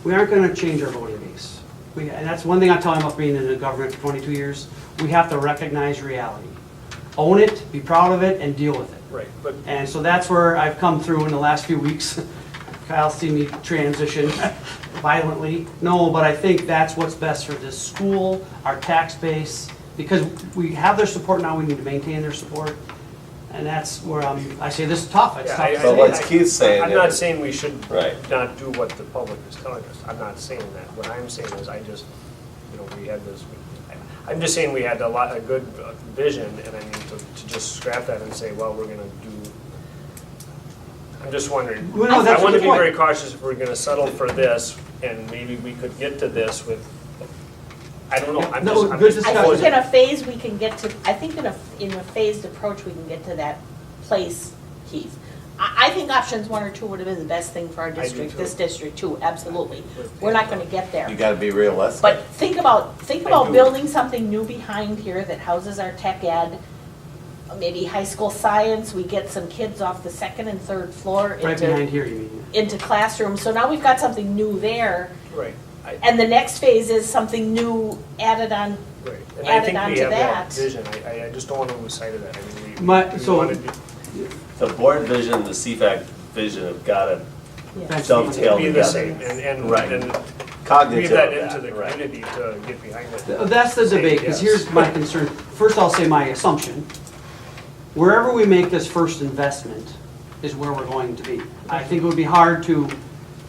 we aren't gonna change our voting base. And that's one thing I tell them about being in the government for 22 years, we have to recognize reality. Own it, be proud of it, and deal with it. Right, but And so that's where I've come through in the last few weeks. Kyle's seen me transition violently. No, but I think that's what's best for this school, our tax base, because we have their support now, we need to maintain their support. And that's where I say this is tough, it's yeah, tough. But what's Keith saying I'm not is- saying we should Right. not do what the public is telling us. I'm not saying that. What I'm saying is I just, you know, we had this, I'm just saying we had a good vision, and I mean, to just scrap that and say, well, we're gonna do, I'm just wondering. Well, no, that's I want to the be point. very cautious if we're gonna settle for this, and maybe we could get to this with, I don't know, I'm No, just. I'm good just- I think in a phase, we can get to, I think in a phased approach, we can get to that place, Keith. I think options 1 or 2 would have been the best thing for our do district, too. this district too, absolutely. We're not gonna get there. You gotta be realistic. But think about do. building something new behind here that houses our tech ed, maybe high school science, we get some kids off the 2nd and 3rd floor Right behind into, here, you mean? into classrooms. So now we've got something new there. Right, And the next phase is something new added on. right. And I Added think we onto have that that. vision. I just don't want to lose sight of that. I mean, we So- want to do. The board vision, the CFAC vision have got to Thanks. dovetail Be the together. same, and Right. weave Cognitive that of into the right. community to get behind it. That's the Say debate, because yes. here's my concern. First, I'll say my assumption. Wherever we make this first investment is where we're going to be. I think it would be hard to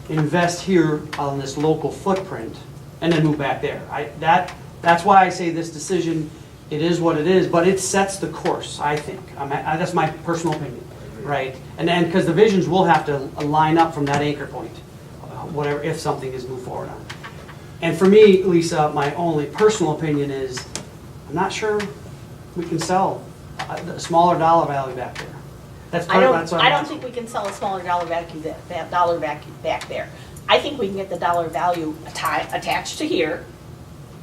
invest here on this local footprint and then move back there. That's why I say this decision, it is what it is, but it sets the course, I think. That's my personal opinion, right? And then, because the visions will have to line up from that anchor point, whatever, if something is moved forward on. And for me, Lisa, my only personal opinion is, I'm not sure we can sell a smaller dollar value back there. That's part of, that's what I I'm don't think we can sell a smaller dollar value back there. I think we can get the dollar value attached to here.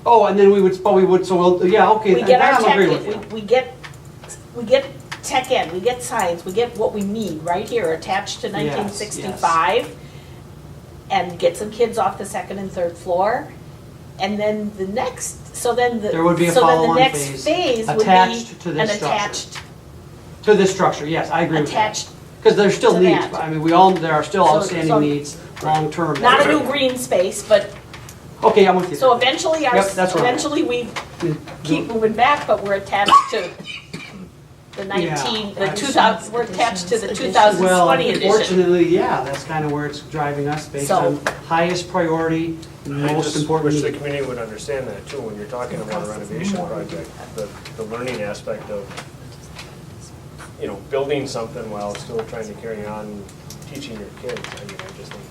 Oh, and then we would, so we'll, yeah, okay, We then get our I'm tech, agree with you. we get tech ed, we get science, we get what we need right here attached to Yes, 1965. And get some kids off the 2nd and 3rd floor. And then the next, There would be a so then the follow-on next phase phase would be attached to an this structure. attached, To this structure, yes, I agree with that. attached, Because there's still to needs, that. I mean, there are still So- outstanding so- needs, long-term. not a new green space, but, Okay, I'm with you. so eventually Yep, that's where I'm at. eventually we keep moving back, but we're attached to the 19, the 2000, we're attached to the Well, 2020 edition. unfortunately, yeah, that's kind of where it's driving us based So- on highest priority, I most just important wish the need. community would understand that too, when you're talking about a renovation project, the learning aspect of, you know, building something while still trying to carry on teaching your kids. I mean, I just think.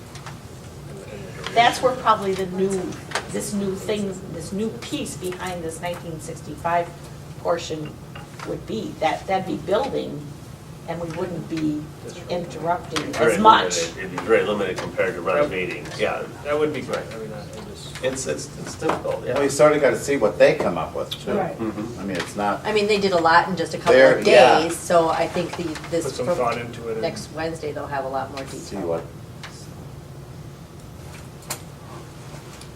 and the duration. That's where probably this new thing, this new piece behind this 1965 portion would be. That'd be building, and we wouldn't be interrupting Very as much. limited. It'd be very limited compared to renovating, yeah. That would be great. I mean, I just. It's difficult, yeah. Well, you sort of got to see what they come up with too. Right. I mean, it's not, I mean, they did a lot in just a couple There, of yeah. days, so I think this, Put some thought into it. and- next Wednesday, they'll have a lot more see detail. what,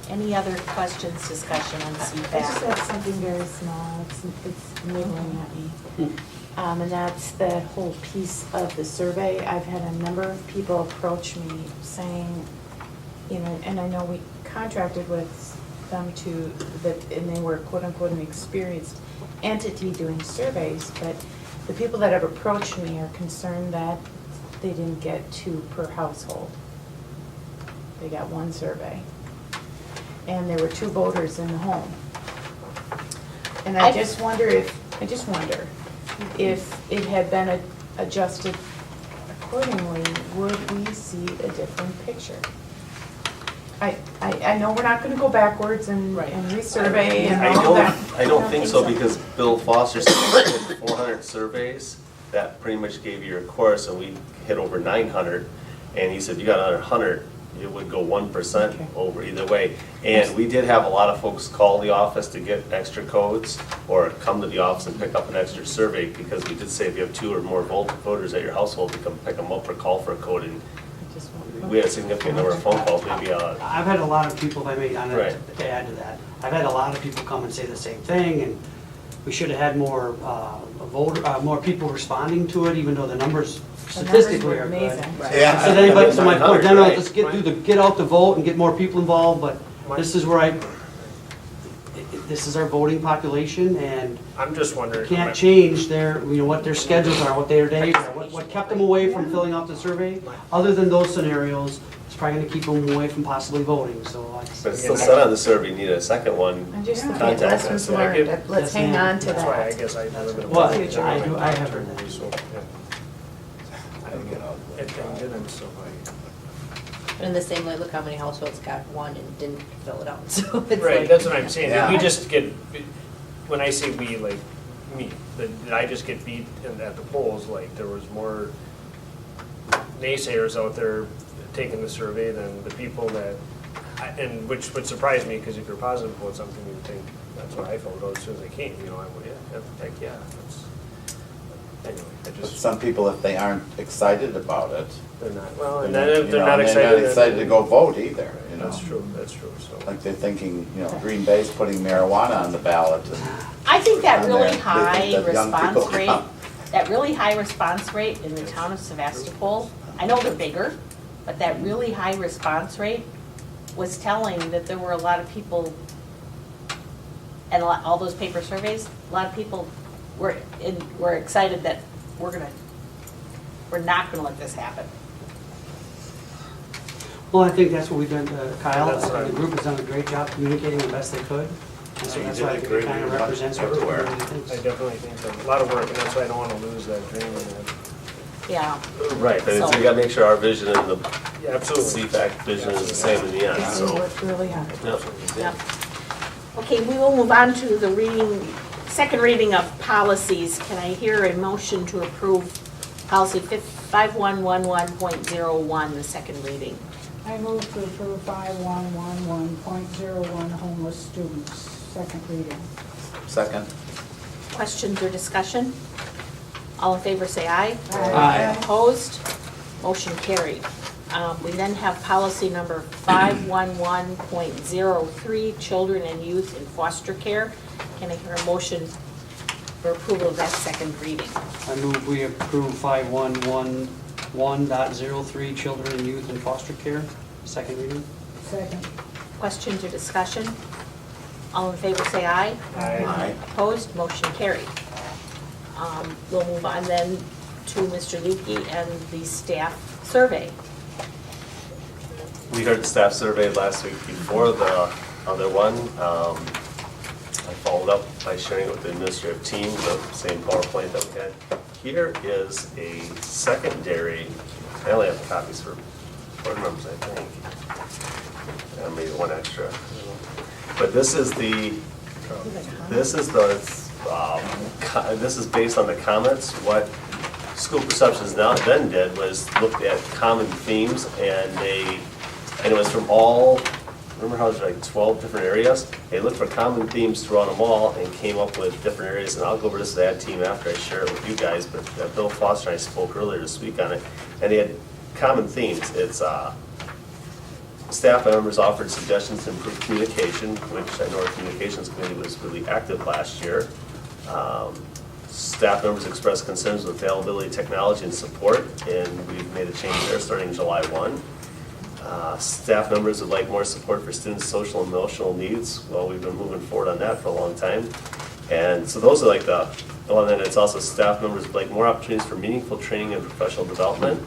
Any other questions, discussion on I just CPAC? have something very small, it's niggling at me. And that's that whole piece of the survey. I've had a number of people approach me saying, you know, and I know we contracted with them and they were quote-unquote an experienced entity doing surveys, but the people that have approached me are concerned that they didn't get 2 per household. They got 1 survey. And there were 2 voters in the home. And I just wonder if it had been adjusted accordingly, would we see a different picture? I know we're not gonna go backwards and resurvey and all that. I don't think so, because Bill Foster said 400 surveys, that pretty much gave you your course, and we hit over 900, and he said, you got another 100, it would go 1% over either way. And we did have a lot of folks call the office to get extra codes, or come to the office and pick up an extra survey, because we did say if you have 2 or more voters at your household, to come pick them up or call for a code, and we had a significant number of phone calls, maybe, I've had a lot of people, if I may, Right. to add to that, I've had a lot of people come and say the same thing, and we should have had more more people responding to it, even though the numbers statistically are good. Amazing. yeah. So then, but, so my point, then Right. let's get out the vote and get more people involved, but this is where this is our voting population, and I'm just wondering. can't change what their schedules are, what their days are, what kept them away from filling out the survey. Other than those scenarios, it's probably gonna keep them away from possibly voting, so but it still said on the survey, you need a second one. I'm just looking at Contact lessons us. learned, Yeah. let's hang on to That's why I that. guess I live in a. Well, future. I have heard that. So, yeah. It didn't, so But in the same way, look how many households got 1 and didn't fill it out, so it's Right, like. that's what I'm saying. Did we Yeah. just get, when I say we, like me, did I just get beat at the polls? Like there was more naysayers out there taking the survey than the people that, and which would surprise me, because if you're positive about something, you'd think, that's what I felt out as soon as I came, you know, I went, yeah, heck yeah, that's, anyway, I But just, some people, if they aren't excited about it, they're not, well, and they're then if they're not excited. to go vote either, you know? That's true, so. Like they're thinking, you know, Green Bay's putting marijuana on the ballot and. I think that And really they high think that young response people rate, come. that really high response rate in the town of Sevastopol, I know they're bigger, but that really high response rate was telling that there were a lot of people, and all those paper surveys, a lot of people were excited that we're not gonna let this happen. Well, I think that's what we've done, Kyle, That's and right. the group has done a great job communicating the best they could. And so Yeah, you that's did why I a think great it kind of job represents what the everywhere. community I thinks. definitely think so. A lot of work, and that's why I don't want to lose that dream and that. Yeah. Right, but it's, So- we gotta make sure our vision and the Yeah, absolutely. CPAC vision is the same in the end, They so. worked really hard. Yep. Yep. Okay, we will move on to the second reading of policies. Can I hear a motion to approve policy 5111.01, the second reading? I move to approve 5111.01 homeless students, second reading. Second. Questions or discussion? All in favor, say aye. Aye. Opposed? Motion carried. We then have policy number 511.03, children and youth in foster care. Can I hear a motion for approval of that second reading? I move we approve 5111.03, children and youth in foster care, second reading. Second. Questions or discussion? All in favor, say aye. Aye. Opposed? Motion carried. We'll move on then to Mr. Lukey and the staff survey. We heard the staff survey last week before the other one. I followed up by sharing it with the administrative team, the same PowerPoint that we had. Here is a secondary, I only have copies for board members, I think. Maybe one extra. But this is this is based on the comments. What School Perceptions then did was looked at common themes, and it was from all remember how there's like 12 different areas? They looked for common themes throughout them all and came up with different areas. And I'll go over this to that team after I share it with you guys, but Bill Foster and I spoke earlier this week on it. And they had common themes. It's staff members offered suggestions to improve communication, which I know our communications committee was really active last year. Staff members expressed concerns with availability, technology, and support, and we've made a change there starting July 1. Staff members would like more support for students' social and emotional needs. Well, we've been moving forward on that for a long time. And so those are like the one, and it's also staff members would like more opportunities for meaningful training and professional development.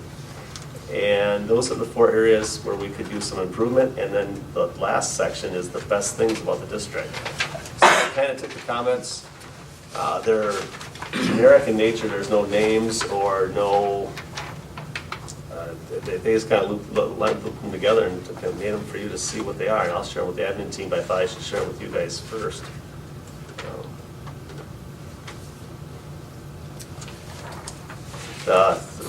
And those are the 4 areas where we could use some improvement. And then the last section is the best things about the district. So I kind of took the comments. They're generic in nature. There's no names or no, they just kind of loop them together and made them for you to see what they are. And I'll share them with the admin team, but I thought I should share it with you guys first.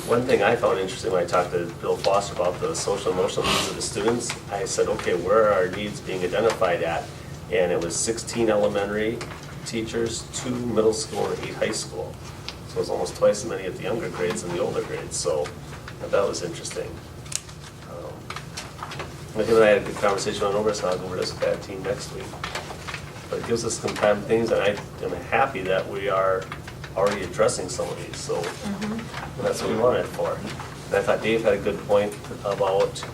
One thing I found interesting when I talked to Bill Foster about the social and emotional needs of the students, I said, okay, where are our needs being identified at? And it was 16 elementary teachers, 2 middle school, and 8 high school. So it was almost twice as many at the younger grades and the older grades. So I thought that was interesting. Him and I had a good conversation on over, so I'll go over this with that team next week. But it gives us some kind of things, and I am happy that we are already addressing some of these, so that's what we wanted it for. And I thought Dave had a good point about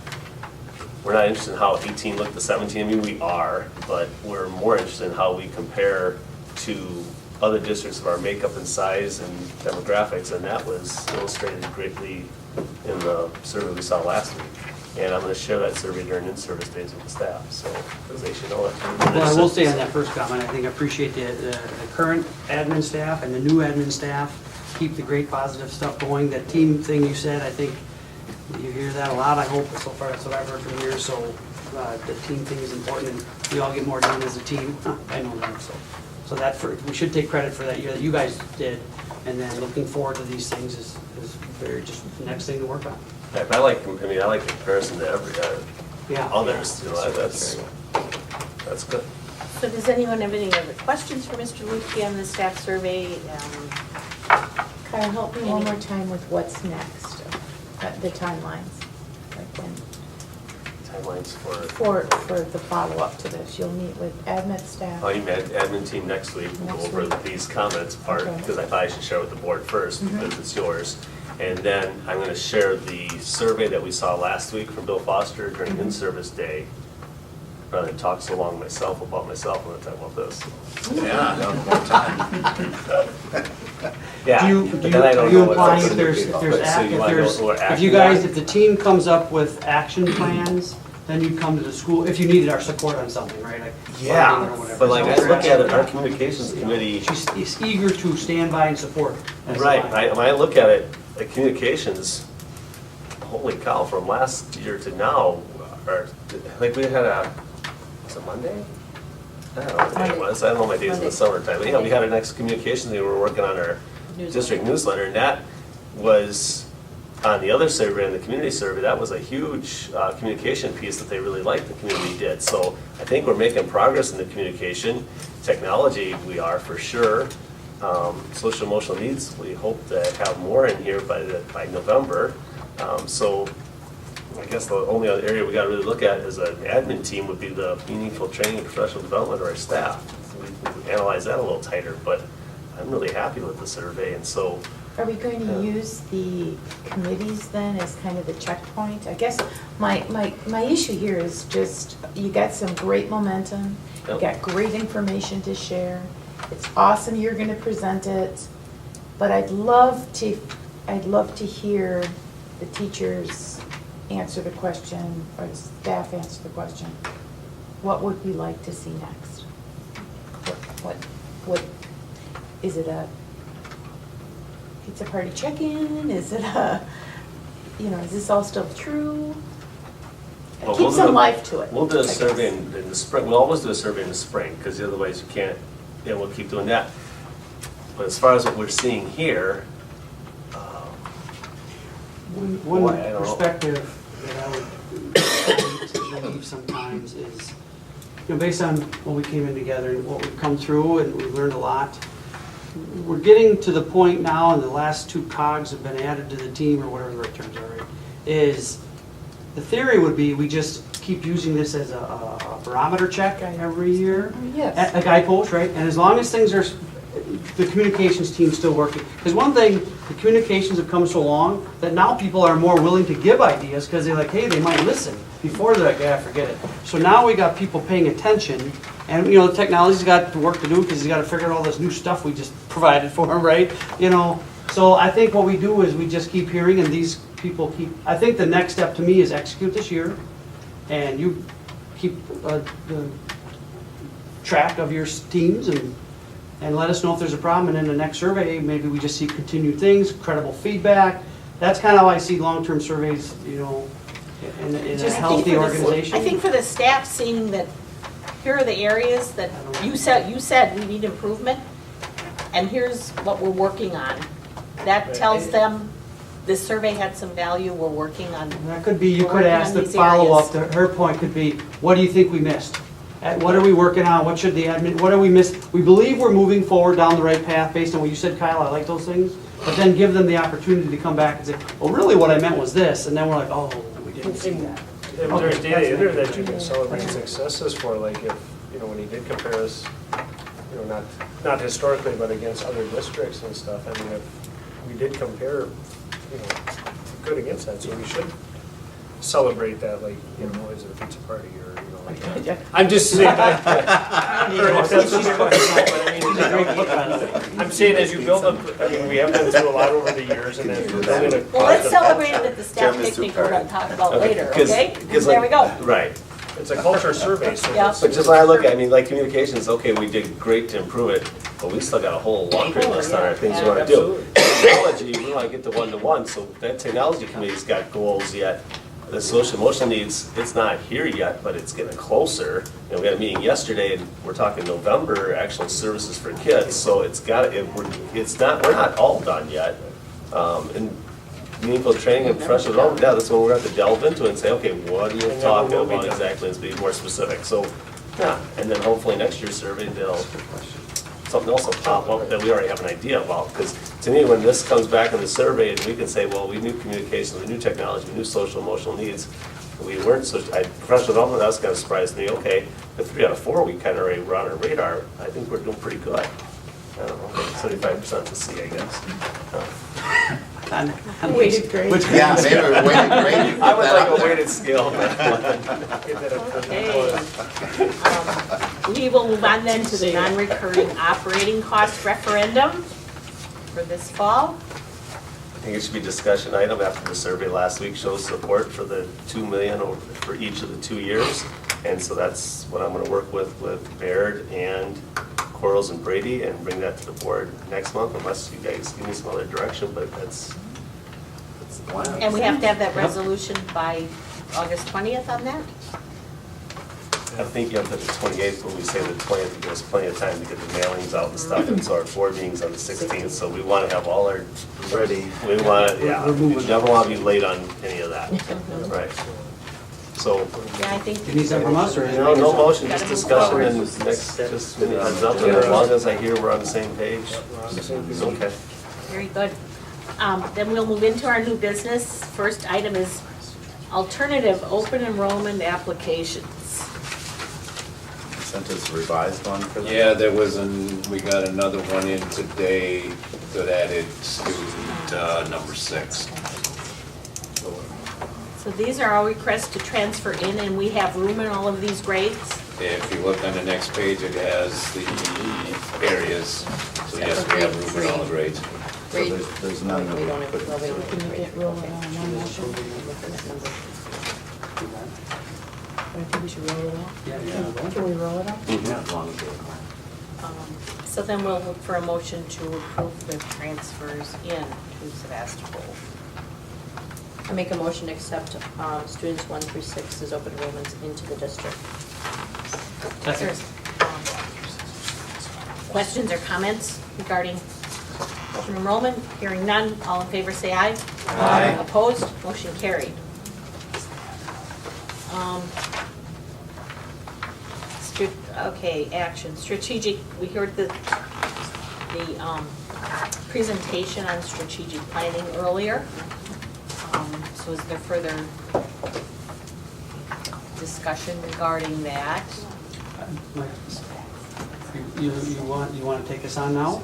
we're not interested in how 18 looked to 17. I mean, we are, but we're more interested in how we compare to other districts of our makeup and size and demographics, and that was illustrated greatly in the survey we saw last week. And I'm going to share that survey during in-service days with the staff, so because they should know it. Well, I will say on that first comment, I think I appreciate the current admin staff and the new admin staff. Keep the great positive stuff going. That team thing you said, I think you hear that a lot. I hope so far that's what I've heard from here. So the team thing is important, and we all get more done as a team. I know that. So that we should take credit for that year that you guys did, and then looking forward to these things is very just the next thing to work on. I like comparison to every others. You know, that's good. So does anyone have any other questions for Mr. Lutke on the staff survey? Kyle, help me one more time with what's next, the timelines. Like when, Timelines for the follow-up to this, you'll meet with admin staff. Oh, you met admin team next week. We'll go over these comments part, Okay. because I thought I should share with the board first, because it's yours. And then I'm going to share the survey that we saw last week from Bill Foster during in-service day. Rather than talk so long myself, I'm going to talk about this. Yeah, no, more time. Yeah. Are you implying if the team comes up with action plans, then you come to the school, if you needed our support on something, right? Like funding or whatever. But like I So look at it, our communications committee. She's eager to stand by and support. That's Right, fine. when I look at it, the communications, holy cow, from last year to now, like we had was it Monday? I don't know what day it was, I don't know my days in the summertime, but yeah, we had our next communications, we were working on our district newsletter, and that was on the other survey, and the community survey, that was a huge communication piece that they really liked, the community did. So I think we're making progress in the communication. Technology, we are for sure. Social emotional needs, we hope to have more in here by November. So I guess the only other area we got to really look at as an admin team would be the meaningful training and professional development of our staff. We analyze that a little tighter, but I'm really happy with the survey, and so. Are we going to use the committees then as kind of the checkpoint? I guess my issue here is just, you got some great momentum, you got great information to share. It's awesome you're gonna present it, but I'd love to hear the teachers answer the question, or the staff answer the question. What would we like to see next? What is it a pizza party check-in? Is it is this all still true? Well, Keep some life to it. We'll do a survey in the spring. We'll always do a survey in the spring, because otherwise you can't, we'll keep doing that. But as far as what we're seeing here, One perspective that I would believe sometimes is, based on what we came in together and what we've come through, and we've learned a lot, we're getting to the point now, and the last 2 cogs have been added to the team, or whatever the right terms are, right, is the theory would be we just keep using this as a barometer check every year. Yes. A guidepost, right? And as long as things are, the communications team's still working. Because one thing, the communications have come so long that now people are more willing to give ideas because they're like, hey, they might listen. Before they're like, yeah, forget it. So now we got people paying attention, and the technology's got work to do because he's got to figure out all this new stuff we just provided for him, right? So I think what we do is we just keep hearing, and these people keep. I think the next step to me is execute this year, and you keep the track of your teams and let us know if there's a problem. And in the next survey, maybe we just see continued things, credible feedback. That's kind of how I see long-term surveys, in a Just healthy think for the- organization. I think for the staff, seeing that here are the areas that you said we need improvement, and here's what we're working on. That tells them this survey had some value, we're working on. That could be, you we're could working ask on the these follow-up, areas. to her point could be, what do you think we missed? What are we working on? What should the admin, what do we miss? We believe we're moving forward down the right path based on what you said, Kyle, I like those things. But then give them the opportunity to come back and say, well, really what I meant was this, and then we're like, oh, we didn't see that. If there's data in there that you can celebrate successes for, like if, when he did compare us, not historically, but against other districts and stuff, I mean, if we did compare, good against that, so we should celebrate that, like, is it a pizza party or, like that. I'm just saying that. I'm saying as you build up, we have been through a lot over the years, and then we're building a. Well, let's celebrate it at the staff Jeremy's picnic too we're gonna talk about later, okay? Because There we go. Right. It's a culture survey, so. Yeah. But just when I look at, like communications, okay, we did great to improve it, but we still got a whole laundry list on our things we want to do. Technology, we want to get to 1-to-1, so that technology committee's got goals yet. The social emotional needs, it's not here yet, but it's getting closer. We had a meeting yesterday, and we're talking November, actual services for kids, so we're not all done yet. And meaningful training and professional development, yeah, that's when we're going to have to delve into it and say, okay, what are you talking about exactly, and be more specific. So, yeah, and then hopefully next year's survey, something else will pop up that we already have an idea about. Because to me, when this comes back in the survey, and we can say, well, we knew communication, we knew technology, we knew social emotional needs, we weren't, professional development, that was kind of surprised me. Okay, the 3 out of 4, we kind of already were on our radar. I think we're doing pretty good. I don't know, 75% to C, I guess. Weighted grade. Yeah, maybe we're waiting, great. I would like a weighted scale. Okay. We will move on then to the non-recurring operating cost referendum for this fall. I think it should be a discussion item after the survey last week shows support for the $2 million for each of the 2 years. And so that's what I'm going to work with Baird and Quarles and Brady and bring that to the board next month, unless you guys give me some other direction, but that's the plan. And we have to have that resolution by August 20th on that? I think you have to the 28th, when we say the 20th, there's plenty of time to get the mailings out and stuff, and so our board meeting's on the 16th, so we want to have all our, Ready. we want to, yeah, we never want to be late on any of that, right? So, Yeah, I think. You need something from us, or? no motion, just discussion, and next, just heads up, and as long as I hear we're on the same page, it's okay. Very good. Then we'll move into our new business. First item is alternative open enrollment applications. Sent us a revised one for that? Yeah, we got another one in today that added student number 6. So these are all requests to transfer in, and we have room in all of these grades. If you look on the next page, it has the areas. So yes, we have room in all the grades. So there's none that We don't we have, put nobody in. can Can you get roll it on one motion? I think we should roll it out. Can we roll it out? Yeah, as long as they're- So then we'll look for a motion to approve the transfers in to Sevastopol. I make a motion to accept students 1 through 6 as open enrollments into the district. Is there, questions or comments regarding open enrollment? Hearing none, all in favor say aye. Aye. Opposed? Motion carried. Okay, action, strategic, we heard the presentation on strategic planning earlier. So is there further discussion regarding that? You want to take us on now?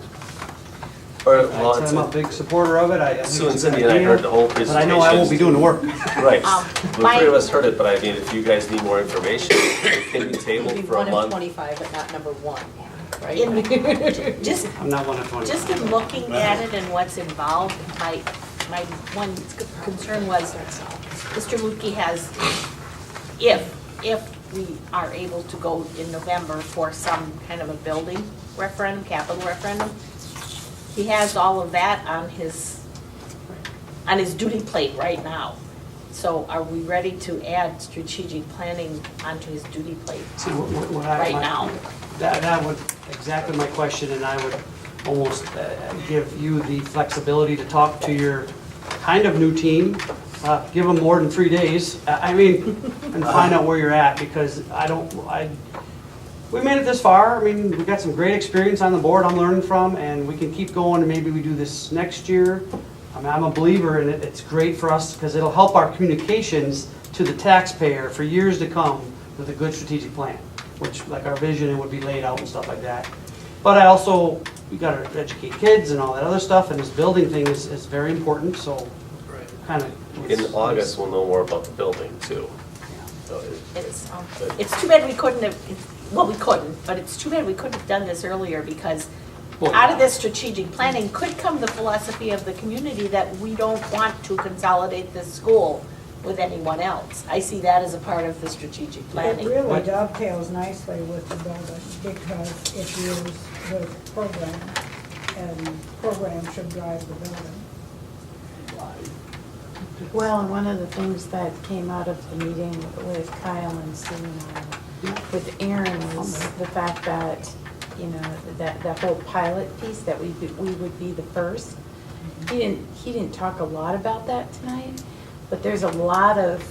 Or, well, I'm a big supporter of it. I think Sue and it's a good Cindy and I idea, heard the whole But presentation. I know I won't be doing the work. Right. The my- three of us heard it, but I mean, if you guys need more information, it can be It'll tabled be for a one of month. 25, but not number one, right? Just, I'm not one of 20. just in looking at it and what's involved, my one concern was, Mr. Lukey has, if we are able to go in November for some kind of a building referendum, capital referendum, he has all of that on his duty plate right now. So are we ready to add strategic planning onto his duty plate See, what right now? That would, exactly my question, and I would almost give you the flexibility to talk to your kind of new team, give them more than 3 days, and find out where you're at, because we made it this far. I mean, we got some great experience on the board I'm learning from, and we can keep going, and maybe we do this next year. I mean, I'm a believer in it. It's great for us because it'll help our communications to the taxpayer for years to come with a good strategic plan, which, like our vision, it would be laid out and stuff like that. But I also, we got to educate kids and all that other stuff, and this building thing is very important, so kind of. In August, we'll know more about the building too. So It's too bad we couldn't have, well, we couldn't, but it's too bad we couldn't have done this earlier, because Well, out of this strategic planning could come the philosophy of the community that we don't want to consolidate this school with anyone else. I see that as a part of the strategic It planning. really dovetails nicely with the building because it deals with program, and program should drive the building. Well, and one of the things that came out of the meeting with Kyle and Sue and with Aaron was the fact that, you know, that whole pilot piece, that we would be the first. He didn't talk a lot about that tonight, but there's a lot of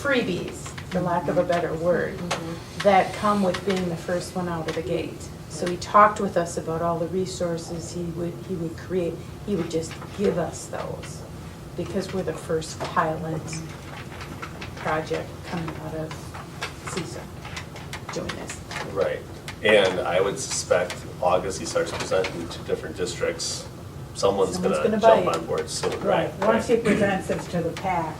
freebies, for lack of a better word, that come with being the first one out of the gate. So he talked with us about all the resources he would create. He would just give us those, because we're the first pilot project coming out of CISA doing this. Right, and I would suspect August, he starts presenting to different districts. Someone's gonna jump bite. on board soon, right? Once he presents it to the PAC,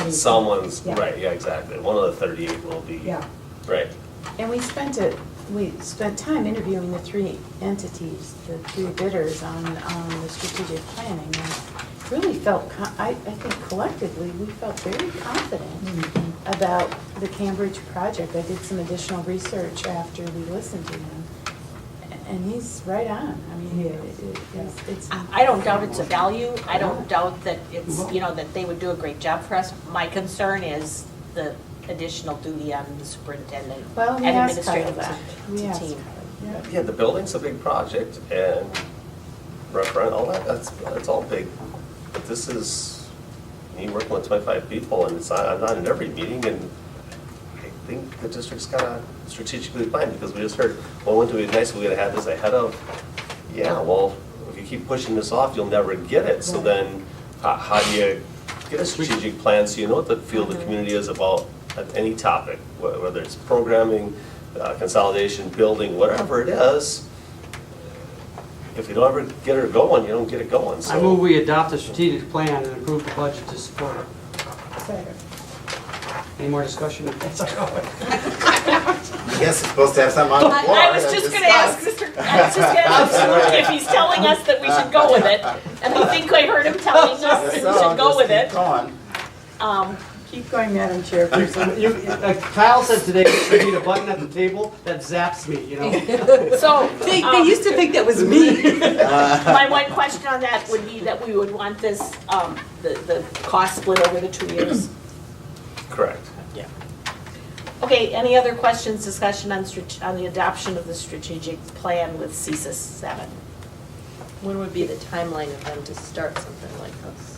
Someone's, Yeah. right, yeah, exactly. One of the 38 will be, Yeah. right. And we spent time interviewing the three entities, the three bidders on the strategic planning. And really felt, I think collectively, we felt very confident about the Cambridge project. I did some additional research after we listened to him, and he's right on. I mean, it's. I don't doubt it's a value. I don't doubt that it's, you know, that they would do a great job for us. My concern is the additional duty on the superintendent Well, and we asked Kyle administrative that. We asked team. Kyle, Yeah, the building's a big project and referendum, all that, that's all big. But this is me working with 25 people, and I'm not in every meeting, and I think the district's gotta strategically plan, because we just heard, well, wouldn't it be nice if we had had this ahead of? Yeah, well, if you keep pushing this off, you'll never get it. So then, how do you get a strategic plan so you know what the feel of the community is about any topic, whether it's programming, consolidation, building, whatever it is. If you don't ever get it going, you don't get it going, so. I move we adopt a strategic plan and approve the budget to support it. Second. Any more discussion? Yes, it's supposed to have something on the floor. I was just gonna ask Luke if he's telling us that we should go with it, and I think I heard him telling us that we should go with it. Keep going, Madam Chairperson. Kyle said today, if you need a button at the table, that zaps me, you know? So, They used to think that was me. my one question on that would be that we would want this, the cost split over the 2 years. Correct. Yeah. Okay, any other questions, discussion on the adoption of the strategic plan with CSIS 7? When would be the timeline of them to start something like this?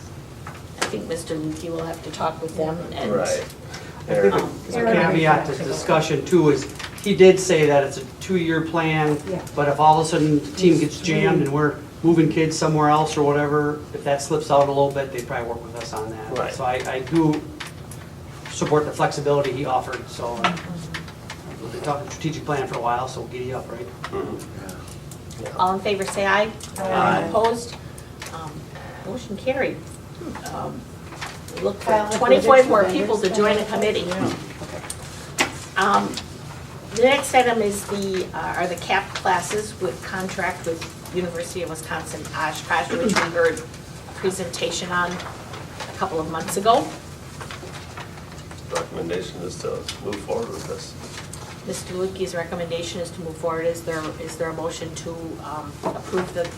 I think Mr. Lukey will have to talk with them and. Right. I think a caveat to discussion too is, he did say that it's a 2-year plan, Yeah. but if all of a sudden the team gets jammed and we're moving kids somewhere else or whatever, if that slips out a little bit, they'd probably work with us on that. Right. So I do support the flexibility he offered, so we've been talking strategic plan for a while, so giddy up, right? All in favor, say aye. Aye. Opposed? Motion carried. We Look Kyle, for if 25 we more get people to to join the vendors, committee. Yeah. The next item is are the CAP classes with contract with University of Wisconsin Oshkosh, which we heard a presentation on a couple of months ago. Recommendation is to move forward with this. Mr. Lukey's recommendation is to move forward. Is there a motion to approve the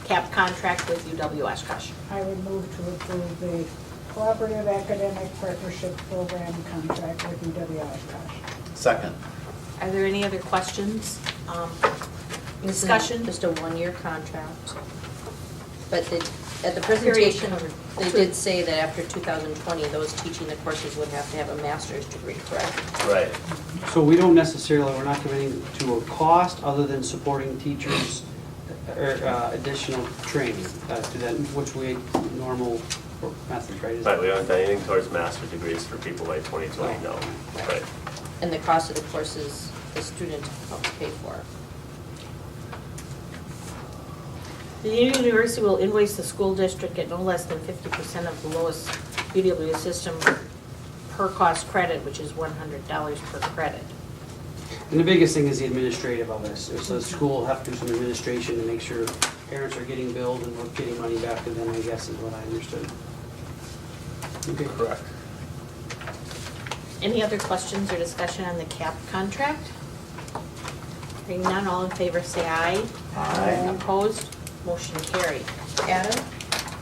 CAP contract with UW Oshkosh? I would move to approve the Cooperative Academic Partnership Program contract with UW Oshkosh. Second. Are there any other questions? This is Discussion? just a 1-year contract. But at the presentation, they did say that after 2020, those teaching the courses would have to have a master's degree, correct? Right. So we don't necessarily, we're not committing to a cost other than supporting teachers or additional training to that, which we normal methods, right? Is Right, we haven't done anything towards master degrees for people by 2020, no. Right. And the cost of the courses, the student helps pay for. The university will invoice the school district at no less than 50% of the lowest UW system per cost credit, which is $100 per credit. And the biggest thing is the administrative of this. So the school will have to do some administration to make sure parents are getting billed and we're getting money back to them, I guess is what I understood. Okay. Correct. Any other questions or discussion on the CAP contract? Hearing none, all in favor say aye. Aye. Opposed? Motion carried. Adam?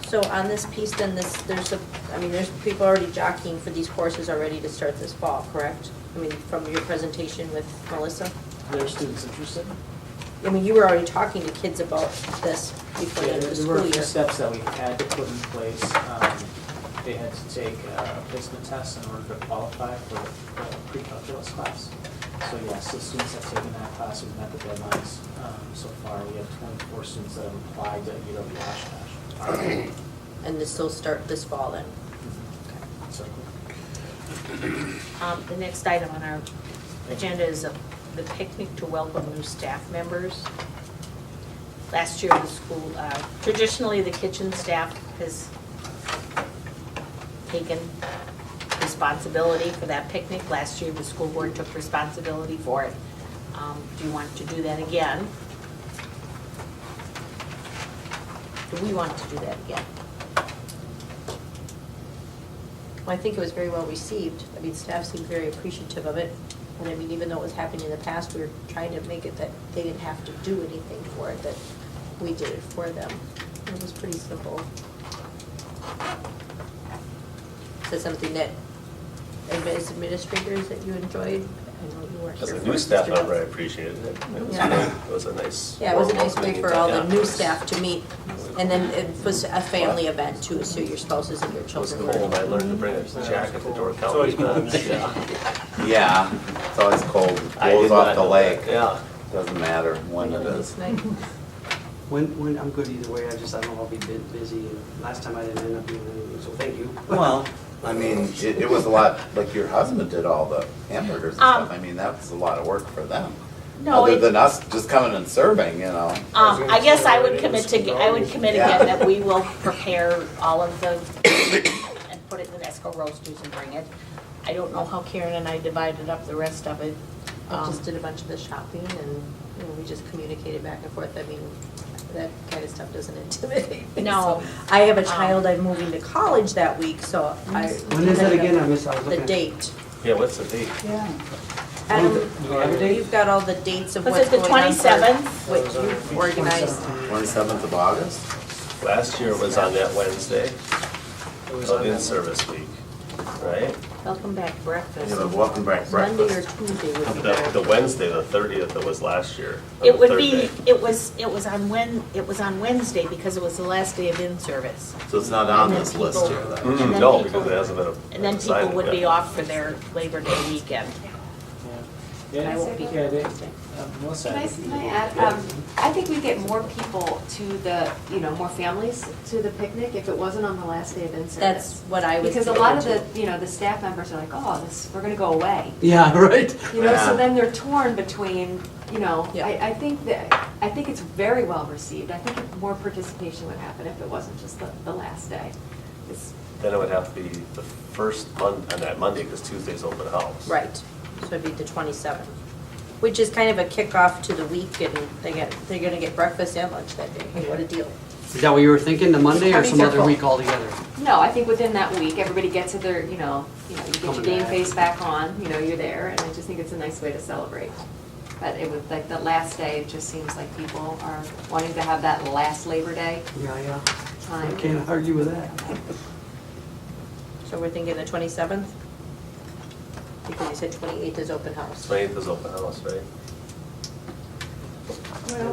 So on this piece, then there's people already jockeying for these courses already to start this fall, correct? I mean, from your presentation with Melissa? There are students interested. I mean, you were already talking to kids about this before the end of the There were a school few year. steps that we had to put in place. They had to take a placement test in order to qualify for the pre-calculus class. So yes, the students have taken that class, we've met the deadlines. So far, we have 24 students that have applied to UW Oshkosh. And this will start this fall then? So, The next item on our agenda is the picnic to welcome new staff members. Last year, the school, traditionally, the kitchen staff has taken responsibility for that picnic. Last year, the school board took responsibility for it. Do you want to do that again? Do we want to do that again? Well, I think it was very well received. I mean, staff seemed very appreciative of it. And I mean, even though it was happening in the past, we were trying to make it that they didn't have to do anything for it, that we did it for them. It was pretty simple. Is that something that, as administrators, that you enjoyed? I know you weren't As here a for new it, staff Mr. member, I Nelson. appreciated it. Yeah. It was a nice. Yeah, it was a warm nice way welcoming for all the event. new staff to meet. And then it was a family event too, so your spouses and your It was children cold. were. I learned to bring a jacket to door county events. Yeah. Yeah, it's always cold. I Blows did off not the know lake. that. Yeah. Doesn't matter when it is. It's nice. When, I'm good either way, I don't know, I'll be busy, and last time I didn't end up doing anything, so thank you. Well, I mean, it was a lot, like your husband did all the hamburgers and stuff. I mean, that was a lot of work for them. No, Other it- than us just coming and serving, you know. I guess I would commit again Yeah. that we will prepare all of the, and put it in Esco roasters and bring it. I don't know how Karen and I divided up the rest of it. I just did a bunch of the shopping and, we just communicated back and forth. I mean, that kind of stuff doesn't intimidate me. No. So I have a child I'm moving to college that week, so I. When is that again? I was looking The at- date. Yeah, what's the date? Yeah. Adam, Do we have a date? you've got all the dates of Was what's it the going on. for 27th? What you organized. 27th of August? Last year was on that Wednesday It was of on that in-service week, right? Welcome back breakfast. Yeah, but welcome back Monday or breakfast. Tuesday would be The better. Wednesday, the 30th, that was last year. It the would third be, day. it was on Wednesday because it was the last day of in-service. So it's not on And then this list people- here then? And then No, people- because it hasn't been And then people assigned would yet. be off for their Labor Day weekend. Yeah, I won't be yeah, here they- Tuesday. Melissa. Can I add, I think we get more people to the, more families to the picnic if it wasn't on the last day of in-service. That's what I was Because a lot of thinking the, the staff members are like, oh, we're gonna go away. Yeah, right. Yeah. So then they're torn between, Yeah. I think it's very well received. I think more participation would happen if it wasn't just the last day. It's- Then it would have to be the first on that Monday, because Tuesday's open house. Right, so it'd be the 27th, which is kind of a kickoff to the week, and they're gonna get breakfast and lunch that day. Hey, what a deal. Is that what you were thinking, the Monday or some Parties are other full. week altogether? No, I think within that week, everybody gets to their, you get your Coming game back. face back on, you're there, and I just think it's a nice way to celebrate. But it would, like, the last day, it just seems like people are wanting to have that last Labor Day Yeah, I time. can't argue with that. So we're thinking the 27th? Because you said 28th is open house. 28th is open house, right?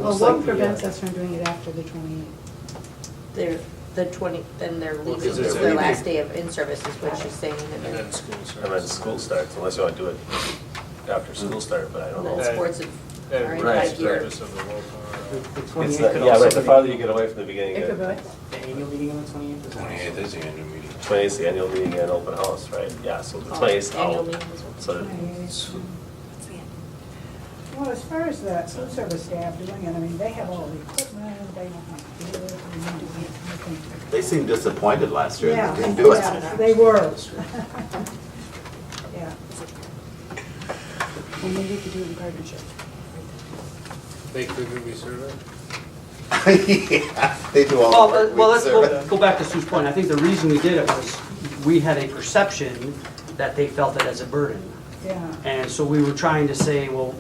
Well, what prevents us from doing it after the 28th? They're, then they're leaving, because it's it's their a last week. day of in-service is what she's saying. And then school And starts. then school starts, unless you want to do it after school start, but I don't And know. then sports are in Right. high gear. Practice of the willpower. The It's 28th not- could Yeah, also right, the be- farther you get away from the beginning. It could be. The annual meeting on the 28th is. 28th is the annual meeting. 28th is the annual meeting and open house, right? Yeah, so the Oh, 28th annual out. meeting is open. So 28th. Well, as far as the food service staff doing it, I mean, they have all the equipment, they know how to do it, I think. They seemed disappointed last year Yeah, that they didn't do it. yeah, they were. Yeah. Well, maybe we could do it in partnership. Think we could be surveyed? Yeah, they do all the work. Well, let's We serve. go back to Sue's point. I think the reason we did it was we had a perception that they felt it as a burden. Yeah. And so we were trying to say, well,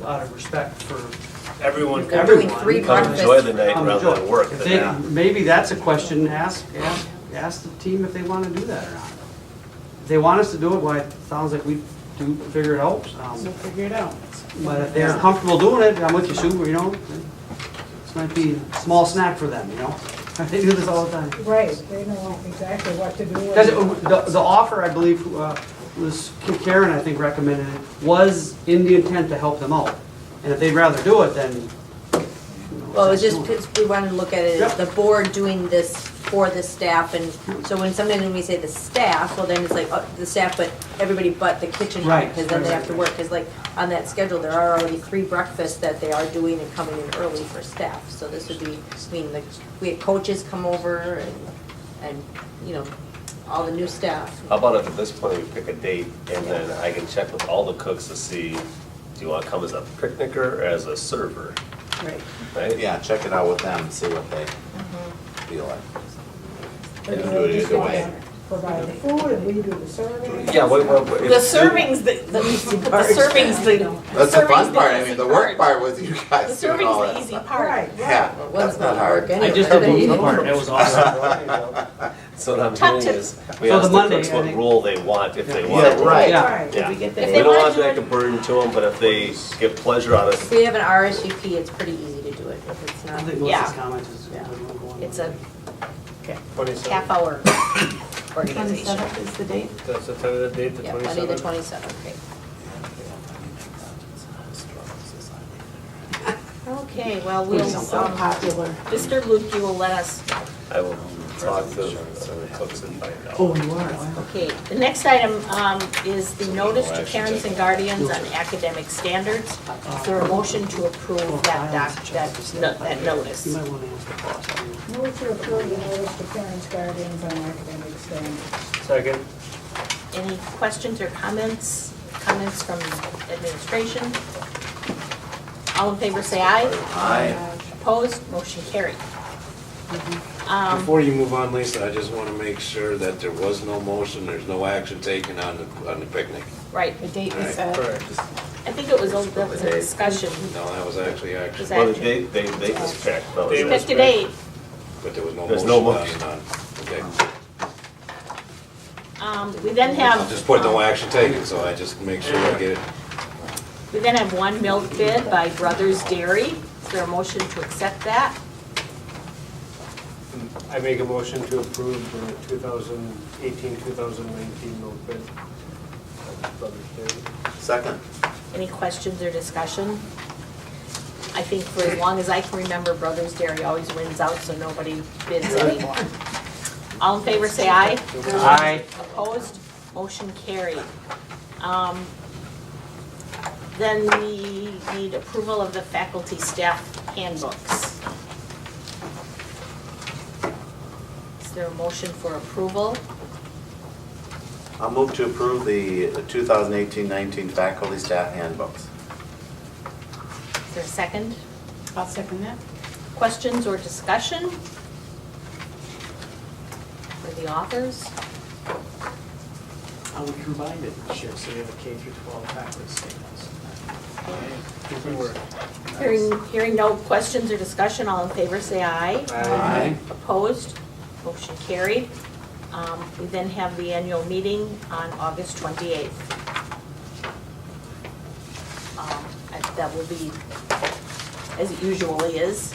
out of respect for Everyone. They're doing everyone, 3 Come breakfasts. enjoy the night come rather enjoy. than work. If then they- yeah. Maybe that's a question, ask the team if they want to do that or not. If they want us to do it, well, it sounds like we do figure it out. So figure it out. But if they're comfortable doing it, I'm with you, Sue, this might be a small snack for them, They do this all the time. Right, they know exactly what to do. Because the offer, I believe, was Karen, I think, recommended it, was in the intent to help them out. And if they'd rather do it, then. Well, it was just, because we wanted to look at it as Yep. the board doing this for the staff, and so sometimes when we say the staff, well, then it's like, the staff, but everybody but the kitchen help, Right, because then they right, have to right. work, because like, on that schedule, there are already 3 breakfasts that they are doing and coming in early for staff, so this would be, we had coaches come over, and, all the new staff. How about if at this point we pick a date and then I can check with all the cooks to see, do you want to come as a picnicker or as a server, Right. right? Yeah, check it out with them and see what they feel like. Or They do can do it they just either want way. to provide the food and we do the serving? Yeah, The serving's the easy part. The serving's the. That's the fun serving's part, I easy mean, the work part was you The guys doing all serving's that the easy stuff. part. Right, Yeah, right. Well, it that's wasn't not hard. work anyway. I just did the food part, it was awesome. So what I'm Tough hearing to- is, we So ask the the Monday, cooks I what think- role they want, if they Yeah, want. right. Yeah. Right. Yeah. If we get the We day. don't wanna want to do make a it- burden to them, but if they get pleasure out If of we have an RSVP, it's pretty easy to do it, if it's I not, think most Yeah. of his comments is. Yeah. It's a 27th. half-hour organization. 27th is the date? That's the tentative date, the yeah, Monday the 27th? 27th, okay. Okay, well, we'll, So popular. Mr. Luke, you will let us, I will talk to the cooks and find out. Oh, you are, wow. okay. The next item is the notice to parents and guardians on academic standards. Is there a motion to approve that notice? You might want to ask the boss. Move to approve the notice to parents, guardians on academic standards. Second. Any questions or comments? Comments from administration? All in favor, say aye. Aye. Opposed? Motion carried. Before you move on, Lisa, I just want to make sure that there was no motion, there's no action taken on the picnic. Right. The date Right. is set. Correct. I think it was, that was a discussion. No, that was actually action, Was Well, the action. date, they just picked. that was They it. Picked a date. but there was no There's motion no on motion. it. Okay. We then have. I'll just put no action taken, so I just make sure I get it. We then have one milk bid by Brothers Dairy. Is there a motion to accept that? I make a motion to approve the 2018-2019 milk bid. Brothers Dairy. Second. Any questions or discussion? I think for as long as I can remember, Brothers Dairy always wins out, so nobody bids anymore. All in favor, say aye. Aye. Opposed? Motion carried. Then we need approval of the faculty staff handbooks. Is there a motion for approval? I'll move to approve the 2018-19 faculty staff handbooks. Is there a second? I'll second that. Questions or discussion? For the authors? We combined it this year, so we have a K through 12 faculty statements. Hearing no questions or discussion, all in favor say aye. Aye. Opposed? Motion carried. We then have the annual meeting on August 28th. And that will be, as it usually is.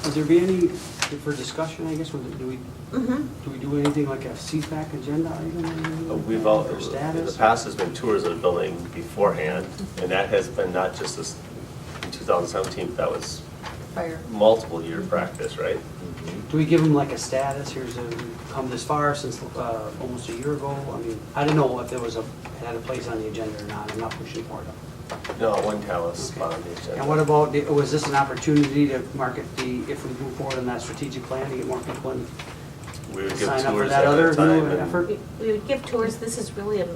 Would there be any, for discussion, I guess, do we do anything like a CFAC agenda item? We've all, Or in the status? past, there's been tours of the building beforehand, and that has been not just this, in 2017, but that was Fire. multiple year practice, right? Do we give them like a status, here's we've come this far since almost a year ago? I mean, I didn't know if there was had a place on the agenda or not, I'm not pushing for it. No, one talent's spot on the agenda. And what about, was this an opportunity to market if we move forward in that strategic plan, to get more people in? We would give Sign up for tours that at other that time. new and- effort? We would give tours, this is really a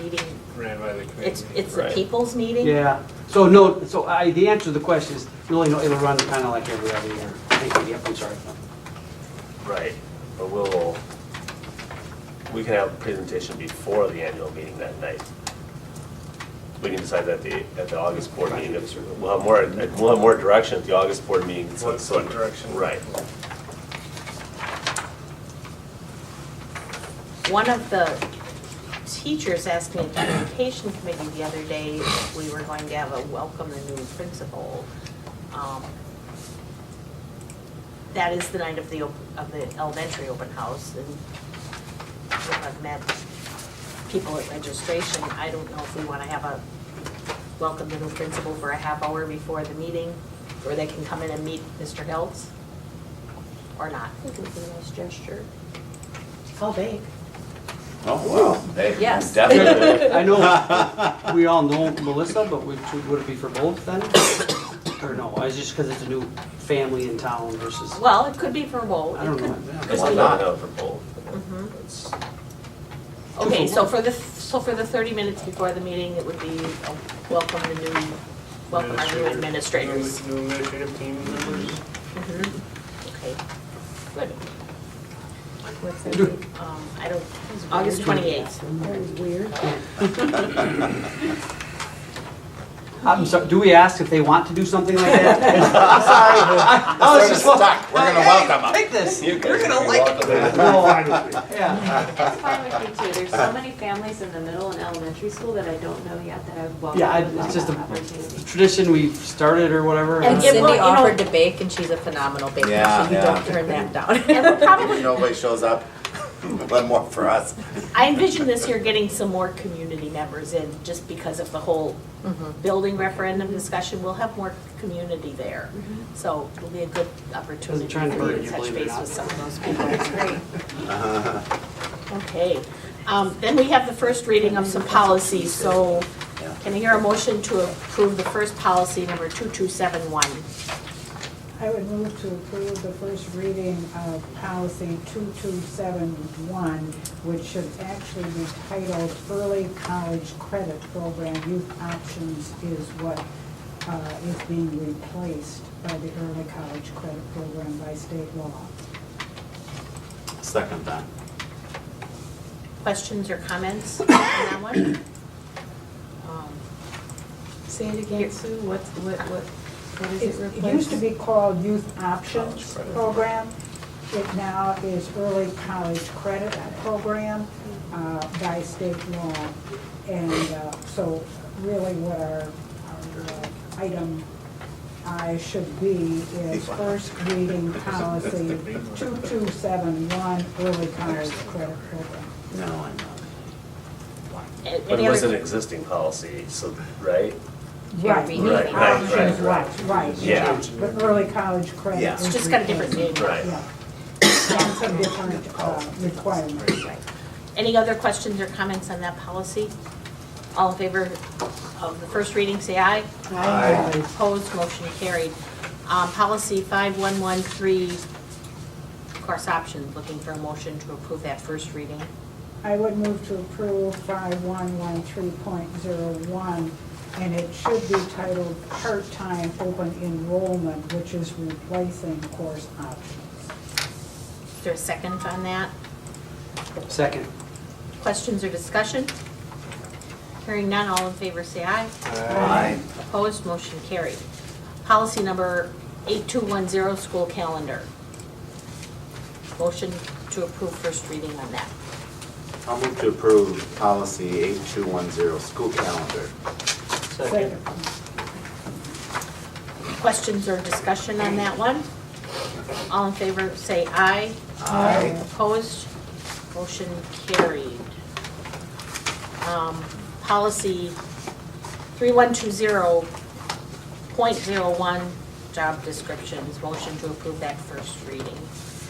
meeting, Ran by the committee. it's the Right. people's meeting. Yeah, so the answer to the question is, really, no, it'll run kind of like every other year. Thank you, yep, I'm sorry. Right, but we can have a presentation before the annual meeting that night. We can decide that at the August board meeting, we'll have more direction at the August board meeting. What direction? Right. One of the teachers asked me at the communication committee the other day if we were going to have a welcome the new principal. That is the night of the elementary open house, and I've met people at registration. I don't know if we want to have a welcome the new principal for a half hour before the meeting, where they can come in and meet Mr. Hiltz, or not. I think it would be a nice gesture. How big? Oh, wow. Hey, Yes. Definitely. I know, we all know Melissa, but would it be for both then? Or no, it's just because it's a new family in town versus, Well, it could be for both. I don't It know. could- Yeah. Because Why we not? don't know for both. Mhm. It's- Okay, so for the 30 minutes before the meeting, it would be welcome our new administrators. New administrative team members. Mhm. Okay, good. What's that? I don't, August 28th. That was weird. I'm sorry, do we ask if they want to do something like that? I'm sorry. I was just Stuck. We're gonna welcome them. Take this, you're gonna like it. Fine with me. Yeah, It's fine with me too. There's so many families in the middle and elementary school that I don't know yet that I've welcomed. yeah, without it's just that a opportunity. tradition we started or whatever. And And it Cindy will, you know- offered to bake, and she's a phenomenal baker, Yeah, so you yeah. don't turn that down. And we're probably, Nobody shows up. One more for us. I envision this year getting some more community members in, just because of the whole building referendum discussion. We'll have more community there. So it'll be a good opportunity for Trying to you hurt to you, touch believe it or base not. with some of those people. That's great. Okay. Then we have the first reading of some policies. So can I hear a motion to approve the first policy, number 2271? I would move to approve the first reading of policy 2271, which should actually be titled Early College Credit Program. Youth Options is what is being replaced by the Early College Credit Program by state law. Second that. Questions or comments on that one? Say it again, Sue, what is it It replaced? used to be called Youth Options Program. It now is Early College Credit Program by state law. And so really what our item I should be is first reading policy 2271, Early College Credit Program. No, I'm not. But Any it was an other, existing policy, so, right? Right, Right, right. Yeah. The early college credit. Yeah. is it's just got a different name. Right. Yeah. And some different requirements. Right. Any other questions or comments on that policy? All in favor of the first reading, say aye. Aye. Opposed, motion carried. Policy 5113, course options, looking for a motion to approve that first reading. I would move to approve 5113.01, and it should be titled Part-Time Open Enrollment, which is replacing course options. Is there a second on that? Second. Questions or discussion? Hearing none, all in favor say aye. Aye. Opposed, motion carried. Policy number 8210, school calendar. Motion to approve first reading on that. I'll move to approve policy 8210, school calendar. Second. Questions or discussion on that one? All in favor say aye. Aye. Opposed, motion carried. Policy 3120.01, job descriptions, motion to approve that first reading.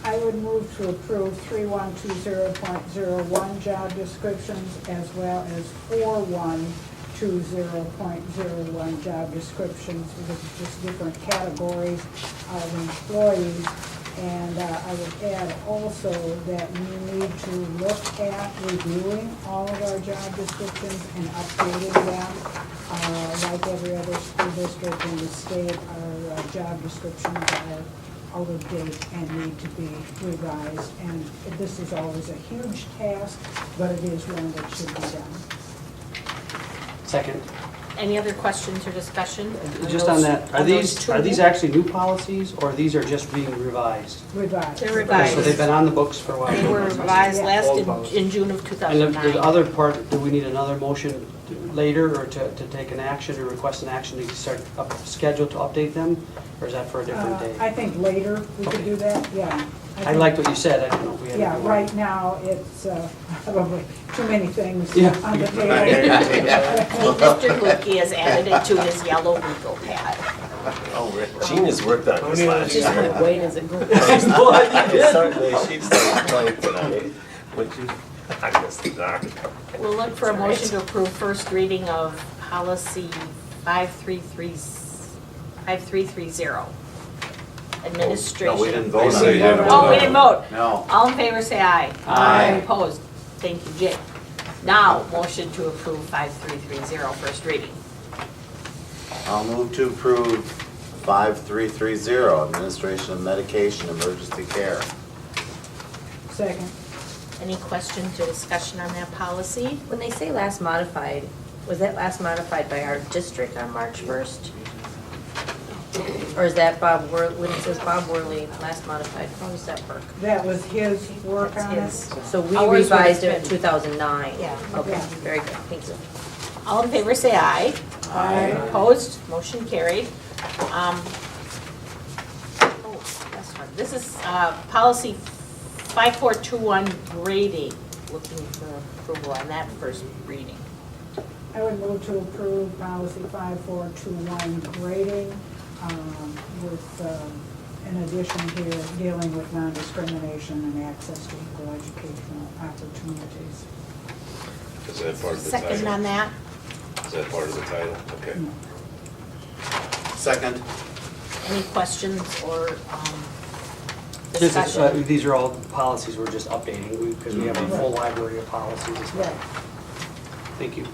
I would move to approve 3120.01 job descriptions as well as 4120.01 job descriptions, because it's just different categories of employees. And I would add also that we need to look at reviewing all of our job descriptions and updating them. Like every other school district in the state, our job descriptions are out of date and need to be revised. And this is always a huge task, but it is one that should be done. Second. Any other questions or discussion? Just on that, are those these two? actually new policies, or these are just being revised? Revised. They're Okay, revised. so they've been on the books for a while. They were revised last Old policies. in June of And 2009. the other part, do we need another motion later, or to take an action, or request an action to start up schedule to update them? Or is that for a different day? I think later we could do that, yeah. I liked what you said, I don't know if we had. Yeah, any more. right now, it's probably too many things Yeah. on the table. Mr. Lukey has added it to his yellow legal pad. Oh, Gene has worked on this last Just year. put Wayne as a group. The sheet started playing tonight. Would you? I missed it, darn. We'll look for a motion to approve first reading of policy 5330. Administration. No, we didn't vote on They it. say you Oh, we didn't vote. No. All in favor, say aye. Aye. Opposed? Thank you, Jake. Now, motion to approve 5330, first reading. I'll move to approve 5330, administration of medication, emergency care. Second. Any questions or discussion on that policy? When they say last modified, was that last modified by our district on March 1st? Or is that Bob Worley, when it says Bob Worley, last modified, how does that work? That was his work on it. So we Ours would've revised it in been- 2009? Yeah. Okay, Yeah. very good, thank you. All in favor, say aye. Aye. Opposed? Motion carried. That's one. This is policy 5421, grading. Looking for approval on that first reading. I would move to approve policy 5421 grading with an addition here dealing with non-discrimination and access to equal educational opportunities. Is that part of the Second title? on that. Is that part of the title? Okay. Second. Any questions or This is, discussion? these are all policies we're just updating, because we have a full library of policies as well. Right. Thank you.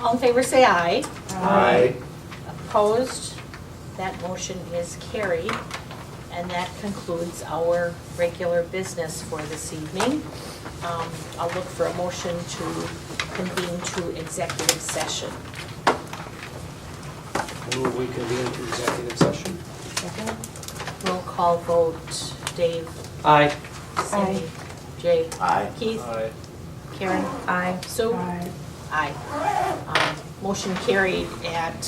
All in favor, say aye. Aye. Opposed? That motion is carried. And that concludes our regular business for this evening. I'll look for a motion to convene to executive session. Move we convene to executive session. Second. Roll call vote. Dave? Aye. Cindy? Jay? Aye. Keith? Aye. Karen? Aye. Sue? Aye. Aye. Motion carried at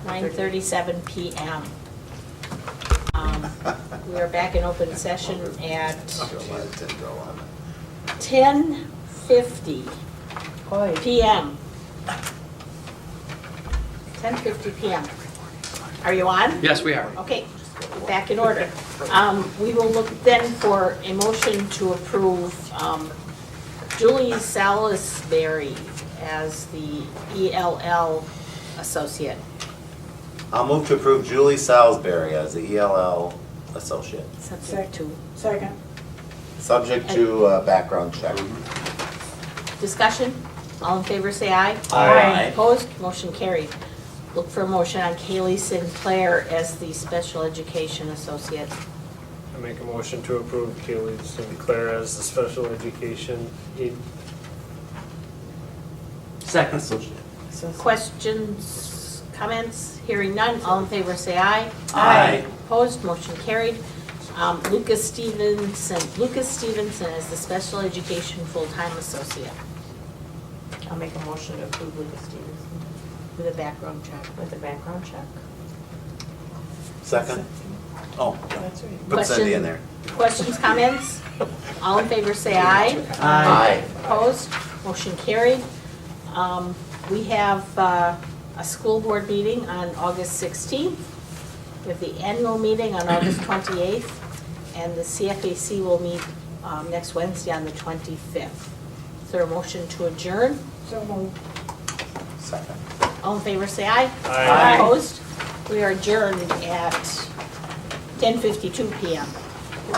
9:37 PM. We are back in open session at Don't let it go on. 10:50 PM. 10:50 PM. Are you on? Yes, we are. Okay, back in order. We will look then for a motion to approve Julie Salisbury as the ELL associate. I'll move to approve Julie Salisbury as the ELL associate, Subject to Second. subject to background check. discussion. All in favor, say aye. Aye. Opposed? Motion carried. Look for a motion on Kaylee Sinclair as the special education associate. I make a motion to approve Kaylee Sinclair as the special education aide. Second. Questions, comments? Hearing none. All in favor, say aye. Aye. Opposed? Motion carried. Lucas Stevenson as the special education full-time associate. I'll make a motion to approve Lucas Stevenson With a background check. with a background check. Second? Oh, That's right. put Cindy in there. Questions, comments? All in favor, say aye. Aye. Opposed? Motion carried. We have a school board meeting on August 16th. We have the annual meeting on August 28th, and the CFAC will meet next Wednesday on the 25th. Is there a motion to adjourn? So moved. Second. All in favor, say aye. Aye. Opposed? We are adjourned at 10:52 PM.